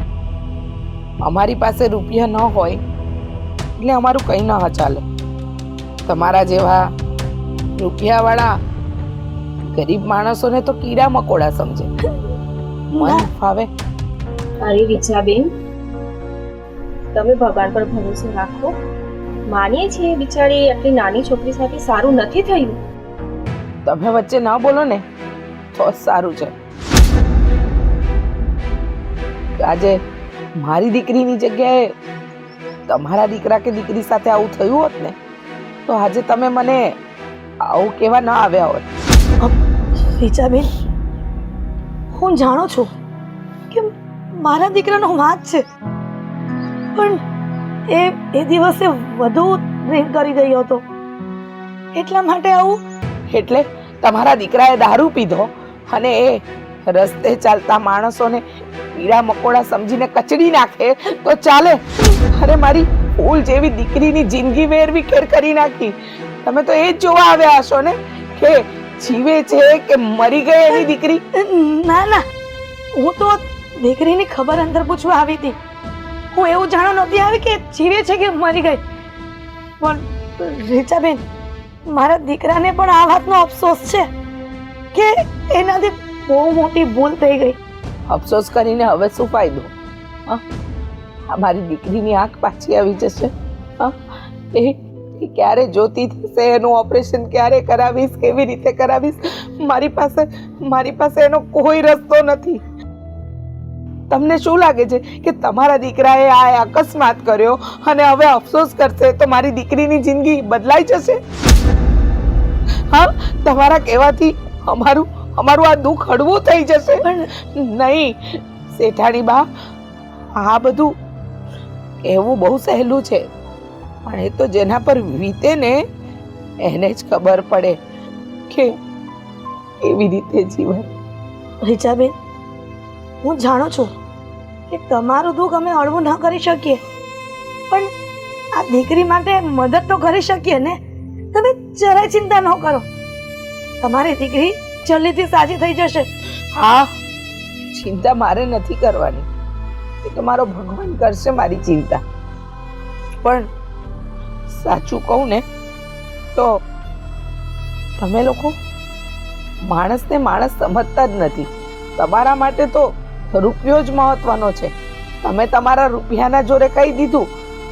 અમારી પાસે રૂપિયા ન હોય એટલે અમારું કંઈ ન ચાલે. તમારા જેવા રૂપિયાવાળા ગરીબ માણસોને તો કીડા મકોડા સમજે. મન ફાવે. અરે રીચાબેન, તમે ભગવાન પર ભરોસો રાખો. માનીએ છીએ બિચારી આટલી નાની છોકરી સાથે સારું નથી થયું. તમે વચ્ચે ન બોલો ને તો સારું છે. આજે મારી દીકરીની જગ્યાએ તમારા દીકરા કે દીકરી સાથે આવું થયું હોત ને તો આજે તમે મને આવું કેવા ન આવ્યા હોત. રીચાબેન, હું જાણું છું કે મારા દીકરાનો વાંક છે, પણ એ દિવસે વધુ ડ્રિંક કરી ગયો હતો એટલા માટે આવું. એટલે તમારા દીકરાએ દારૂ પીધો અને એ રસ્તે ચાલતા માણસોને કીડા મકોડા સમજીને કચડી નાખે તો ચાલે? અરે મારી ફૂલ જેવી દીકરીની જિંદગી વેરવિખેર કરી નાખી. તમે તો એ જ જોવા આવ્યા હશો ને કે જીવે છે કે મરી ગઈ એની દીકરી? ના ના, હું તો દીકરીની ખબર અંદર પૂછવા આવી હતી. હું એવું જાણવા નહોતી આવી કે જીવે છે કે મરી ગઈ. પણ રીચાબેન, મારા દીકરાને પણ આ વાતનો અફસોસ છે કે એનાથી બહુ મોટી ભૂલ થઈ ગઈ. અફસોસ કરીને હવે શું ફાયદો? મારી દીકરીની આંખ પાછી આવી જશે. એ ક્યારે જોતી થશે, એનું ઓપરેશન ક્યારે કરાવીશ, કેવી રીતે કરાવીશ? મારી પાસે એનો કોઈ રસ્તો નથી. તમને શું લાગે છે કે તમારા દીકરાએ આ અકસ્માત કર્યો અને હવે અફસોસ કરશે તો મારી દીકરીની જિંદગી બદલાઈ જશે? હા, તમારા કહેવાથી અમારું આ દુઃખ હળવું થઈ જશે. નહીં શેઠાણી બા, આ બધું કહેવું બહુ સહેલું છે, પણ એ તો જેના પર વીતે ને એને જ ખબર પડે કે કેવી રીતે જીવન. રીચાબેન, હું જાણું છું કે તમારું દુઃખ અમે હળવું ન કરી શકીએ, પણ આ દીકરી માટે મદદ તો કરી શકીએ ને. તમે જરાય ચિંતા ન કરો, તમારી દીકરી જલ્દીથી સાજી થઈ જશે. હા, ચિંતા મારે નથી કરવાની, એ તો મારો ભગવાન કરશે મારી ચિંતા. પણ સાચું કહું ને તો તમે લોકો માણસને માણસ સમજતા જ નથી. તમારા માટે તો રૂપિયો જ મહત્વનો છે. તમે તમારા રૂપિયાના જોરે કહી દીધું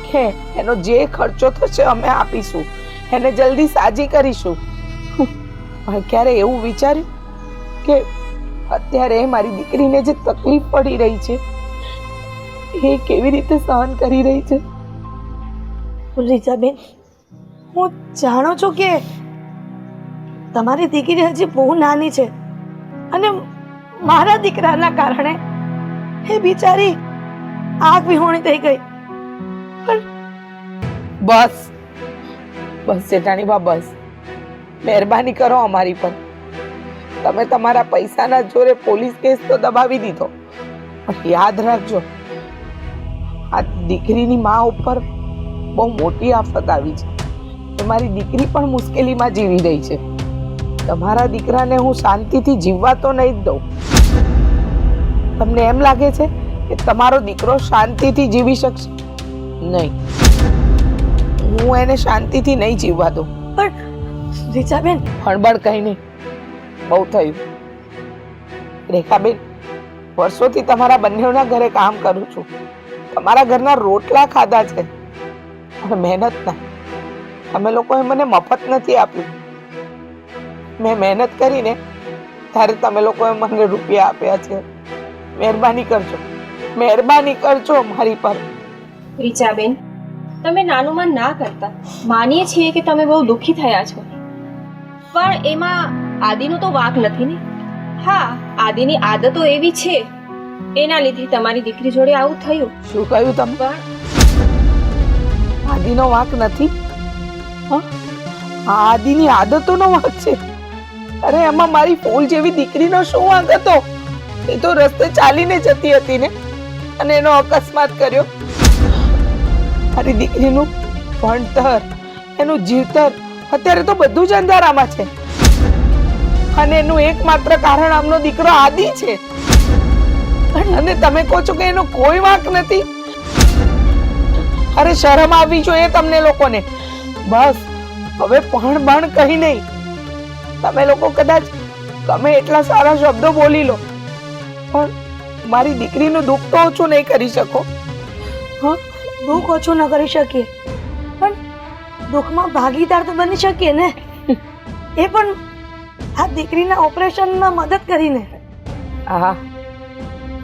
કે એનો જે ખર્ચો થશે અમે આપીશું, એને જલ્દી સાજી કરીશું. પણ ક્યારે એવું વિચાર્યું કે અત્યારે મારી દીકરીને જે તકલીફ પડી રહી છે એ કેવી રીતે સહન કરી રહી છે? રીચાબેન, હું જાણું છું કે તમારી દીકરી હજી બહુ નાની છે અને મારા દીકરાના કારણે એ બિચારી આંખ વિહોણી થઈ ગઈ. બસ બસ જેઠાણી બા, બસ મહેરબાની કરો અમારી પર. તમે તમારા પૈસાના જોરે પોલીસ કેસ તો દબાવી દીધો, પણ યાદ રાખજો, આ દીકરીની માં ઉપર બહુ મોટી આફત આવી છે. તમારી દીકરી પણ મુશ્કેલીમાં જીવી રહી છે. તમારા દીકરાને હું શાંતિથી જીવવા તો નહીં જ દઉં. તમને એમ લાગે છે કે તમારો દીકરો શાંતિથી જીવી શકશે? નહીં, હું એને શાંતિથી નહીં જીવવા દઉં. પણ રીચાબેન, હણબણ કઈ નહીં, બહુ થયું. રેખાબેન, વર્ષોથી તમારા બંનેના ઘરે કામ કરું છું, તમારા ઘરના રોટલા ખાધા છે, અને મહેનતના. તમે લોકોએ મને મફત નથી આપ્યું. મેં મહેનત કરીને ત્યારે તમે લોકોએ મને રૂપિયા આપ્યા છે. મહેરબાની કરજો, મહેરબાની કરજો મારી પર. રીચાબેન, તમે નાનું મન ના કરતા. માનીએ છીએ કે તમે બહુ દુઃખી થયા છો, પણ એમાં આદિનો તો વાંક નથી ને. હા, આદિની આદતો એવી છે, એના લીધે તમારી દીકરી જોડે આવું થયું. શું કહ્યું તમે? પણ આદિનો વાંક નથી? આદિની આદતોનો વાંક છે? અરે એમાં મારી ફૂલ જેવી દીકરીનો શું વાંક હતો? એ તો રસ્તે ચાલીને જતી હતી ને, અને એનો અકસ્માત કર્યો. મારી દીકરીનું ભણતર, એનું જીવતર, અત્યારે તો બધું જ અંધારામાં છે. અને એનું એકમાત્ર કારણ આમનો દીકરો આદિ છે. અને તમે કહો છો કે એનો કોઈ વાંક નથી? અરે શરમ આવવી જોઈએ તમને લોકોને. બસ હવે પણ બણ કહી નહીં. તમે લોકો કદાચ ગમે એટલા સારા શબ્દો બોલી લો, પણ મારી દીકરીનું દુઃખ તો ઓછું નહીં કરી શકો. દુઃખ ઓછું ન કરી શકીએ, પણ દુઃખમાં ભાગીદાર તો બની શકીએ ને. એ પણ આ દીકરીના ઓપરેશનમાં મદદ કરીને. હા,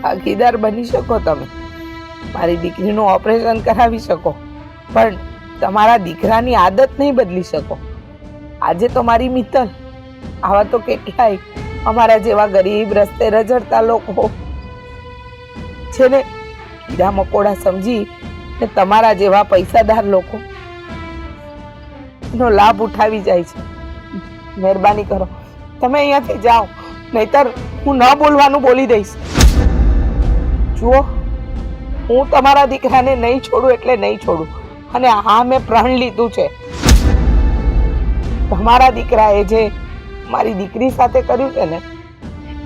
ભાગીદાર બની શકો તમે, મારી દીકરીનું ઓપરેશન કરાવી શકો, પણ તમારા દીકરાની આદત નહીં બદલી શકો. આજે તો મારી મિત્તલ, આવા તો કેટલાય અમારા જેવા ગરીબ રસ્તે રઝળતા લોકો છે ને, કીડા મકોડા સમજી ને તમારા જેવા પૈસાદાર લોકો એનો લાભ ઉઠાવી જાય છે. મહેરબાની કરો, તમે અહીંયાથી જાઓ, નહીતર હું ન બોલવાનું બોલી દઈશ. જુઓ, હું તમારા દીકરાને નહીં છોડું એટલે નહીં છોડું, અને હા, મેં પ્રણ લીધું છે. તમારા દીકરાએ જે મારી દીકરી સાથે કર્યું છે ને,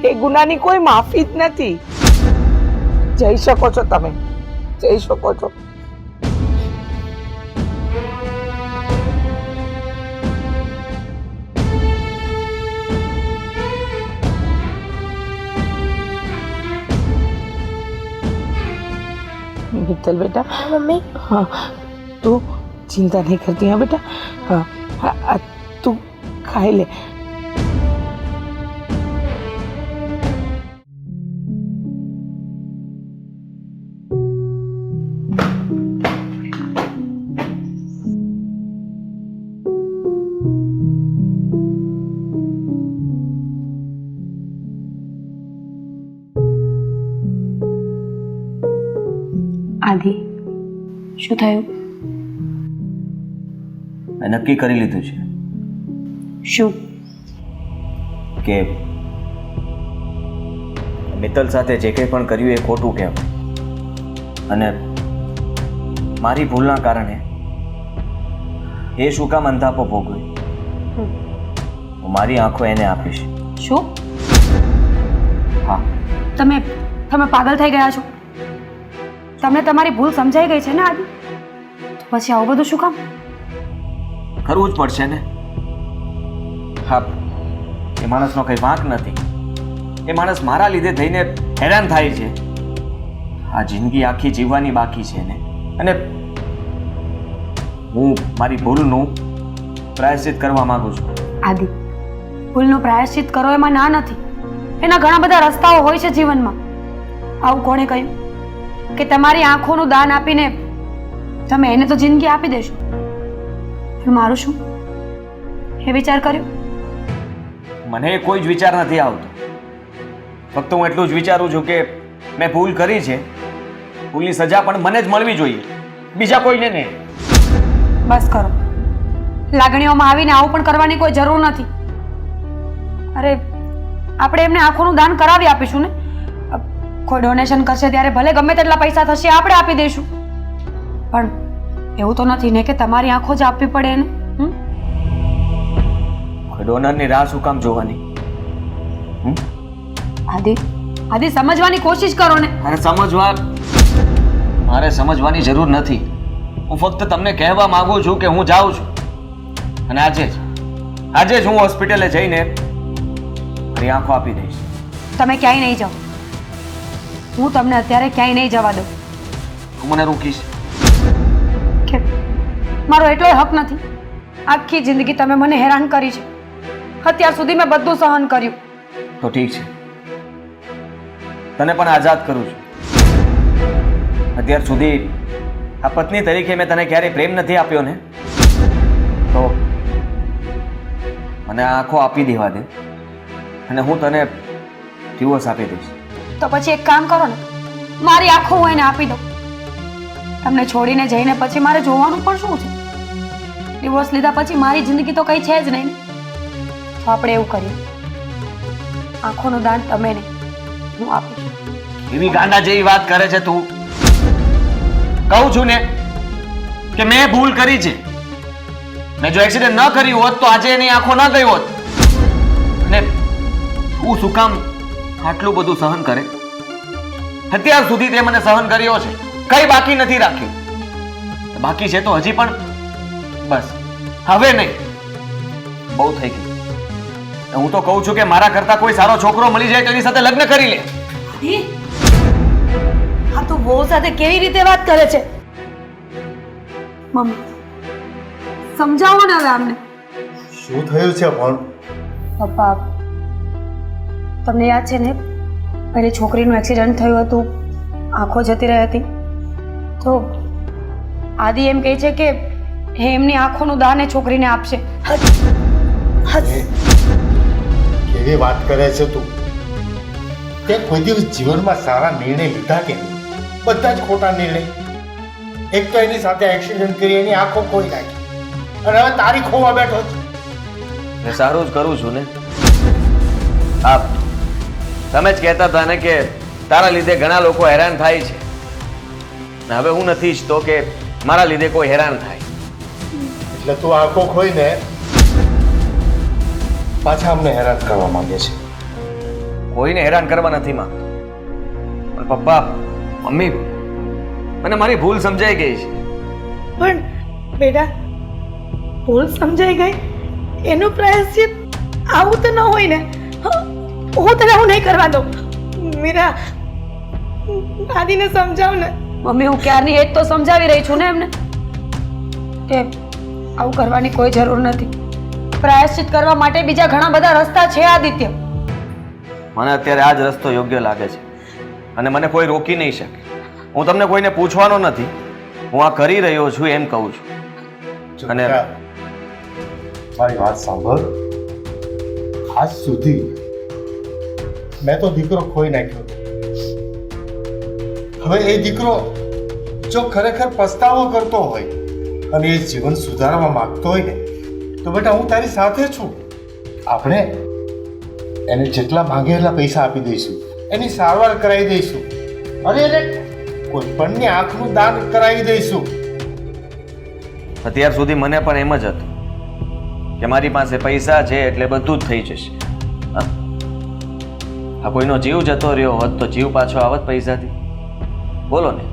એ ગુનાની કોઈ માફી જ નથી. જઈ શકો છો તમે, જઈ શકો છો. મિત્તલ બેટા. મમ્મી. હા, તું ચિંતા નહીં કરતી હા બેટા. હા હા, તું ખાઈ લે. આદિ, શું થયું? મેં નક્કી કરી લીધું છે શું? કે મિત્તલ સાથે જે કંઈ પણ કર્યું એ ખોટું કહેવાય, અને મારી ભૂલના કારણે એ શું કામ અંધાપો ભોગવી, હું મારી આંખો એને આપીશ. શું? હા. તમે પાગલ થઈ ગયા છો? તમને તમારી ભૂલ સમજાઈ ગઈ છે ને આદિ? તો પછી આવું બધું શું કામ? કરવું જ પડશે ને. હા, એ માણસનો કંઈ વાંક નથી. એ માણસ મારા લીધે થઈને હેરાન થાય છે. આ જિંદગી આખી જીવવાની બાકી છે ને, અને હું મારી ભૂલનું પ્રાયશ્ચિત કરવા માંગુ છું. આદિ, ભૂલનું પ્રાયશ્ચિત કરો એમાં ના નથી. એના ઘણા બધા રસ્તાઓ હોય છે જીવનમાં. આવું કોણે કહ્યું કે તમારી આંખોનું દાન આપીને તમે એને તો જિંદગી આપી દેશો? પણ મારું શું? એ વિચાર કર્યો? મને કોઈ જ વિચાર નથી આવતો. ફક્ત હું એટલું જ વિચારું છું કે મેં ભૂલ કરી છે, ભૂલની સજા પણ મને જ મળવી જોઈએ. બીજા કોઈને નહીં. બસ કરો. લાગણીઓમાં આવીને આવું પણ કરવાની કોઈ જરૂર નથી. અરે આપણે એમને આંખોનું દાન કરાવી આપીશું ને. કોઈ ડોનેશન કરશે ત્યારે ભલે ગમે તેટલા પૈસા થશે આપણે આપી દઈશું, પણ એવું તો નથી ને કે તમારી આંખો જ આપવી પડે એને. કોઈ ડોનરની રાહ શું કામ જોવાની? આદિ આદિ સમજવાની કોશિશ કરો ને. મારે સમજવાની જરૂર નથી. હું ફક્ત તમને કહેવા માંગુ છું કે હું જાઉં છું, અને આજે જ હું હોસ્પિટલે જઈને મારી આંખો આપી દઈશ. તમે ક્યાંય નહીં જાઓ. હું તમને અત્યારે ક્યાંય નહીં જવા દઉં. તું મને રોકીશ? કે મારો એટલોય હક નથી. આખી જિંદગી તમે મને હેરાન કરી છે. અત્યાર સુધી મેં બધું સહન કર્યું. તો ઠીક છે, તને પણ આઝાદ કરું છું. અત્યાર સુધી આ પત્ની તરીકે મેં તને ક્યારેય પ્રેમ નથી આપ્યો ને, તો મને આંખો આપી દેવા દે અને હું તને ડિવોર્સ આપી દઈશ. તો પછી એક કામ કરો ને, મારી આંખો હું એને આપી દઉં. તમને છોડીને જઈને પછી મારે જોવાનું પણ શું છે? ડિવોર્સ લીધા પછી મારી જિંદગી તો કઈ છે જ નહીં ને. તો આપણે એવું કરીએ, આંખોનું દાન તમે નહીં, હું આપીશ. એવી ગાંડા જેવી વાત કરે છે તું. કહું છું ને કે મેં ભૂલ કરી છે. મેં જો એક્સિડન્ટ ન કર્યું હોત તો આજે એની આંખો ન ગઈ હોત. અને તું શું કામ આટલું બધું સહન કરે? અત્યાર સુધી તે મને સહન કર્યો છે, કઈ બાકી નથી રાખ્યું. બાકી છે તો હજી પણ બસ હવે નહીં, બહુ થઈ ગયું. હું તો કહું છું કે મારા કરતા કોઈ સારો છોકરો મળી જાય તો એની સાથે લગ્ન કરી લે. હા, તું બહુ સાથે કેવી રીતે વાત કરે છે? મમ્મી સમજાવો ને હવે અમને. શું થયું છે પણ? પપ્પા, તમને યાદ છે ને પેલી છોકરીનું એક્સિડન્ટ થયું હતું, આંખો જતી રહી હતી, તો આદિ એમ કહે છે કે એમની આંખોનું દાન એ છોકરીને આપશે. કેવી વાત કરે છે તું? તે કોઈ દિવસ જીવનમાં સારા નિર્ણય લીધા કે નહીં? બધા જ ખોટા નિર્ણય. એક તો એની સાથે એક્સિડન્ટ કરી, એની આંખો ખોઈ નાખી, અને હવે તારી ખોવા બેઠો છે. મેં સારું જ કરું છું ને. હા, તમે જ કહેતા હતા ને કે તારા લીધે ઘણા લોકો હેરાન થાય છે. ને હવે હું નથી ઈચ્છતો કે મારા લીધે કોઈ હેરાન થાય. એટલે તું આંખો ખોઈને પાછા અમને હેરાન કરવા માંગે છે. કોઈને હેરાન કરવા નથી માંગતો. પણ પપ્પા, મમ્મી, મને મારી ભૂલ સમજાઈ ગઈ છે. પણ બેટા, ભૂલ સમજાઈ ગઈ એનું પ્રાયશ્ચિત આવું તો ન હોય ને. હું તને હું નહીં કરવા દઉં. મીરા, દાદીને સમજાવ ને. મમ્મી, હું ક્યારની એ જ તો સમજાવી રહી છું ને એમને કે આવું કરવાની કોઈ જરૂર નથી. પ્રાયશ્ચિત કરવા માટે બીજા ઘણા બધા રસ્તા છે આદિત્ય. મને અત્યારે આ જ રસ્તો યોગ્ય લાગે છે અને મને કોઈ રોકી નહીં શકે. હું તમને કોઈને પૂછવાનો નથી, હું આ કરી રહ્યો છું એમ કહું છું. અને મારી વાત સાંભળ. આજ સુધી મેં તો દીકરો ખોઈ નાખ્યો. હવે એ દીકરો જો ખરેખર પસ્તાવો કરતો હોય અને એ જીવન સુધારવા માંગતો હોય ને, તો બેટા હું તારી સાથે છું. આપણે એને જેટલા માંગે એટલા પૈસા આપી દઈશું, એની સારવાર કરાવી દઈશું, અને એને કોઈ પણની આંખનું દાન કરાવી દઈશું. અત્યાર સુધી મને પણ એમ જ હતું કે મારી પાસે પૈસા છે એટલે બધું જ થઈ જશે. આ કોઈનો જીવ જતો રહ્યો હોત તો જીવ પાછો આવત પૈસાથી? બોલો ને.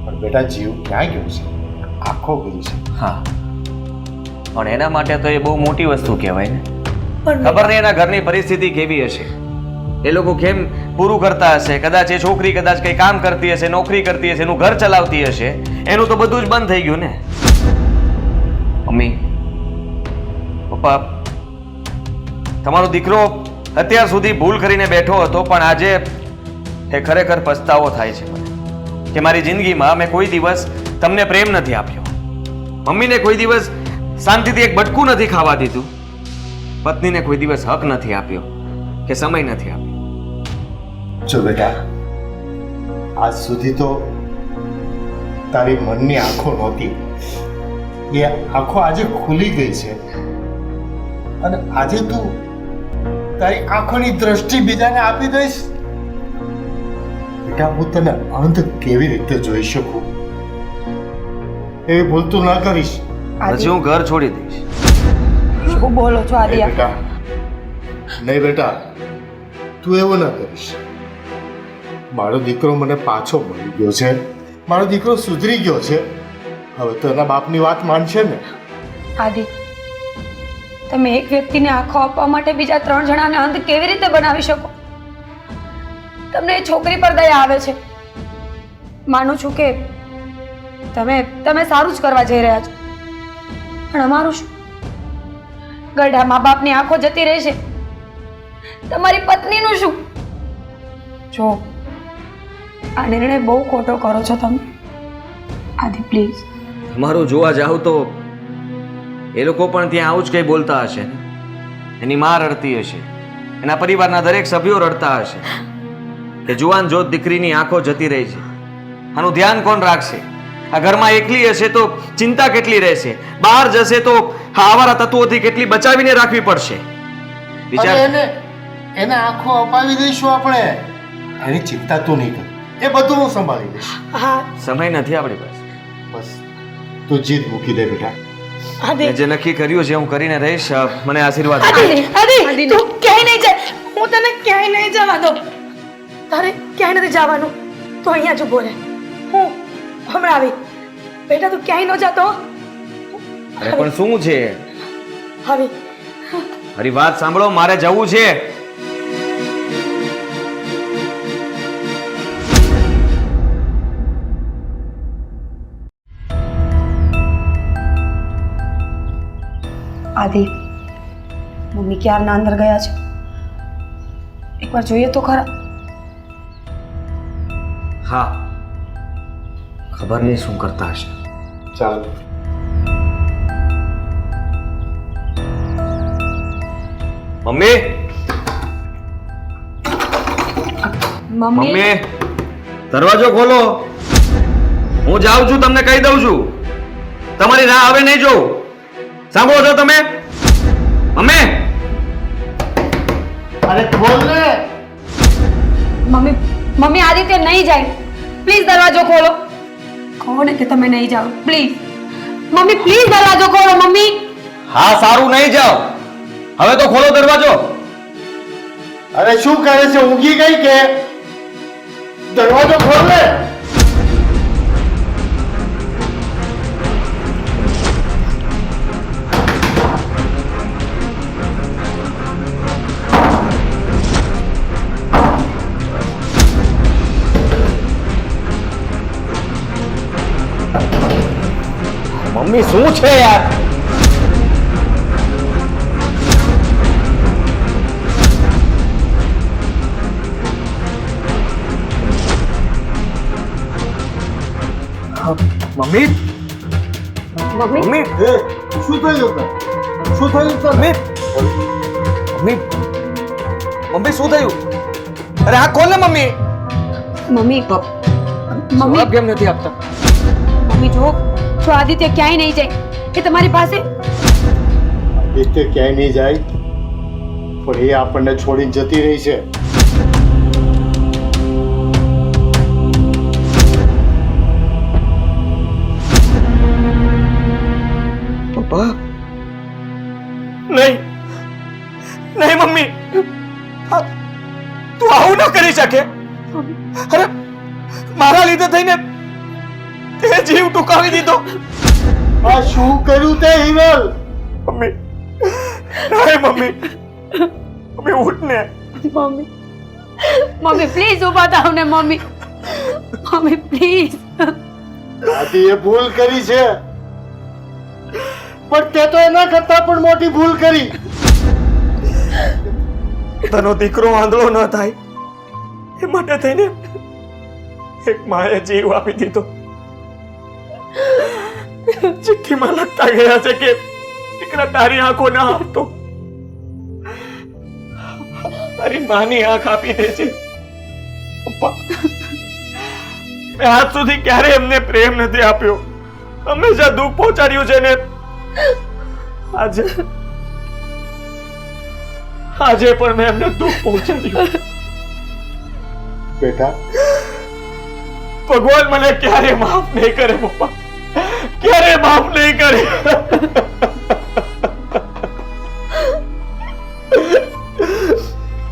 પણ બેટા, જીવ ક્યાં ગયો છે? આંખો ગઈ છે. હા, પણ એના માટે તો એ બહુ મોટી વસ્તુ કહેવાય ને. ખબર નહીં એના ઘરની પરિસ્થિતિ કેવી હશે, એ લોકો કેમ પૂરું કરતા હશે. કદાચ એ છોકરી કદાચ કઈ કામ કરતી હશે, નોકરી કરતી હશે, એનું ઘર ચલાવતી હશે, એનું તો બધું જ બંધ થઈ ગયું ને. મમ્મી, પપ્પા, તમારો દીકરો અત્યાર સુધી ભૂલ કરીને બેઠો હતો, પણ આજે એ ખરેખર પસ્તાવો થાય છે મને કે મારી જિંદગીમાં મેં કોઈ દિવસ તમને પ્રેમ નથી આપ્યો, મમ્મીને કોઈ દિવસ શાંતિથી એક બટકું નથી ખાવા દીધું, પત્નીને કોઈ દિવસ હક નથી આપ્યો કે સમય નથી આપ્યો. જો બેટા, આજ સુધી તો તારી મનની આંખો નહોતી, એ આંખો આજે ખુલી ગઈ છે અને આજે તું તારી આંખોની દ્રષ્ટિ બીજાને આપી દઈશ. બેટા, હું તને અંધ કેવી રીતે જોઈ શકું? એવી ભૂલ તું ના કરીશ. પછી હું ઘર છોડી દઈશ. શું બોલો છો નહીં આદિયા? બેટા, નહીં બેટા, તું એવું ના કરીશ. મારો દીકરો મને પાછો મળી ગયો છે, મારો દીકરો સુધરી ગયો છે. હવે તો એના બાપની વાત માનશે ને? આદિ, તમે એક વ્યક્તિને આંખો આપવા માટે બીજા 3 જણાને અંધ કેવી રીતે બનાવી શકો? તમને એ છોકરી પર દયા આવે છે. માનું છું કે તમે સારું જ કરવા જઈ રહ્યા છો, પણ અમારું શું? ગઢા મા બાપની આંખો જતી રહેશે, તમારી પત્નીનું શું? જો આ નિર્ણય બહુ ખોટો કરો છો તમે. આદિ પ્લીઝ. તમારું જોવા જાવ તો એ લોકો પણ ત્યાં આવું જ કંઈ બોલતા હશે ને. એની માં રડતી હશે, એના પરિવારના દરેક સભ્યો રડતા હશે કે જુવાન જોત દીકરીની આંખો જતી રહી છે. આનું ધ્યાન કોણ રાખશે? આ ઘરમાં એકલી હશે તો ચિંતા કેટલી રહેશે, બહાર જશે તો આવારા તત્વોથી કેટલી બચાવીને રાખવી પડશે. વિચાર. એને આંખો અપાવી દઈશું આપણે. એની ચિંતા તું નહીં કર, એ બધું હું સંભાળી લઈશ. હા, સમય નથી આપણી પાસે. બસ તું જીદ મૂકી દે બેટા. આદિ, મેં જે નક્કી કર્યું છે હું કરીને રહીશ. મને આશીર્વાદ આદિ, આપો. આદિ, તું ક્યાંય નહીં જાય. હું તને ક્યાંય નહીં જવા દઉં. તારે ક્યાંય નથી જવાનું. તું અહીંયા જ ઊભો રહે. હું હમણાં આવી. બેટા, તું ક્યાંય ન જતો. અરે પણ શું છે? આવી. મારી વાત સાંભળો, મારે જવું છે. આદિ, મમ્મી ક્યારના અંદર ગયા છે. એકવાર જોઈએ તો ખરા. હા, ખબર નહીં શું કરતા હશે. ચાલ. મમ્મી, મમ્મી, મમ્મી, દરવાજો ખોલો. હું જાઉં છું, તમને કહી દઉં છું. તમારી રાહ હવે નહીં જોઉં. સાંભળો છો તમે? મમ્મી, અરે ખોલ ને. મમ્મી, મમ્મી, આદિત્ય નહીં જાય. પ્લીઝ દરવાજો ખોલો. કહો ને કે તમે નહીં જાઓ, પ્લીઝ. મમ્મી, પ્લીઝ દરવાજો ખોલો. મમ્મી, હા સારું, નહીં જાઓ. હવે તો ખોલો દરવાજો. અરે શું કરે છે? ઊંઘી ગઈ કે? દરવાજો ખોલ ને. મમ્મી, શું છે યાર? મમ્મી, મમ્મી, મમ્મી, એ શું થયું તને? શું થયું તને? મમ્મી, મમ્મી, શું થયું? અરે આ ખોલ ને મમ્મી. મમ્મી, મમ્મી, જવાબ કેમ નથી આપતા? મમ્મી, જો આદિત્ય ક્યાંય નહીં જાય. એ તમારી પાસે. આદિત્ય ક્યાંય નહીં જાય, પણ એ આપણને છોડીને જતી રહી છે. પપ્પા, નહીં, નહીં મમ્મી, તું આવું ન કરી શકે. અરે મારા લીધે થઈને તે જીવ ટૂંકાવી દીધો. આ શું કર્યું તે હિરલ? મમ્મી, નહીં મમ્મી, મમ્મી ઉઠ ને. મમ્મી, મમ્મી, પ્લીઝ ઊભા થાવ ને. Mummy, mummy, please. આદિએ ભૂલ કરી છે, પણ તે તો એના કરતા પણ મોટી ભૂલ કરી. તનો દીકરો આંધળો ન થાય એ માટે થઈને એક માએ જીવ આપી દીધો. ચિઠ્ઠીમાં લખતા ગયા છે કે દીકરા તારી આંખો ના આપતો, તારી માની આંખ આપી દે છે. પપ્પા, મેં આજ સુધી ક્યારે એમને પ્રેમ નથી આપ્યો, હંમેશા દુઃખ પહોંચાડ્યું છે ને આજે પણ મેં એમને દુઃખ પહોંચાડ્યું. બેટા, ભગવાન મને ક્યારે માફ નહીં કરે પપ્પા, ક્યારે માફ નહીં કરે.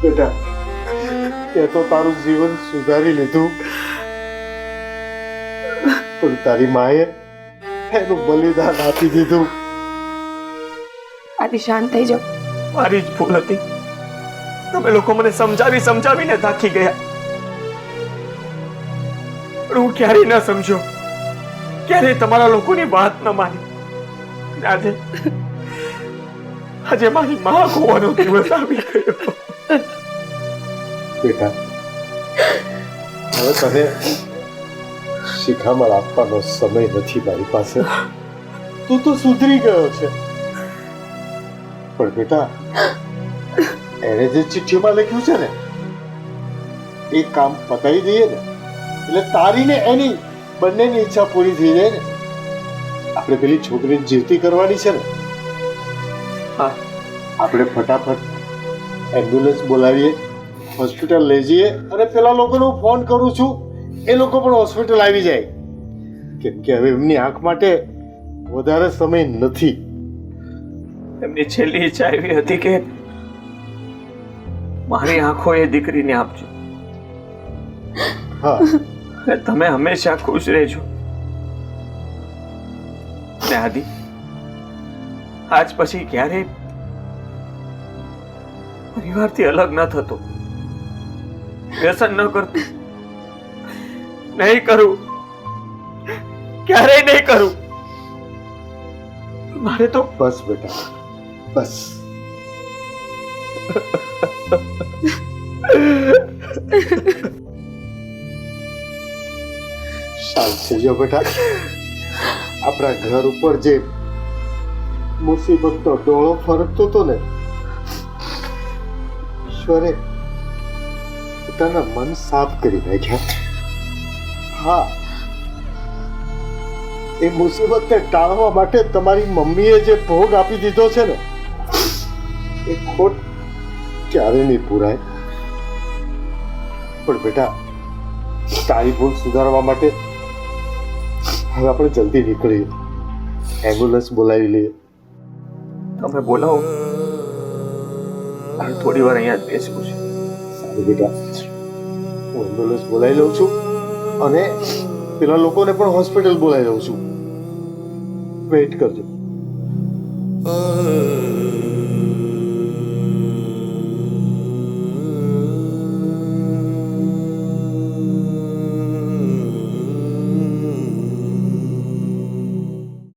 બેટા, તે તો તારું જીવન સુધારી લીધું, પણ તારી માએ એનું બલિદાન આપી દીધું. આદિ શાંત થઈ જાઓ. મારી જ ભૂલ હતી. તમે લોકો મને સમજાવીને થાકી ગયા, પણ હું ક્યારેય ન સમજ્યો, ક્યારેય તમારા લોકોની વાત ન માની. આજે મારી માં ખોવાનો દિવસ આવી ગયો. બેટા, હવે તને શિખામણ આપવાનો સમય નથી મારી પાસે. તું તો સુધરી ગયો છે, પણ બેટા, એને જે ચિઠ્ઠીમાં લખ્યું છે ને એ કામ પતાવી દઈએ ને એટલે તારી ને એની બંનેની ઈચ્છા પૂરી થઈ જાય ને. આપણે પેલી છોકરીને જીવતી કરવાની છે ને. હા, આપણે ફટાફટ એમ્બ્યુલન્સ બોલાવીએ, હોસ્પિટલ લઈ જઈએ, અને પેલા લોકોને હું ફોન કરું છું, એ લોકો પણ હોસ્પિટલ આવી જાય, કેમ કે હવે એમની આંખ માટે વધારે સમય નથી. એમની છેલ્લી ઈચ્છા એવી હતી કે મારી આંખો એ દીકરીને આપજો. હા, અને તમે હંમેશા ખુશ રહેજો. ને આદિ, આજ પછી ક્યારેય પરિવારથી અલગ ન થતો, વ્યસન ન કરતો, નહીં કરું, ક્યારેય નહીં કરું. મારે તો બસ બેટા, બસ. શાંત થઈ જાઓ બેટા. આપણા ઘર ઉપર જે મુસીબતનો ડોળો ફરકતો હતો ને, ઈશ્વરે પોતાના મન સાફ કરી નાખ્યા. હા, એ મુસીબતને ટાળવા માટે તમારી મમ્મીએ જે ભોગ આપી દીધો છે ને, એ ખોટ ક્યારે નહીં પૂરાય. પણ બેટા, તારી ભૂલ સુધારવા માટે હવે આપણે જલ્દી નીકળીએ, એમ્બ્યુલન્સ બોલાવી લઈએ. તમે બોલાવો, અને થોડી વાર અહીંયા જ બેસવું છે. સારું બેટા, હું એમ્બ્યુલન્સ બોલાવી લઉં છું, અને પેલા લોકોને પણ હોસ્પિટલ બોલાવી લઉં છું. વેઇટ કરજો.